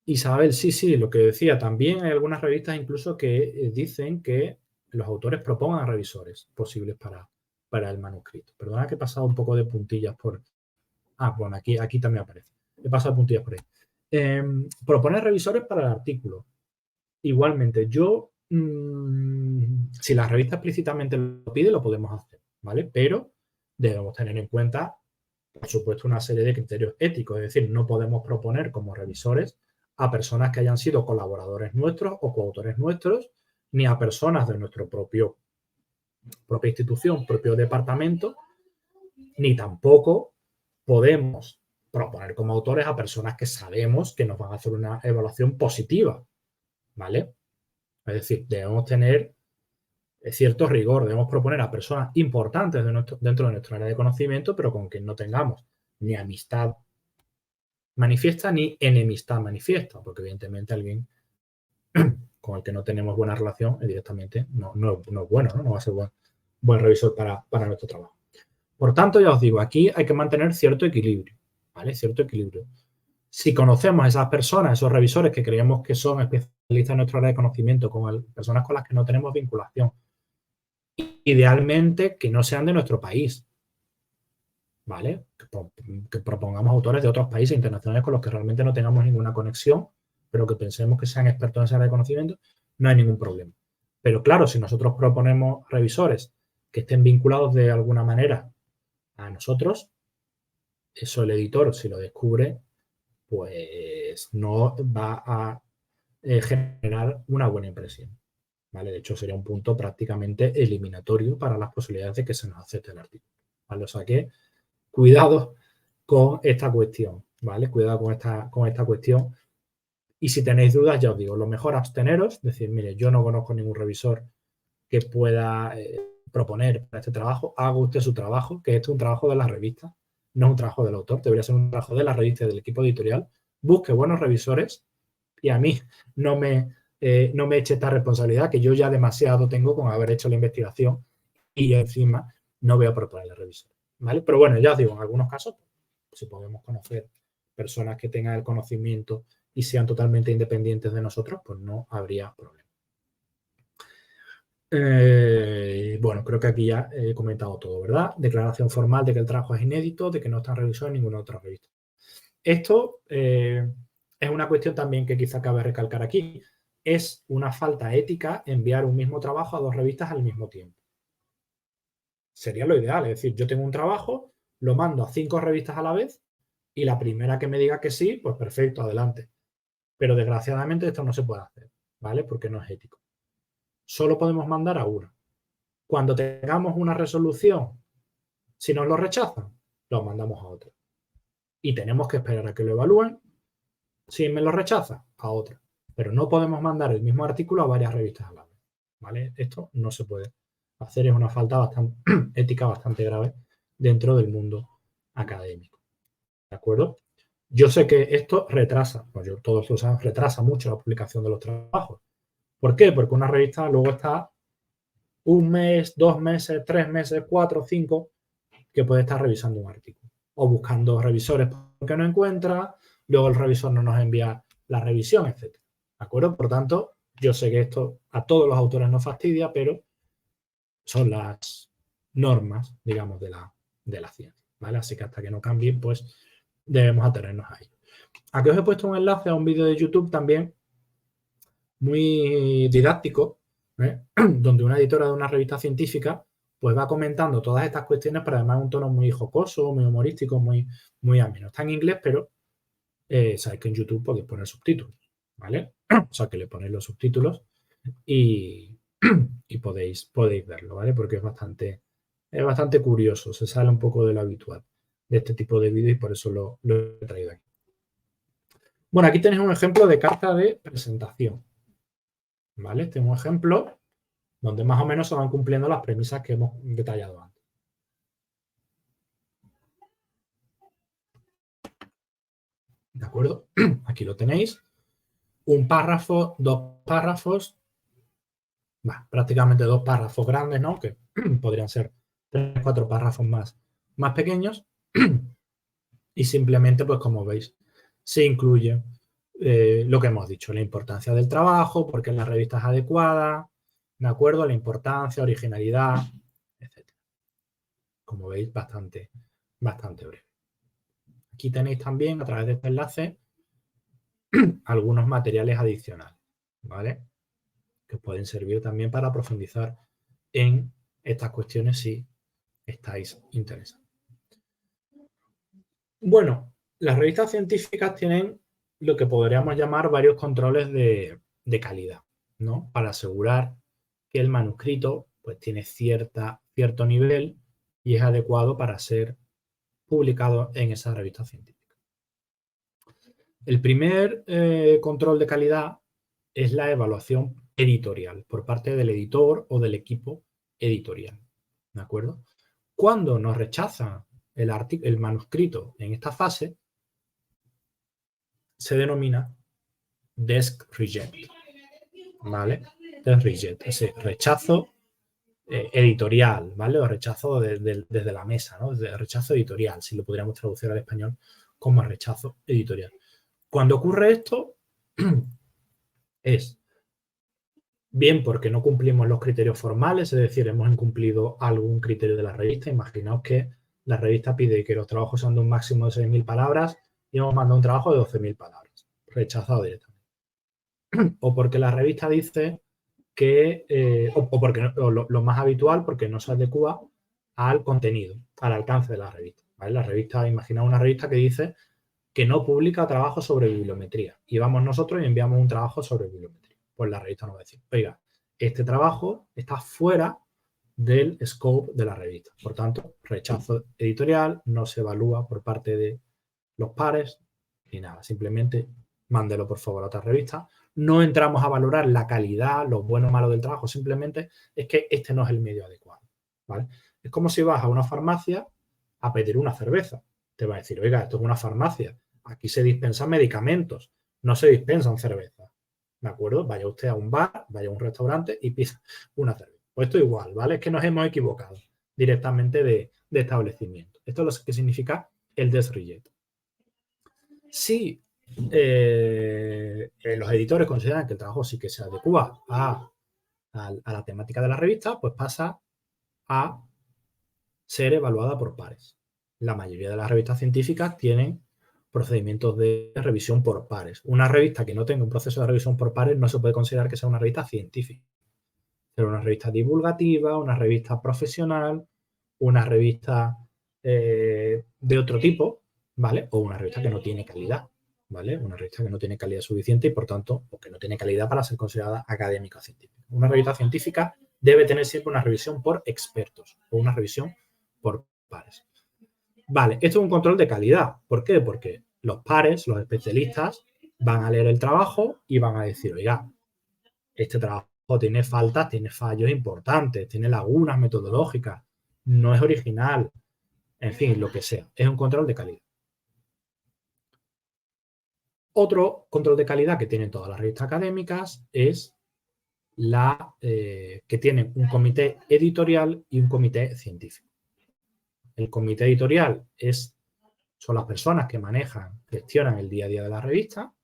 A: Isabel, sí, lo que decía, también hay algunas revistas incluso que dicen que los autores propongan a revisores posibles para el manuscrito. Perdona que he pasado un poco de puntillas por... bueno, aquí también aparece. He pasado puntillas por ahí. Proponer revisores para el artículo. Igualmente, si la revista explícitamente lo pide, lo podemos hacer, ¿vale? Pero debemos tener en cuenta, por supuesto, una serie de criterios éticos. Es decir, no podemos proponer como revisores a personas que hayan sido colaboradores nuestros o coautores nuestros, ni a personas de nuestra propia institución, propio departamento, ni tampoco podemos proponer como autores a personas que sabemos que nos van a hacer una evaluación positiva, ¿vale? Es decir, debemos tener cierto rigor, debemos proponer a personas importantes dentro de nuestra área de conocimiento, pero con quien no tengamos ni amistad manifiesta ni enemistad manifiesta, porque evidentemente alguien con el que no tenemos buena relación, directamente no es bueno, ¿no? No va a ser buen revisor para nuestro trabajo. Por tanto, ya os digo, aquí hay que mantener cierto equilibrio, ¿vale? Cierto equilibrio. Si conocemos a esas personas, esos revisores que creemos que son especialistas en nuestra área de conocimiento, con personas con las que no tenemos vinculación, idealmente que no sean de nuestro país, ¿vale? Que propongamos autores de otros países internacionales con los que realmente no tengamos ninguna conexión, pero que pensemos que sean expertos en esa área de conocimiento, no hay ningún problema. Pero claro, si nosotros proponemos revisores que estén vinculados de alguna manera a nosotros, eso el editor, si lo descubre, pues no va a generar una buena impresión, ¿vale? De hecho, sería un punto prácticamente eliminatorio para las posibilidades de que se nos acepte el artículo, ¿vale? O sea que cuidado con esta cuestión, ¿vale? Cuidado con esta cuestión. Y si tenéis dudas, ya os digo, lo mejor absteneros, decir, mire, yo no conozco ningún revisor que pueda proponer para este trabajo, haga usted su trabajo, que este es un trabajo de la revista, no es un trabajo del autor, debería ser un trabajo de la revista y del equipo editorial. Busque buenos revisores y a mí no me eche esta responsabilidad que yo ya demasiado tengo con haber hecho la investigación y encima no voy a proponerle revisor, ¿vale? Pero bueno, ya os digo, en algunos casos, si podemos conocer personas que tengan el conocimiento y sean totalmente independientes de nosotros, pues no habría problema. Bueno, creo que aquí ya he comentado todo, ¿verdad? Declaración formal de que el trabajo es inédito, de que no está revisado en ninguna otra revista. Esto es una cuestión también que quizá cabe recalcar aquí. Es una falta ética enviar un mismo trabajo a 2 revistas al mismo tiempo. Sería lo ideal, es decir, yo tengo un trabajo, lo mando a 5 revistas a la vez y la primera que me diga que sí, pues perfecto, adelante. Pero desgraciadamente esto no se puede hacer, ¿vale? Porque no es ético. Solo podemos mandar a una. Cuando tengamos una resolución, si nos lo rechazan, lo mandamos a otra. y tenemos que esperar a que lo evalúen. Si me lo rechaza, a otra. Pero no podemos mandar el mismo artículo a varias revistas a la vez, ¿vale? Esto no se puede hacer, es una falta bastante ética bastante grave dentro del mundo académico, ¿de acuerdo? Yo sé que esto retrasa, pues yo todos lo sabemos, retrasa mucho la publicación de los trabajos. ¿Por qué? Porque una revista luego está un mes, 2 meses, 3 meses, 4, 5, que puede estar revisando un artículo o buscando revisores porque no encuentra, luego el revisor no nos envía la revisión, etc. ¿De acuerdo? Por tanto, yo sé que esto a todos los autores nos fastidia, pero son las normas, digamos, de la ciencia, ¿vale? Así que hasta que no cambien, pues debemos atenernos a ello. Aquí os he puesto un enlace a un vídeo de YouTube también muy didáctico, donde una editora de una revista científica pues va comentando todas estas cuestiones, pero además un tono muy jocoso, muy humorístico, muy ameno. Está en inglés, pero sabéis que en YouTube podéis poner subtítulos, ¿vale? O sea, que le ponéis los subtítulos y podéis verlo, ¿vale? Porque es bastante curioso, se sale un poco de lo habitual de este tipo de vídeos y por eso lo he traído aquí. Bueno, aquí tenéis un ejemplo de carta de presentación, ¿vale? Este es un ejemplo donde más o menos se van cumpliendo las premisas que hemos detallado antes. ¿De acuerdo? Aquí lo tenéis. Un párrafo, 2 párrafos, prácticamente 2 párrafos grandes, ¿no? Que podrían ser 3, 4 párrafos más pequeños. Y simplemente, pues como veis, se incluye lo que hemos dicho, la importancia del trabajo, porque la revista es adecuada, ¿de acuerdo? La importancia, originalidad, etc. Como veis, bastante breve. Aquí tenéis también, a través de este enlace, algunos materiales adicionales, ¿vale? Que pueden servir también para profundizar en estas cuestiones si estáis interesados. Bueno, las revistas científicas tienen lo que podríamos llamar varios controles de calidad, ¿no? Para asegurar que el manuscrito pues, tiene cierto nivel y es adecuado para ser publicado en esa revista científica. El primer control de calidad es la evaluación editorial por parte del editor o del equipo editorial, ¿de acuerdo? Cuando nos rechazan el manuscrito en esta fase, se denomina desk reject, ¿vale? Desk reject, ese rechazo editorial, ¿vale? O rechazo desde la mesa, ¿no? Desde rechazo editorial, si lo podríamos traducir al español como rechazo editorial. Cuando ocurre esto, es bien porque no cumplimos los criterios formales, es decir, hemos incumplido algún criterio de la revista. Imaginaos que la revista pide que los trabajos sean de un máximo de 6.000 palabras y hemos mandado un trabajo de 12.000 palabras. Rechazado directamente. O porque la revista dice que, o porque lo más habitual, porque no se adecua al contenido, al alcance de la revista. ¿Vale? La revista, imaginaos una revista que dice que no publica trabajos sobre bibliometría y vamos nosotros y enviamos un trabajo sobre bibliometría. Pues la revista nos va a decir, oiga, este trabajo está fuera del scope de la revista. Por tanto, rechazo editorial, no se evalúa por parte de los pares ni nada. Simplemente mándelo por favor a otra revista. No entramos a valorar la calidad, lo bueno o malo del trabajo, simplemente es que este no es el medio adecuado, ¿vale? Es como si vas a una farmacia a pedir una cerveza. Te va a decir, oiga, esto es una farmacia, aquí se dispensan medicamentos, no se dispensan cervezas, ¿de acuerdo? Vaya usted a un bar, vaya a un restaurante y pida una cerveza. Pues esto igual, ¿vale? Es que nos hemos equivocado directamente de establecimiento. Esto es lo que significa el desk reject. Si los editores consideran que el trabajo sí que se adecua a la temática de la revista, pues pasa a ser evaluada por pares. La mayoría de las revistas científicas tienen procedimientos de revisión por pares. Una revista que no tenga un proceso de revisión por pares no se puede considerar que sea una revista científica. Pero una revista divulgativa, una revista profesional, una revista de otro tipo, ¿vale? O una revista que no tiene calidad, ¿vale? Una revista que no tiene calidad suficiente y, por tanto, o que no tiene calidad para ser considerada académica o científica. Una revista científica debe tener siempre una revisión por expertos o una revisión por pares. Vale, esto es un control de calidad. ¿Por qué? Porque los pares, los especialistas, van a leer el trabajo y van a decir, oiga, este trabajo tiene faltas, tiene fallos importantes, tiene lagunas metodológicas, no es original, en fin, lo que sea. Es un control de calidad. Otro control de calidad que tienen todas las revistas académicas es que tienen un comité editorial y un comité científico. El comité editorial son las personas que gestionan el día a día de la revista,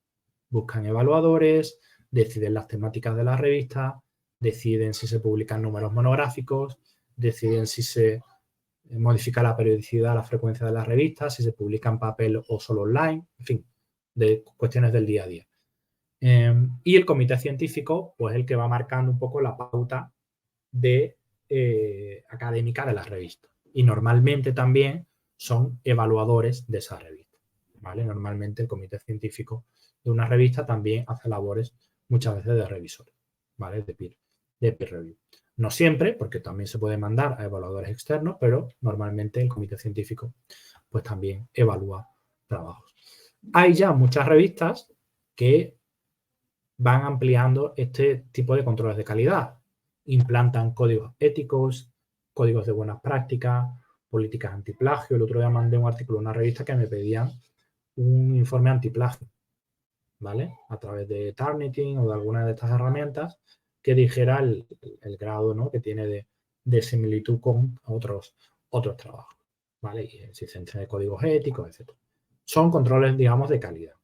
A: buscan evaluadores, deciden las temáticas de la revista, deciden si se publican números monográficos, deciden si se modifica la periodicidad, la frecuencia de las revistas, si se publica en papel o solo online, en fin, de cuestiones del día a día. Y el comité científico, pues el que va marcando un poco la pauta académica de la revista. Y normalmente también son evaluadores de esa revista, ¿vale? Normalmente el comité científico de una revista también hace labores muchas veces de revisor, ¿vale? De peer review. No siempre, porque también se puede mandar a evaluadores externos, pero normalmente el comité científico pues también evalúa trabajos. Hay ya muchas revistas que van ampliando este tipo de controles de calidad. Implantan códigos éticos, códigos de buenas prácticas, políticas antiplagio. El otro día mandé un artículo a una revista que me pedían un informe antiplagio, ¿vale? A través de Turnitin o de alguna de estas herramientas que dijera el grado, ¿no?, que tiene de similitud con otros trabajos, ¿vale? Y existencia de códigos éticos, etc. Son controles, digamos, de calidad.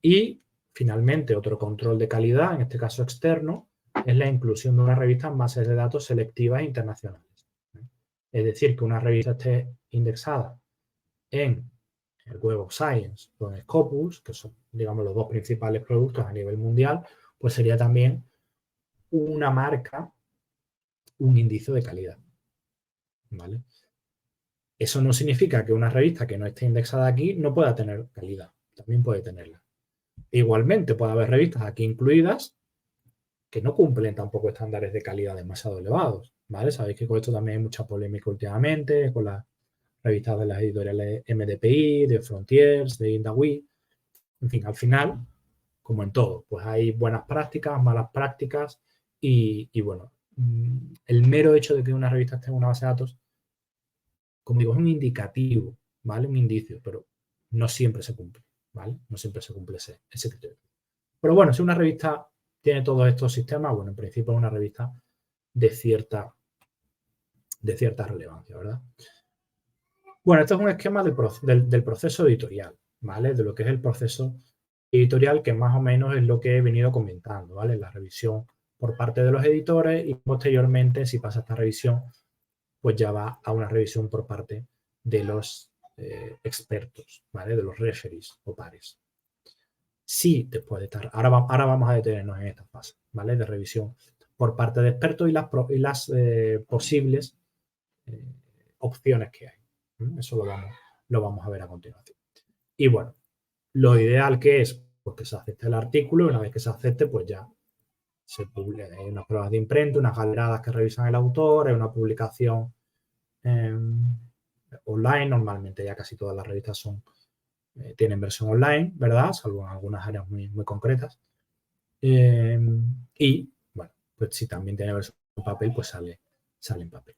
A: Y finalmente, otro control de calidad, en este caso externo, es la inclusión de una revista en bases de datos selectivas internacionales. Es decir, que una revista esté indexada en el Web of Science o en Scopus, que son, digamos, los dos principales productos a nivel mundial, pues sería también una marca, un indicio de calidad, ¿vale? Eso no significa que una revista que no esté indexada aquí no pueda tener calidad, también puede tenerla. Igualmente puede haber revistas aquí incluidas que no cumplen tampoco estándares de calidad demasiado elevados, ¿vale? Sabéis que con esto también hay mucha polémica últimamente, con las revistas de las editoriales MDPI, de Frontiers, de Indawee. En fin, al final, como en todo, pues hay buenas prácticas, malas prácticas y bueno, el mero hecho de que una revista esté en una base de datos, como digo, es un indicativo, ¿vale? Un indicio, pero no siempre se cumple, ¿vale? No siempre se cumple ese criterio. Pero bueno, si una revista tiene todos estos sistemas, bueno, en principio es una revista de cierta relevancia, ¿verdad? Bueno, esto es un esquema del proceso editorial, ¿vale? De lo que es el proceso editorial, que más o menos es lo que he venido comentando, ¿vale? La revisión por parte de los editores y posteriormente, si pasa esta revisión, pues ya va a una revisión por parte de los expertos, ¿vale? De los referees o pares. Sí, después de estar. Ahora vamos a detenernos en esta fase, ¿vale? De revisión por parte de expertos y las posibles opciones que hay. Eso lo vamos a ver a continuación. Y bueno, lo ideal que es pues, que se acepte el artículo y una vez que se acepte, pues ya se publica. Hay unas pruebas de imprenta, unas galeradas que revisan el autor, hay una publicación online. Normalmente ya casi todas las revistas tienen versión online, ¿verdad? Salvo en algunas áreas muy, muy concretas. Y, bueno, pues si también tiene versión en papel, pues sale en papel.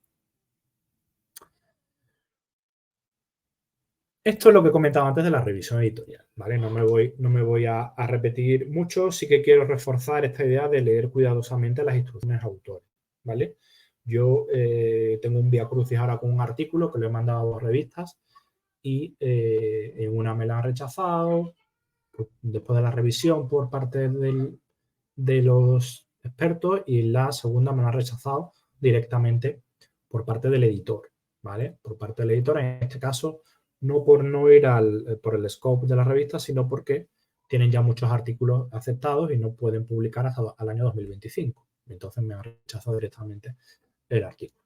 A: Esto es lo que comentaba antes de la revisión editorial, ¿vale? No me voy a repetir mucho, sí que quiero reforzar esta idea de leer cuidadosamente las instrucciones autores, ¿vale? Yo tengo un viacrucis ahora con un artículo que lo he mandado a 2 revistas y en una me la han rechazado, pues, después de la revisión por parte de los expertos, y en la segunda me la han rechazado directamente por parte del editor, ¿vale? Por parte del editor, en este caso, no por no ir por el scope de la revista, sino porque tienen ya muchos artículos aceptados y no pueden publicar hasta el año 2025. Entonces me han rechazado directamente el artículo,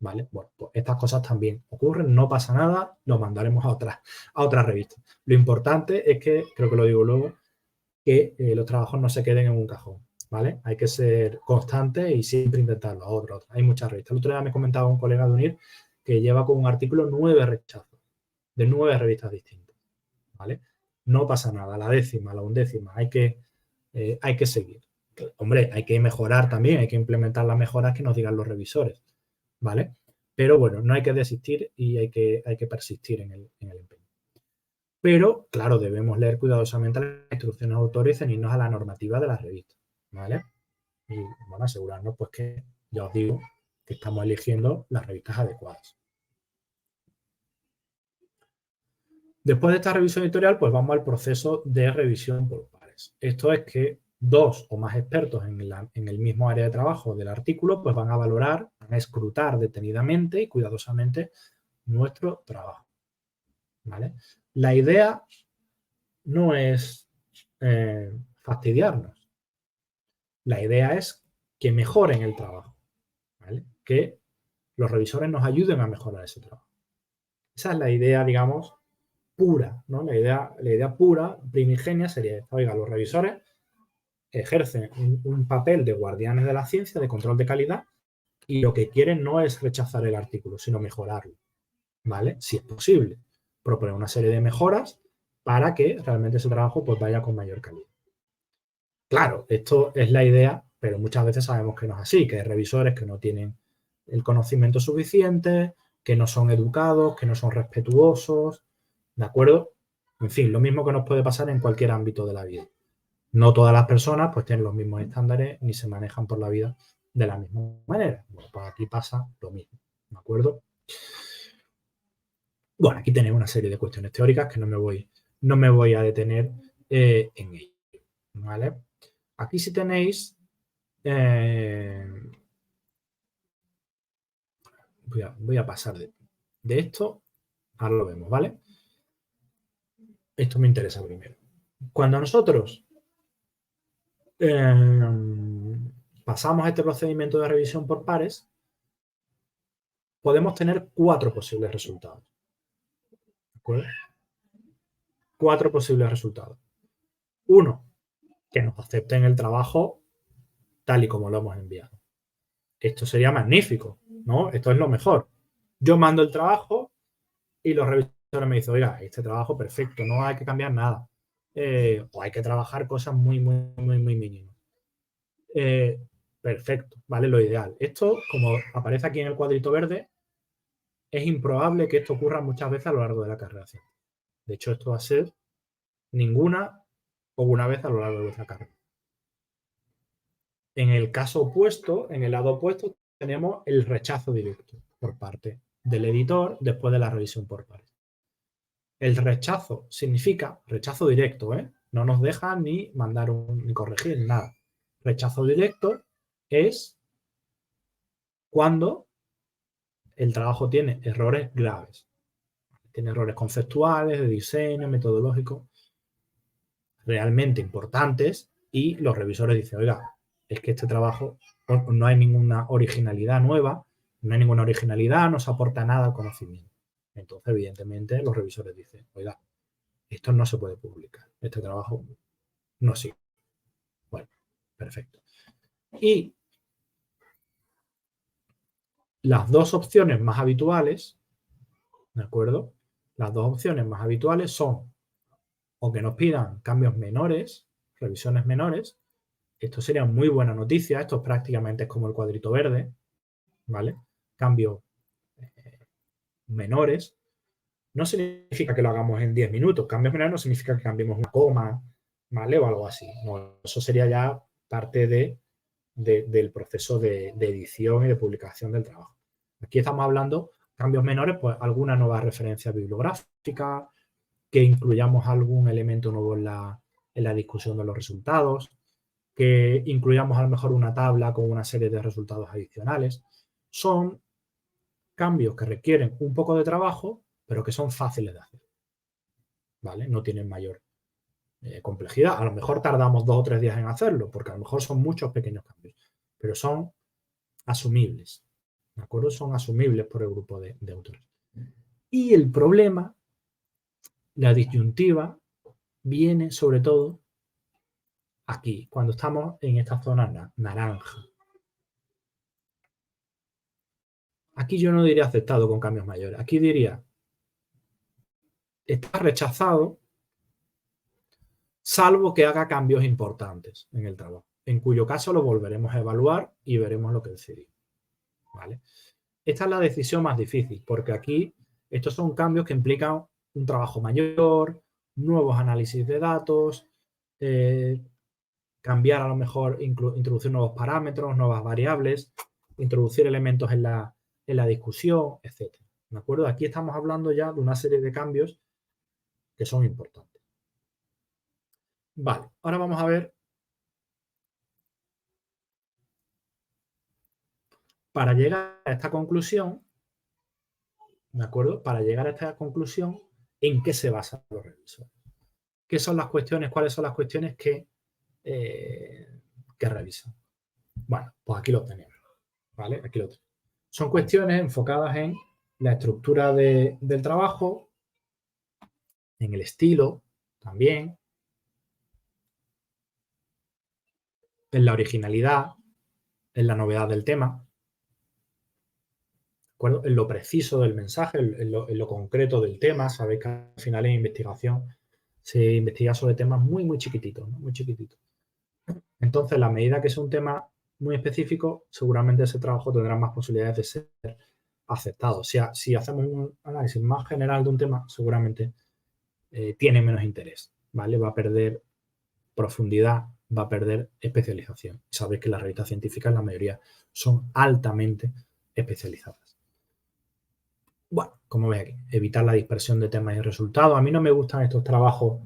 A: ¿vale? Bueno, pues estas cosas también ocurren, no pasa nada, lo mandaremos a otra revista. Lo importante es que, creo que lo digo luego, que los trabajos no se queden en un cajón, ¿vale? Hay que ser constante y siempre intentarlo. Hay muchas revistas. El otro día me comentaba un colega de UNIR que lleva con un artículo 9 rechazos. de 9 revistas distintas, ¿vale? No pasa nada, la décima, la undécima, hay que seguir. Hombre, hay que mejorar también, hay que implementar las mejoras que nos digan los revisores, ¿vale? Pero bueno, no hay que desistir y hay que persistir en el empeño. Pero, claro, debemos leer cuidadosamente las instrucciones de autor y ceñirnos a la normativa de las revistas, ¿vale? Y, bueno, asegurarnos, pues, que, ya os digo, que estamos eligiendo las revistas adecuadas. Después de esta revisión editorial, pues vamos al proceso de revisión por pares. Esto es que dos o más expertos en el mismo área de trabajo del artículo, pues van a valorar, van a escrutar detenidamente y cuidadosamente nuestro trabajo, ¿vale? La idea no es fastidiarnos. La idea es que mejoren el trabajo, ¿vale? Que los revisores nos ayuden a mejorar ese trabajo. Esa es la idea, digamos, pura, ¿no? La idea pura, primigenia, sería esta. Oiga, los revisores ejercen un papel de guardianes de la ciencia, de control de calidad, y lo que quieren no es rechazar el artículo, sino mejorarlo, ¿vale? Si es posible, proponer una serie de mejoras para que realmente ese trabajo pues, vaya con mayor calidad. Claro, esto es la idea, pero muchas veces sabemos que no es así, que hay revisores que no tienen el conocimiento suficiente, que no son educados, que no son respetuosos, ¿de acuerdo? En fin, lo mismo que nos puede pasar en cualquier ámbito de la vida. No todas las personas pues tienen los mismos estándares ni se manejan por la vida de la misma manera. Bueno, pues aquí pasa lo mismo, ¿de acuerdo? Bueno, aquí tenéis una serie de cuestiones teóricas que no me voy a detener en ello, ¿vale? Aquí sí tenéis, voy a pasar de esto, ahora lo vemos, ¿vale? Esto me interesa primero. Cuando nosotros pasamos este procedimiento de revisión por pares, podemos tener 4 posibles resultados. ¿De acuerdo? 4 posibles resultados. Uno, que nos acepten el trabajo tal y como lo hemos enviado. Esto sería magnífico, ¿no? Esto es lo mejor. Yo mando el trabajo y los revisores me dicen, oiga, este trabajo perfecto, no hay que cambiar nada. O hay que trabajar cosas muy mínimas. Perfecto, ¿vale? Lo ideal. Esto, como aparece aquí en el cuadrito verde, es improbable que esto ocurra muchas veces a lo largo de la carrera. De hecho, esto va a ser ninguna o una vez a lo largo de vuestra carrera. En el caso opuesto, en el lado opuesto, tenemos el rechazo directo por parte del editor después de la revisión por pares. El rechazo significa rechazo directo, ¿eh? No nos deja ni mandar ni corregir nada. Rechazo directo es cuando el trabajo tiene errores graves. Tiene errores conceptuales, de diseño, metodológico, realmente importantes y los revisores dicen, oiga, es que este trabajo no hay ninguna originalidad nueva, no hay ninguna originalidad, no se aporta nada al conocimiento. Entonces, evidentemente, los revisores dicen, oiga, esto no se puede publicar, este trabajo no sirve. Bueno, perfecto. Y las dos opciones más habituales, ¿de acuerdo? Las dos opciones más habituales son o que nos pidan cambios menores, revisiones menores. Esto sería muy buena noticia. Esto prácticamente es como el cuadrito verde, ¿vale? Cambios menores. No significa que lo hagamos en 10 minutos. Cambios menores no significa que cambiemos una coma, ¿vale? O algo así. No, eso sería ya parte del proceso de edición y de publicación del trabajo. Aquí estamos hablando cambios menores, pues alguna nueva referencia bibliográfica, que incluyamos algún elemento nuevo en la discusión de los resultados, que incluyamos a lo mejor una tabla con una serie de resultados adicionales. Son cambios que requieren un poco de trabajo, pero que son fáciles de hacer, ¿vale? No tienen mayor complejidad. A lo mejor tardamos 2 o 3 días en hacerlo, porque a lo mejor son muchos pequeños cambios, pero son asumibles, ¿de acuerdo? Son asumibles por el grupo de autores. Y el problema, la disyuntiva, viene sobre todo aquí, cuando estamos en esta zona naranja. Aquí yo no diría aceptado con cambios mayores. Aquí diría está rechazado salvo que haga cambios importantes en el trabajo, en cuyo caso lo volveremos a evaluar y veremos lo que decidimos, ¿vale? Esta es la decisión más difícil, porque aquí estos son cambios que implican un trabajo mayor, nuevos análisis de datos, cambiar a lo mejor, introducir nuevos parámetros, nuevas variables, introducir elementos en la discusión, etc. ¿De acuerdo? Aquí estamos hablando ya de una serie de cambios que son importantes. Vale, ahora vamos a ver, para llegar a esta conclusión, ¿de acuerdo? Para llegar a esta conclusión, ¿en qué se basan los revisores? ¿Qué son las cuestiones? ¿Cuáles son las cuestiones que revisan? Bueno, pues aquí lo tenemos, ¿vale? Aquí lo tenemos. Son cuestiones enfocadas en la estructura del trabajo, en el estilo también, en la originalidad, en la novedad del tema, ¿de acuerdo? En lo preciso del mensaje, en lo concreto del tema. Sabéis que al final en investigación se investiga sobre temas muy, muy chiquititos, ¿no? Muy chiquititos. Entonces, a la medida que sea un tema muy específico, seguramente ese trabajo tendrá más posibilidades de ser aceptado. O sea, si hacemos un análisis más general de un tema, seguramente tiene menos interés, ¿vale? Va a perder profundidad, va a perder especialización. Sabéis que las revistas científicas, la mayoría, son altamente especializadas. Bueno, como veis aquí, evitar la dispersión de temas y resultados. A mí no me gustan estos trabajos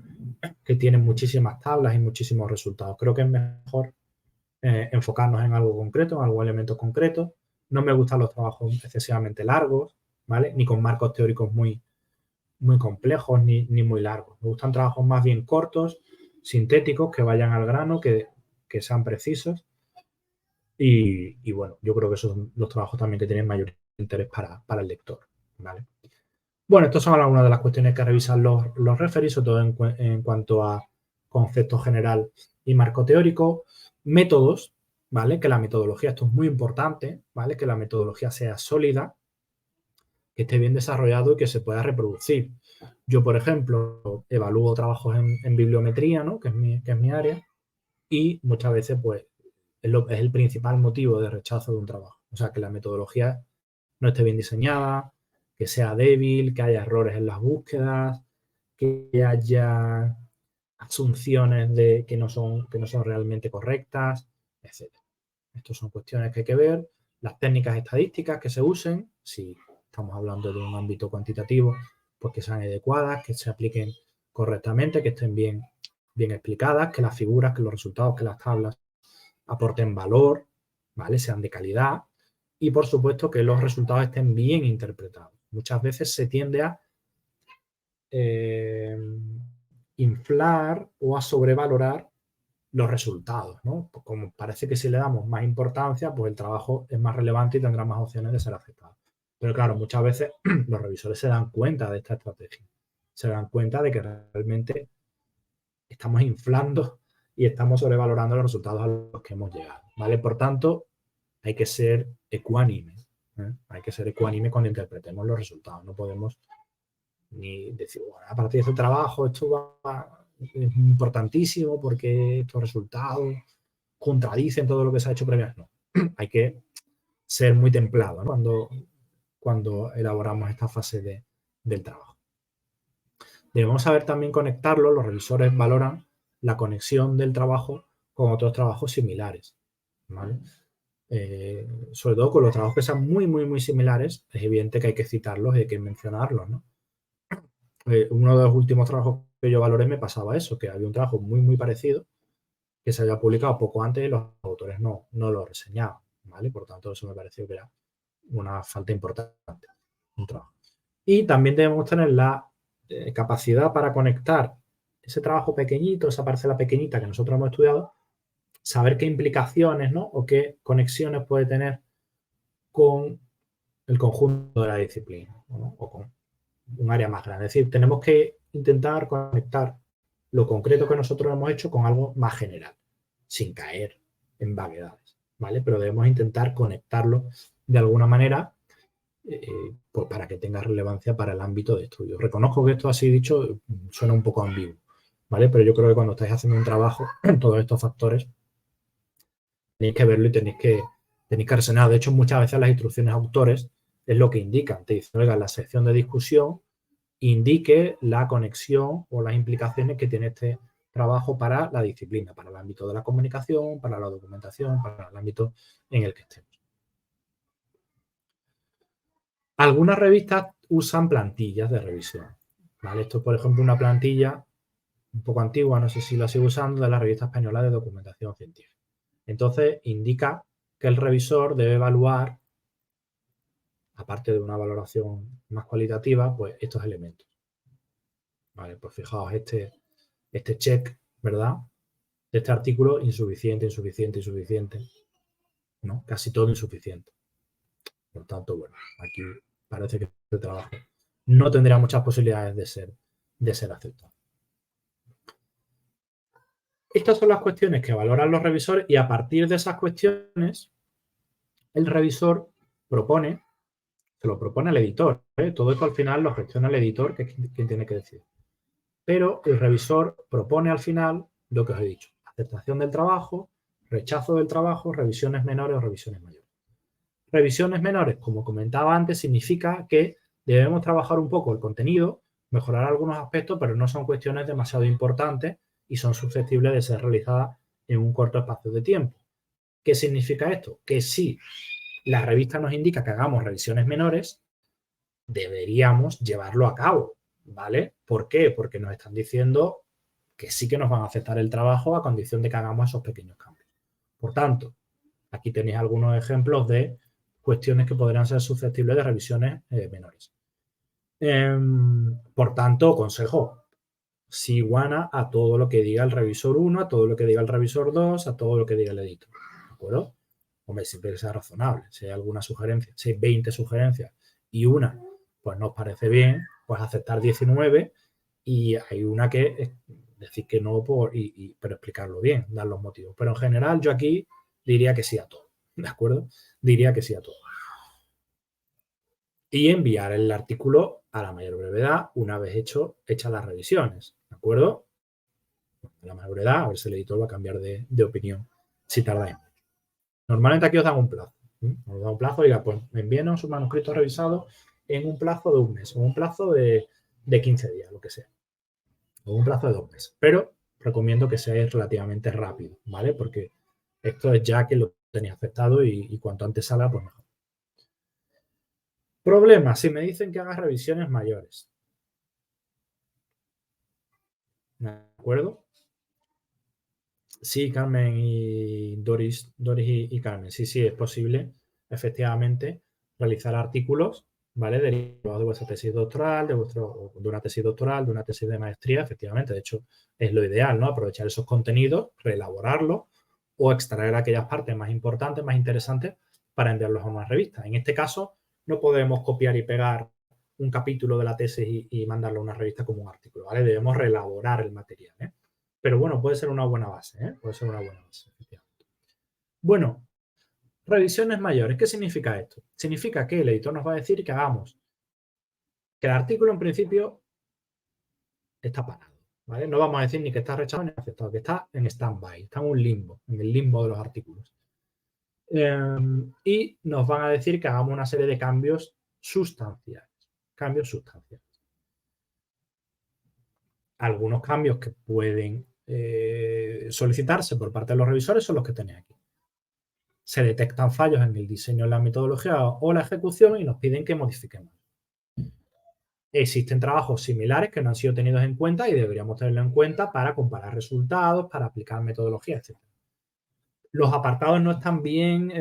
A: que tienen muchísimas tablas y muchísimos resultados. Creo que es mejor enfocarnos en algo concreto, en algún elemento concreto. No me gustan los trabajos excesivamente largos, ¿vale? Ni con marcos teóricos muy, muy complejos ni muy largos. Me gustan trabajos más bien cortos, sintéticos, que vayan al grano, que sean precisos. Y bueno, yo creo que esos son los trabajos también que tienen mayor interés para el lector, ¿vale? Bueno, estas son algunas de las cuestiones que revisan los referees, sobre todo en cuanto a concepto general y marco teórico. Métodos, ¿vale? Que la metodología, esto es muy importante, ¿vale? Que la metodología sea sólida, que esté bien desarrollado y que se pueda reproducir. Yo, por ejemplo, evalúo trabajos en bibliometría, ¿no? Que es mi área, y muchas veces, pues, es el principal motivo de rechazo de un trabajo. O sea, que la metodología no esté bien diseñada, que sea débil, que haya errores en las búsquedas, que haya asunciones que no son realmente correctas, etc. Estas son cuestiones que hay que ver. Las técnicas estadísticas que se usen, si estamos hablando de un ámbito cuantitativo, pues que sean adecuadas, que se apliquen correctamente, que estén bien explicadas, que las figuras, que los resultados, que las tablas aporten valor, ¿vale? Sean de calidad y, por supuesto, que los resultados estén bien interpretados. Muchas veces se tiende a inflar o a sobrevalorar los resultados, ¿no? Pues como parece que si le damos más importancia, pues el trabajo es más relevante y tendrá más opciones de ser aceptado. Pero claro, muchas veces los revisores se dan cuenta de esta estrategia. Se dan cuenta de que realmente estamos inflando y estamos sobrevalorando los resultados a los que hemos llegado, ¿vale? Por tanto, hay que ser ecuánime, ¿eh? Hay que ser ecuánime cuando interpretemos los resultados. No podemos ni decir, bueno, a partir de este trabajo esto es importantísimo porque estos resultados contradicen todo lo que se ha hecho previamente. No, hay que ser muy templado, ¿no? cuando elaboramos esta fase del trabajo. Debemos saber también conectarlo. Los revisores valoran la conexión del trabajo con otros trabajos similares, ¿vale? Sobre todo con los trabajos que sean muy, muy, muy similares, es evidente que hay que citarlos y hay que mencionarlos, ¿no? Uno de los últimos trabajos que yo valoré me pasaba eso, que había un trabajo muy, muy parecido que se había publicado poco antes y los autores no lo reseñaban, ¿vale? Por tanto, eso me pareció que era una falta importante, un trabajo. Y también debemos tener la capacidad para conectar ese trabajo pequeñito, esa parcela pequeñita que nosotros hemos estudiado, saber qué implicaciones, ¿no? O qué conexiones puede tener con el conjunto de la disciplina, ¿no? O con un área más grande. Es decir, tenemos que intentar conectar lo concreto que nosotros hemos hecho con algo más general, sin caer en vaguedades, ¿vale? Pero debemos intentar conectarlo de alguna manera pues para que tenga relevancia para el ámbito de estudio. Reconozco que esto así dicho suena un poco ambiguo, ¿vale? Pero yo creo que cuando estáis haciendo un trabajo, todos estos factores tenéis que verlo y tenéis que resonar. De hecho, muchas veces las instrucciones autores es lo que indican. Te dicen, oiga, la sección de discusión indique la conexión o las implicaciones que tiene este trabajo para la disciplina, para el ámbito de la comunicación, para la documentación, para el ámbito en el que estemos. Algunas revistas usan plantillas de revisión, ¿vale? Esto es, por ejemplo, una plantilla un poco antigua, no sé si la sigo usando, de la revista española de documentación científica. Entonces, indica que el revisor debe evaluar, aparte de una valoración más cualitativa, pues estos elementos. Vale, pues fijaos, este check, ¿verdad? De este artículo, insuficiente, insuficiente, insuficiente, ¿no? Casi todo insuficiente. Por tanto, bueno, aquí parece que este trabajo no tendría muchas posibilidades de ser aceptado. Estas son las cuestiones que valoran los revisores y a partir de esas cuestiones, el revisor propone, se lo propone al editor. Todo esto al final lo gestiona el editor, que es quien tiene que decir. Pero el revisor propone al final lo que os he dicho: aceptación del trabajo, rechazo del trabajo, revisiones menores o revisiones mayores. Revisiones menores, como comentaba antes, significa que debemos trabajar un poco el contenido, mejorar algunos aspectos, pero no son cuestiones demasiado importantes y son susceptibles de ser realizadas en un corto espacio de tiempo. ¿Qué significa esto? Que si la revista nos indica que hagamos revisiones menores, deberíamos llevarlo a cabo, ¿vale? ¿Por qué? Porque nos están diciendo que sí que nos van a aceptar el trabajo a condición de que hagamos esos pequeños cambios. Por tanto, aquí tenéis algunos ejemplos de cuestiones que podrían ser susceptibles de revisiones menores. Por tanto, consejo, sí iguana a todo lo que diga el revisor 1, a todo lo que diga el revisor 2, a todo lo que diga el editor. ¿De acuerdo? Hombre, siempre que sea razonable. Si hay alguna sugerencia, si hay 20 sugerencias y una pues nos parece bien, pues aceptar 19 y hay una que es decir que no, pero explicarlo bien, dar los motivos. Pero en general yo aquí diría que sí a todo, ¿de acuerdo? Diría que sí a todo. Y enviar el artículo a la mayor brevedad una vez hechas las revisiones, ¿de acuerdo? A la mayor brevedad, a ver si el editor va a cambiar de opinión si tardáis mucho. Normalmente aquí os dan un plazo. Os dan un plazo y diga, pues envíenos un manuscrito revisado en un plazo de un mes o un plazo de 15 días, lo que sea. O un plazo de 2 meses. Pero recomiendo que seáis relativamente rápido, ¿vale? Porque esto es ya que lo tenéis aceptado y cuanto antes salga, pues mejor. Problema, si me dicen que haga revisiones mayores. ¿De acuerdo? Sí, Carmen y Doris y Carmen. Sí, es posible, efectivamente, realizar artículos, ¿vale? Derivados de vuestra tesis doctoral, de una tesis doctoral, de una tesis de maestría, efectivamente. De hecho, es lo ideal, ¿no? Aprovechar esos contenidos, reelaborarlos o extraer aquellas partes más importantes, más interesantes para enviarlos a una revista. En este caso, no podemos copiar y pegar un capítulo de la tesis y mandarlo a una revista como un artículo, ¿vale? Debemos reelaborar el material, ¿eh? Pero bueno, puede ser una buena base, ¿eh? Puede ser una buena base, efectivamente. Bueno, revisiones mayores. ¿Qué significa esto? Significa que el editor nos va a decir que hagamos que el artículo en principio está parado, ¿vale? No vamos a decir ni que está rechazado ni aceptado, que está en stand-by, está en un limbo, en el limbo de los artículos. Y nos van a decir que hagamos una serie de cambios sustanciales. Cambios sustanciales. Algunos cambios que pueden solicitarse por parte de los revisores son los que tenéis aquí. Se detectan fallos en el diseño, en la metodología o la ejecución y nos piden que modifiquemos. Existen trabajos similares que no han sido tenidos en cuenta y deberíamos tenerlo en cuenta para comparar resultados, para aplicar metodologías, etc. Los apartados no están bien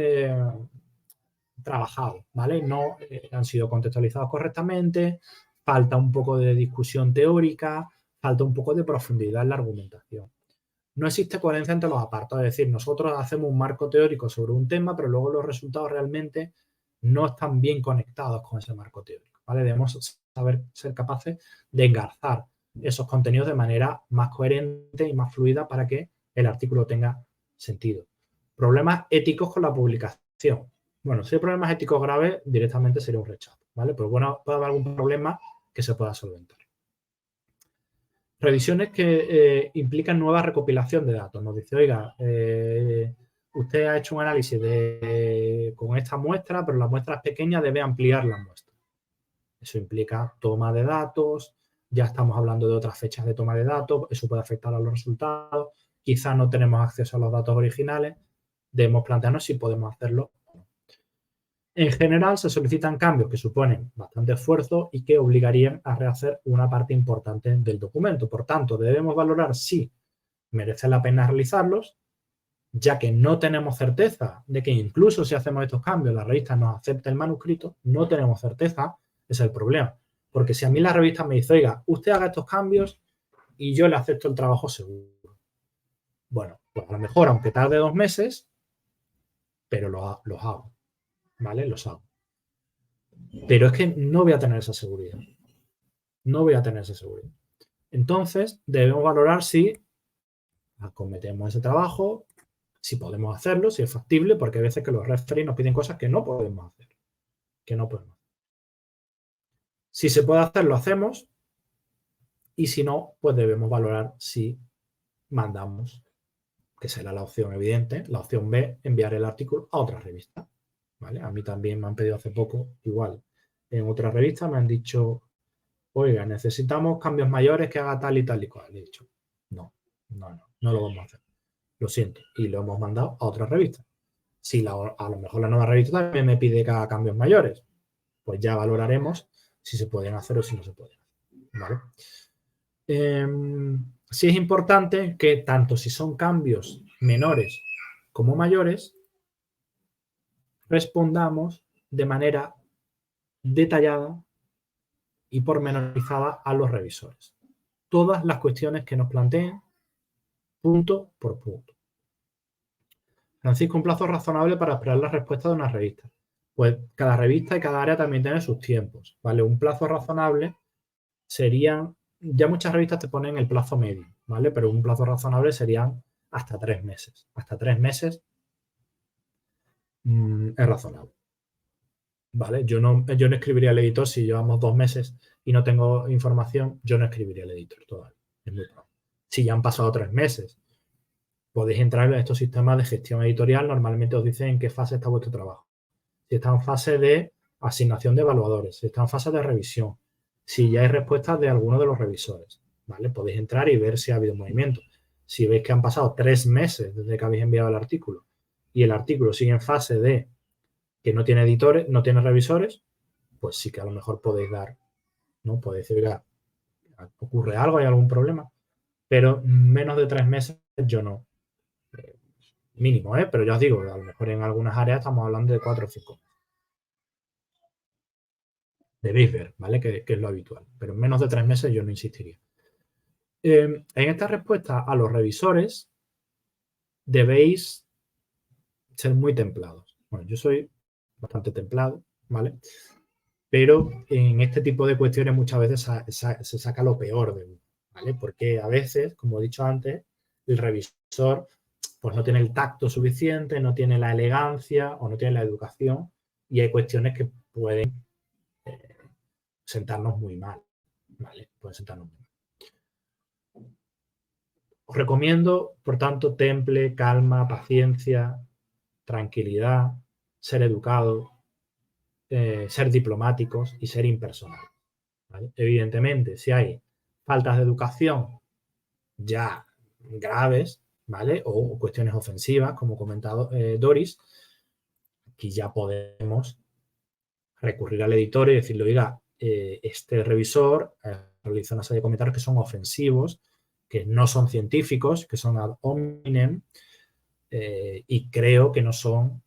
A: trabajados, ¿vale? No han sido contextualizados correctamente, falta un poco de discusión teórica, falta un poco de profundidad en la argumentación. No existe coherencia entre los apartados, es decir, nosotros hacemos un marco teórico sobre un tema, pero luego los resultados realmente no están bien conectados con ese marco teórico, ¿vale? Debemos saber ser capaces de engarzar esos contenidos de manera más coherente y más fluida para que el artículo tenga sentido. Problemas éticos con la publicación, Bueno, si hay problemas éticos graves, directamente sería un rechazo, ¿vale? Pero bueno, puede haber algún problema que se pueda solventar. Revisiones que implican nueva recopilación de datos. Nos dice, oiga, usted ha hecho un análisis con esta muestra, pero la muestra es pequeña, debe ampliar la muestra. Eso implica toma de datos, ya estamos hablando de otras fechas de toma de datos, eso puede afectar a los resultados, quizás no tenemos acceso a los datos originales, debemos plantearnos si podemos hacerlo. En general, se solicitan cambios que suponen bastante esfuerzo y que obligarían a rehacer una parte importante del documento. Por tanto, debemos valorar si merece la pena realizarlos, ya que no tenemos certeza de que incluso si hacemos estos cambios, la revista nos acepte el manuscrito, no tenemos certeza, ese es el problema. Porque si a mí la revista me dice, oiga, usted haga estos cambios y yo le acepto el trabajo seguro. Bueno, pues a lo mejor, aunque tarde 2 meses, pero los hago, ¿vale? Los hago. Pero es que no voy a tener esa seguridad. No voy a tener esa seguridad. Entonces, debemos valorar si acometemos ese trabajo, si podemos hacerlo, si es factible, porque hay veces que los referees nos piden cosas que no podemos hacer. Si se puede hacer, lo hacemos. Y si no, pues debemos valorar si mandamos, que será la opción evidente, la opción B, enviar el artículo a otra revista. ¿Vale? A mí también me han pedido hace poco, igual, en otra revista me han dicho, oiga, necesitamos cambios mayores que haga tal y tal y cual. Le he dicho, no lo vamos a hacer. Lo siento. Y lo hemos mandado a otra revista. Si a lo mejor la nueva revista también me pide que haga cambios mayores, pues ya valoraremos si se pueden hacer o si no se pueden hacer. ¿Vale? Sí es importante que tanto si son cambios menores como mayores, respondamos de manera detallada y pormenorizada a los revisores. Todas las cuestiones que nos planteen, punto por punto. Francisco, un plazo razonable para esperar la respuesta de una revista. Pues cada revista y cada área también tiene sus tiempos, ¿vale? Un plazo razonable serían, ya muchas revistas te ponen el plazo medio, ¿vale? Pero un plazo razonable serían hasta 3 meses. Hasta 3 meses es razonable, ¿vale? Yo no escribiría al editor si llevamos 2 meses y no tengo información, yo no escribiría al editor todavía. Es muy probable. Si ya han pasado 3 meses, podéis entrar en estos sistemas de gestión editorial, normalmente os dicen en qué fase está vuestro trabajo. Si está en fase de asignación de evaluadores, si está en fase de revisión, si ya hay respuestas de alguno de los revisores, ¿vale? Podéis entrar y ver si ha habido movimiento. Si veis que han pasado 3 meses desde que habéis enviado el artículo y el artículo sigue en fase de que no tiene editores, no tiene revisores, pues sí que a lo mejor podéis dar, ¿no? Podéis decir, oiga, ¿ocurre algo? ¿Hay algún problema? Pero menos de 3 meses yo no. Mínimo, pero ya os digo, a lo mejor en algunas áreas estamos hablando de 4 o 5 meses. Debéis ver, ¿vale? Que es lo habitual. Pero en menos de 3 meses yo no insistiría. En esta respuesta a los revisores debéis ser muy templados. Bueno, yo soy bastante templado, ¿vale? Pero en este tipo de cuestiones muchas veces se saca lo peor de uno, ¿vale? Porque a veces, como he dicho antes, el revisor pues no tiene el tacto suficiente, no tiene la elegancia o no tiene la educación y hay cuestiones que pueden sentarnos muy mal, ¿vale? Pueden sentarnos muy mal. Os recomiendo, por tanto, temple, calma, paciencia, tranquilidad, ser educado, ser diplomáticos y ser impersonales, ¿vale? Evidentemente, si hay faltas de educación ya graves, ¿vale? O cuestiones ofensivas, como ha comentado Doris, aquí ya podemos recurrir al editor y decirle, oiga, este revisor realiza una serie de comentarios que son ofensivos, que no son científicos, que son ad hominem, y creo que no son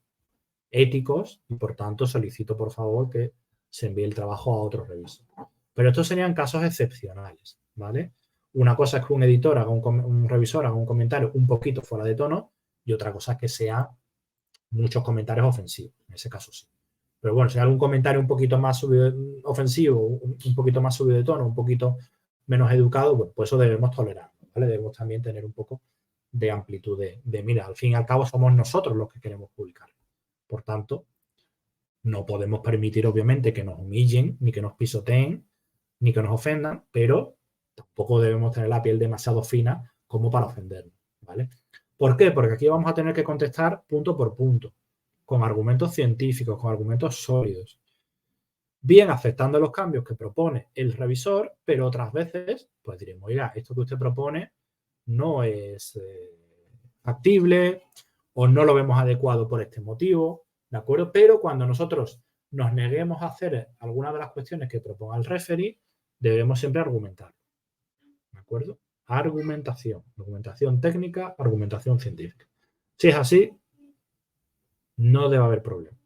A: éticos y por tanto solicito por favor que se envíe el trabajo a otro revisor. Pero estos serían casos excepcionales, ¿vale? Una cosa es que un editor haga un revisor haga un comentario un poquito fuera de tono y otra cosa es que sean muchos comentarios ofensivos. En ese caso sí. Pero bueno, si hay algún comentario un poquito más ofensivo, un poquito más subido de tono, un poquito menos educado, bueno, pues eso debemos tolerar, ¿vale? Debemos también tener un poco de amplitud de mira, al fin y al cabo somos nosotros los que queremos publicar. Por tanto, No podemos permitir, obviamente, que nos humillen, ni que nos pisoteen, ni que nos ofendan, pero tampoco debemos tener la piel demasiado fina como para ofendernos, ¿vale? ¿Por qué? Porque aquí vamos a tener que contestar punto por punto, con argumentos científicos, con argumentos sólidos, bien aceptando los cambios que propone el revisor, pero otras veces, pues diremos, oiga, esto que usted propone no es factible o no lo vemos adecuado por este motivo, ¿de acuerdo? Pero cuando nosotros nos neguemos a hacer alguna de las cuestiones que proponga el referee, debemos siempre argumentar, ¿de acuerdo? Argumentación técnica, argumentación científica. Si es así, no debe haber problema.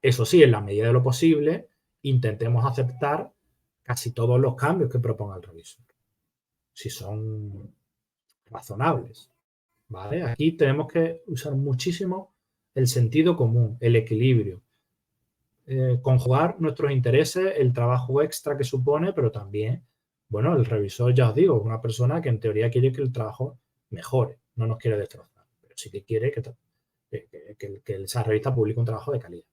A: Eso sí, en la medida de lo posible, intentemos aceptar casi todos los cambios que proponga el revisor, si son razonables, ¿vale? Aquí tenemos que usar muchísimo el sentido común, el equilibrio, conjugar nuestros intereses, el trabajo extra que supone, pero también, bueno, el revisor, ya os digo, es una persona que en teoría quiere que el trabajo mejore, no nos quiere destrozar, pero sí que quiere que esa revista publique un trabajo de calidad.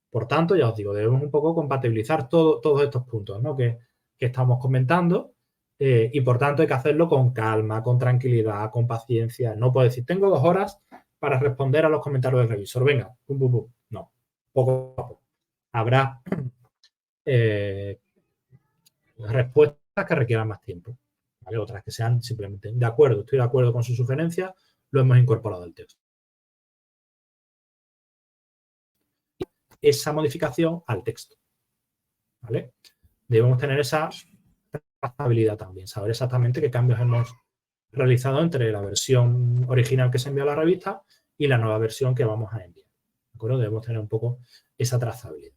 A: Por tanto, ya os digo, debemos un poco compatibilizar todos estos puntos, ¿no? que estamos comentando y por tanto hay que hacerlo con calma, con tranquilidad, con paciencia. No puedo decir, tengo 2 horas para responder a los comentarios del revisor. Venga, pum, pum, pum. No, poco a poco. Habrá respuestas que requieran más tiempo, ¿vale? Otras que sean simplemente de acuerdo, estoy de acuerdo con su sugerencia, lo hemos incorporado al texto. Esa modificación al texto, ¿vale? Debemos tener esa trazabilidad también, saber exactamente qué cambios hemos realizado entre la versión original que se envió a la revista y la nueva versión que vamos a enviar. ¿De acuerdo? Debemos tener un poco esa trazabilidad.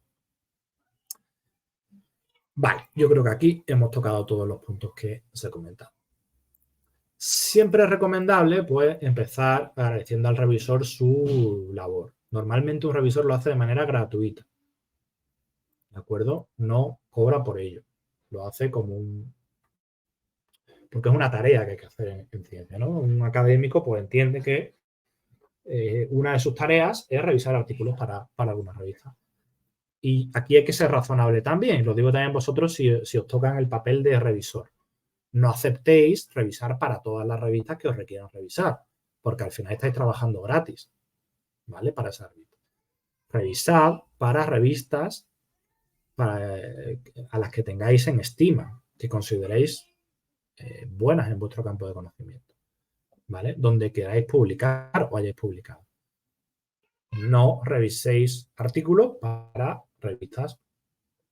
A: Vale, yo creo que aquí hemos tocado todos los puntos que se comentan. Siempre es recomendable, pues, empezar agradeciendo al revisor su labor. Normalmente un revisor lo hace de manera gratuita, ¿de acuerdo? No cobra por ello. Lo hace como porque es una tarea que hay que hacer en ciencia, ¿no? Un académico, pues, entiende que una de sus tareas es revisar artículos para alguna revista. Y aquí hay que ser razonable también. Lo digo también vosotros si os tocan el papel de revisor. No aceptéis revisar para todas las revistas que os requieran revisar, porque al final estáis trabajando gratis, ¿vale? Para esa revista. Revisad para revistas a las que tengáis en estima, que consideréis buenas en vuestro campo de conocimiento, ¿vale? Donde queráis publicar o hayáis publicado. No reviséis artículos para revistas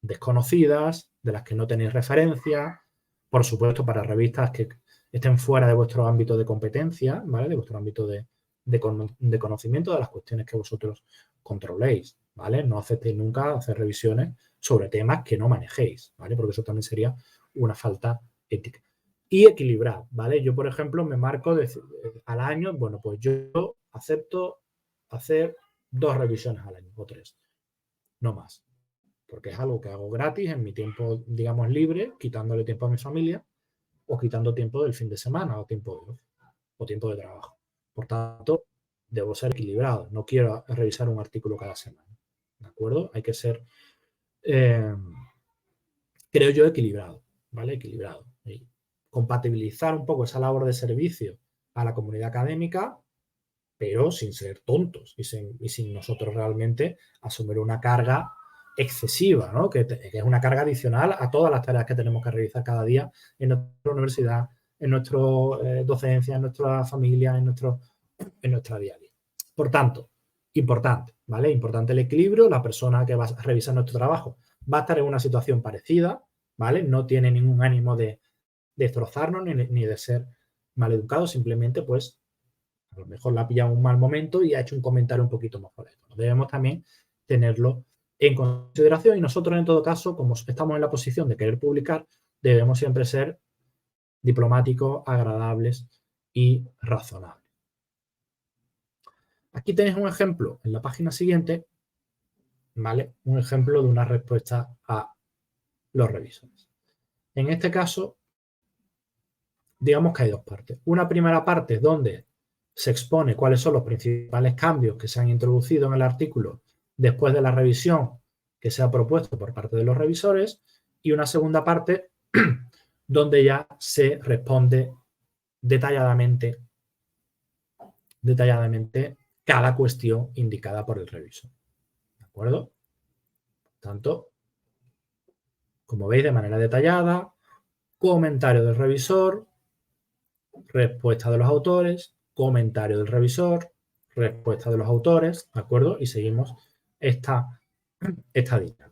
A: desconocidas, de las que no tenéis referencia, por supuesto para revistas que estén fuera de vuestro ámbito de competencia, ¿vale? De vuestro ámbito de conocimiento de las cuestiones que vosotros controléis, ¿vale? No aceptéis nunca hacer revisiones sobre temas que no manejéis, ¿vale? Porque eso también sería una falta ética. Y equilibrar, ¿vale? Yo, por ejemplo, me marco al año, bueno, pues yo acepto hacer 2 revisiones al año o 3, no más, porque es algo que hago gratis en mi tiempo, digamos, libre, quitándole tiempo a mi familia o quitando tiempo del fin de semana o tiempo de trabajo. Por tanto, debo ser equilibrado. No quiero revisar un artículo cada semana. ¿De acuerdo? Hay que ser, creo yo, equilibrado. ¿Vale? Equilibrado. Y compatibilizar un poco esa labor de servicio a la comunidad académica, pero sin ser tontos y sin nosotros realmente asumir una carga excesiva, ¿no? Que es una carga adicional a todas las tareas que tenemos que realizar cada día en nuestra universidad, en nuestra docencia, en nuestra familia, en nuestra día a día. Por tanto, importante, ¿vale? Importante el equilibrio. La persona que va a revisar nuestro trabajo va a estar en una situación parecida, ¿vale? No tiene ningún ánimo de destrozarnos ni de ser maleducado, simplemente, pues, a lo mejor la ha pillado un mal momento y ha hecho un comentario un poquito más molesto. Debemos también tenerlo en consideración y nosotros, en todo caso, como estamos en la posición de querer publicar, debemos siempre ser diplomáticos, agradables y razonables. Aquí tenéis un ejemplo en la página siguiente, ¿vale? Un ejemplo de una respuesta a los revisores. En este caso, digamos que hay 2 partes. Una primera parte donde se expone cuáles son los principales cambios que se han introducido en el artículo después de la revisión que se ha propuesto por parte de los revisores, y una segunda parte donde ya se responde detalladamente cada cuestión indicada por el revisor. ¿De acuerdo? Por tanto, como veis, de manera detallada, comentario del revisor, respuesta de los autores, comentario del revisor, respuesta de los autores, ¿de acuerdo? Y seguimos esta dinámica,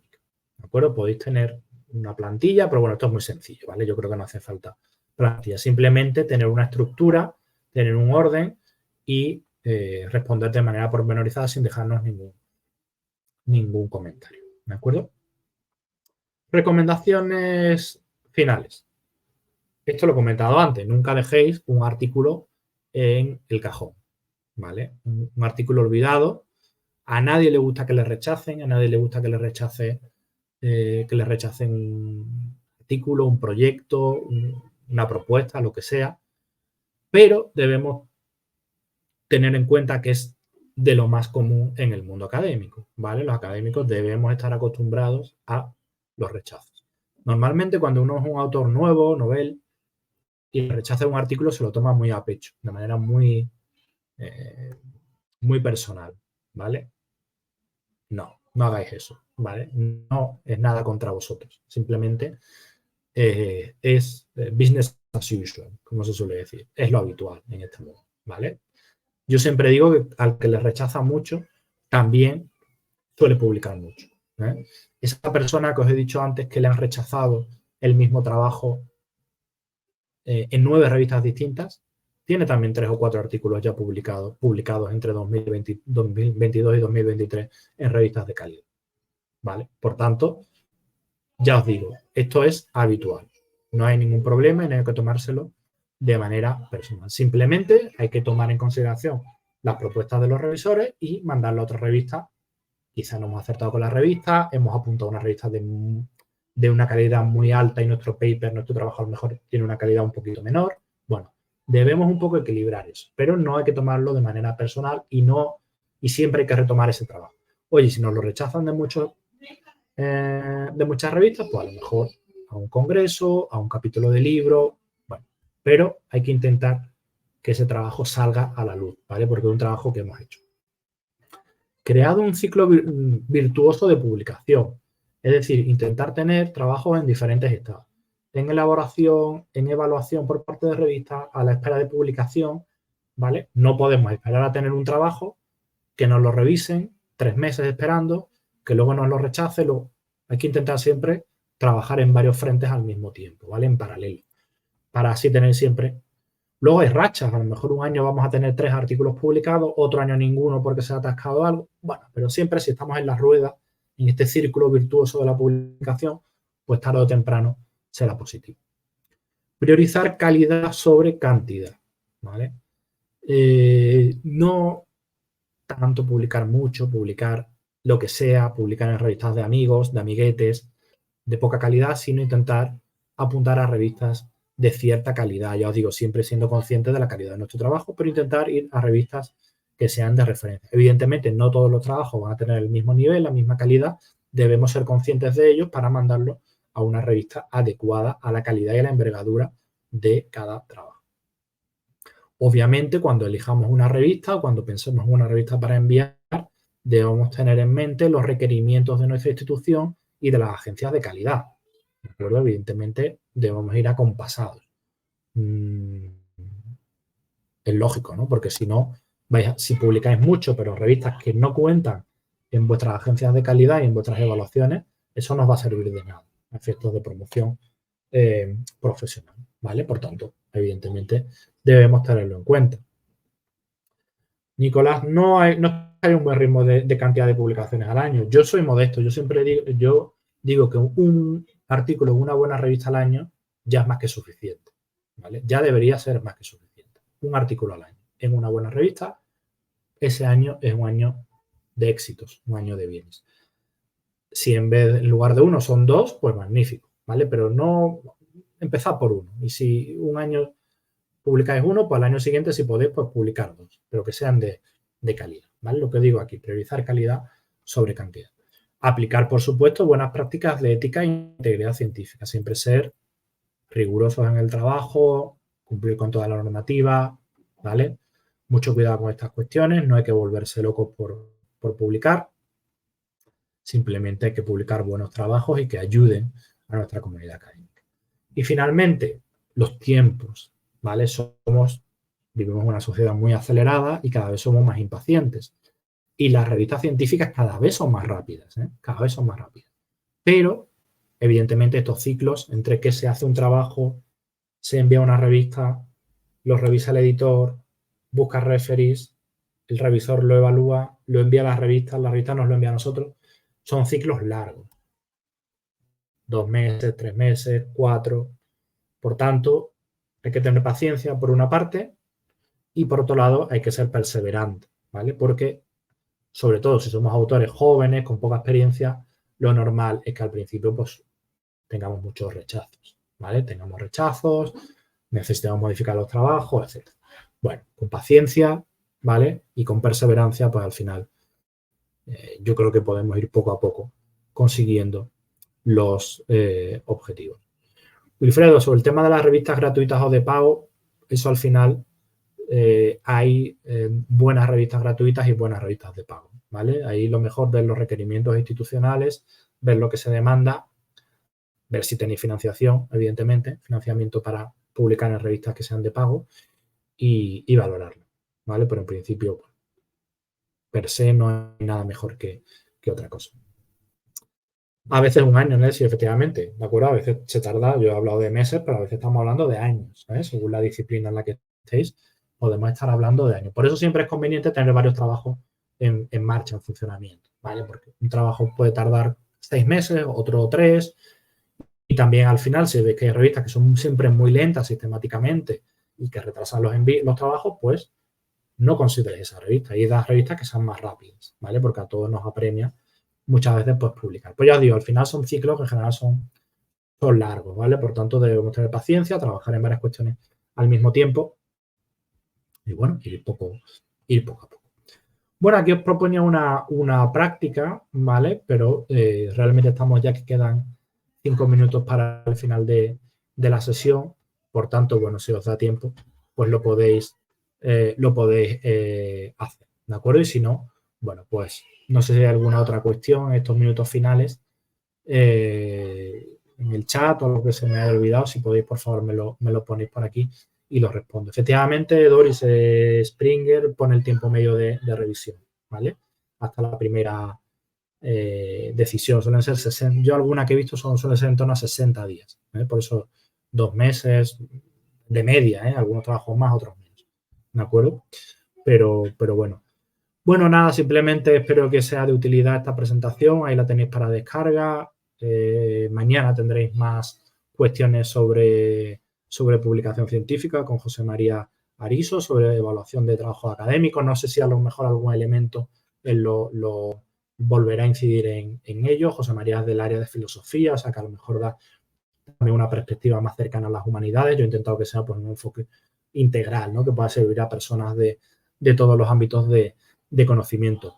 A: ¿de acuerdo? Podéis tener una plantilla, pero bueno, esto es muy sencillo, ¿vale? Yo creo que no hace falta plantilla, simplemente tener una estructura, tener un orden y responder de manera pormenorizada sin dejarnos ningún comentario, ¿de acuerdo? Recomendaciones finales. Esto lo he comentado antes, nunca dejéis un artículo en el cajón, ¿vale? Un artículo olvidado. A nadie le gusta que le rechacen, a nadie le gusta que le rechacen un artículo, un proyecto, una propuesta, lo que sea, pero debemos tener en cuenta que es de lo más común en el mundo académico, ¿vale? Los académicos debemos estar acostumbrados a los rechazos. Normalmente cuando uno es un autor nuevo, novel, y rechaza un artículo se lo toma muy a pecho, de manera muy personal, ¿vale? No hagáis eso, ¿vale? No es nada contra vosotros, simplemente es business as usual, como se suele decir, es lo habitual en este mundo, ¿vale? Yo siempre digo que al que le rechaza mucho, también suele publicar mucho, ¿eh? Esa persona que os he dicho antes que le han rechazado el mismo trabajo en 9 revistas distintas, tiene también 3 o 4 artículos ya publicados entre 2022 y 2023 en revistas de calidad, ¿vale? Por tanto, ya os digo, esto es habitual. No hay ningún problema y no hay que tomárselo de manera personal. Simplemente hay que tomar en consideración las propuestas de los revisores y mandarlo a otra revista. Quizá no hemos acertado con la revista, hemos apuntado a una revista de una calidad muy alta y nuestro paper, nuestro trabajo a lo mejor tiene una calidad un poquito menor. Bueno, debemos un poco equilibrar eso, pero no hay que tomarlo de manera personal y siempre hay que retomar ese trabajo. Oye, si nos lo rechazan de muchas revistas, pues a lo mejor a un congreso, a un capítulo de libro, bueno, pero hay que intentar que ese trabajo salga a la luz, ¿vale? Porque es un trabajo que hemos hecho. Creado un ciclo virtuoso de publicación, es decir, intentar tener trabajos en diferentes estados, en elaboración, en evaluación por parte de revistas, a la espera de publicación, ¿vale? No podemos esperar a tener un trabajo, que nos lo revisen, 3 meses esperando, que luego nos lo rechacen, hay que intentar siempre trabajar en varios frentes al mismo tiempo, ¿vale? En paralelo, para así tener siempre. Luego hay rachas, a lo mejor un año vamos a tener 3 artículos publicados, otro año ninguno porque se ha atascado algo. Bueno, pero siempre si estamos en la rueda, en este círculo virtuoso de la publicación, pues tarde o temprano será positivo. Priorizar calidad sobre cantidad, ¿vale? No tanto publicar mucho, publicar lo que sea, publicar en revistas de amigos, de amiguetes, de poca calidad, sino intentar apuntar a revistas de cierta calidad. Ya os digo, siempre siendo consciente de la calidad de nuestro trabajo, pero intentar ir a revistas que sean de referencia. Evidentemente, no todos los trabajos van a tener el mismo nivel, la misma calidad. Debemos ser conscientes de ellos para mandarlo a una revista adecuada a la calidad y a la envergadura de cada trabajo. Obviamente, cuando elijamos una revista o cuando pensemos en una revista para enviar, debemos tener en mente los requerimientos de nuestra institución y de las agencias de calidad. ¿De acuerdo? Evidentemente, debemos ir acompasados. Es lógico, ¿no? Porque si no, si publicáis mucho, pero revistas que no cuentan en vuestras agencias de calidad y en vuestras evaluaciones, eso no os va a servir de nada a efectos de promoción profesional, ¿vale? Por tanto, evidentemente, debemos tenerlo en cuenta. Nicolás, no hay un buen ritmo de cantidad de publicaciones al año. Yo soy modesto, yo digo que un artículo en una buena revista al año ya es más que suficiente, ¿vale? Ya debería ser más que suficiente. Un artículo al año en una buena revista, ese año es un año de éxitos, un año de bienes. Si en lugar de uno son 2, pues magnífico, ¿vale? Pero no empezad por uno. Y si un año publicáis uno, pues al año siguiente, si podéis, pues publicar 2, pero que sean de calidad, ¿vale? Lo que digo aquí, priorizar calidad sobre cantidad. Aplicar, por supuesto, buenas prácticas de ética e integridad científica. Siempre ser rigurosos en el trabajo, cumplir con toda la normativa, ¿vale? Mucho cuidado con estas cuestiones, no hay que volverse locos por publicar, simplemente hay que publicar buenos trabajos y que ayuden a nuestra comunidad académica. Y finalmente, los tiempos, ¿vale? Vivimos en una sociedad muy acelerada y cada vez somos más impacientes. Y las revistas científicas cada vez son más rápidas, ¿eh? Cada vez son más rápidas. Pero, evidentemente, estos ciclos entre que se hace un trabajo, se envía a una revista, lo revisa el editor, busca referees, el revisor lo evalúa, lo envía a la revista nos lo envía a nosotros. Son ciclos largos. 2 meses, 3 meses, 4. Por tanto, hay que tener paciencia por una parte y por otro lado hay que ser perseverante, ¿vale? Porque, sobre todo si somos autores jóvenes, con poca experiencia, lo normal es que al principio pues tengamos muchos rechazos, ¿vale? Tengamos rechazos, necesitamos modificar los trabajos, etc. Bueno, con paciencia, ¿vale? Y con perseverancia, pues al final yo creo que podemos ir poco a poco consiguiendo los objetivos. Wilfredo, sobre el tema de las revistas gratuitas o de pago, eso al final hay buenas revistas gratuitas y buenas revistas de pago, ¿vale? Ahí lo mejor ver los requerimientos institucionales, ver lo que se demanda, ver si tenéis financiación, evidentemente, financiamiento para publicar en revistas que sean de pago y valorarlo, ¿vale? Pero en principio, per se, no hay nada mejor que otra cosa. A veces un año, ¿no? Sí, efectivamente, ¿de acuerdo? A veces se tarda, yo he hablado de meses, pero a veces estamos hablando de años, ¿sabes? Según la disciplina en la que estéis, podemos estar hablando de años. Por eso siempre es conveniente tener varios trabajos en marcha, en funcionamiento, ¿vale? Porque un trabajo puede tardar 6 meses, otro 3, y también al final se ve que hay revistas que son siempre muy lentas sistemáticamente y que retrasan los trabajos, pues no consideres esa revista. Y das revistas que sean más rápidas, ¿vale? Porque a todos nos apremia muchas veces pues publicar. Pues ya os digo, al final son ciclos que en general son largos, ¿vale? Por tanto, debemos tener paciencia, trabajar en varias cuestiones al mismo tiempo y, bueno, ir poco a poco. Bueno, aquí os proponía una práctica, ¿vale? Pero realmente estamos ya que quedan 5 minutos para el final de la sesión. Por tanto, bueno, si os da tiempo, pues lo podéis hacer, ¿de acuerdo? Y si no, bueno, pues no sé si hay alguna otra cuestión en estos minutos finales en el chat o lo que se me haya olvidado. Si podéis, por favor, me lo ponéis por aquí y lo respondo. Efectivamente, Doris Springer pone el tiempo medio de revisión, ¿vale? Hasta la primera decisión. Suelen ser 60. Yo alguna que he visto suelen ser en torno a 60 días. Por eso 2 meses de media, algunos trabajos más, otros menos. ¿De acuerdo? Pero bueno. Bueno, nada, simplemente espero que sea de utilidad esta presentación. Ahí la tenéis para descarga. Mañana tendréis más cuestiones sobre publicación científica con José María Ariso, sobre evaluación de trabajos académicos. No sé si a lo mejor algún elemento él lo volverá a incidir en ello. José María es del área de filosofía, o sea que a lo mejor da también una perspectiva más cercana a las humanidades. Yo he intentado que sea pues, un enfoque integral, ¿no? Que pueda servir a personas de todos los ámbitos de conocimiento.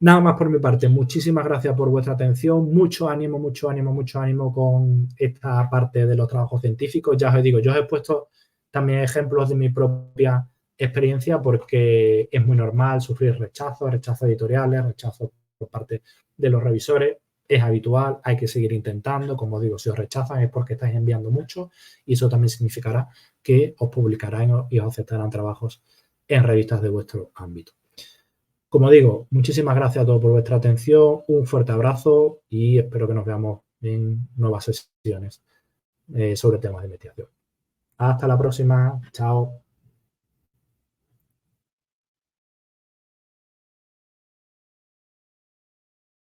A: Nada más por mi parte. Muchísimas gracias por vuestra atención. Mucho ánimo con esta parte de los trabajos científicos. Ya os digo, yo os he puesto también ejemplos de mi propia experiencia porque es muy normal sufrir rechazos editoriales, rechazos por parte de los revisores. Es habitual, hay que seguir intentando. Como digo, si os rechazan es porque estáis enviando mucho y eso también significará que os publicarán y os aceptarán trabajos en revistas de vuestro ámbito. Como digo, muchísimas gracias a todos por vuestra atención, un fuerte abrazo y espero que nos veamos en nuevas sesiones sobre temas de investigación. Hasta la próxima. Chao.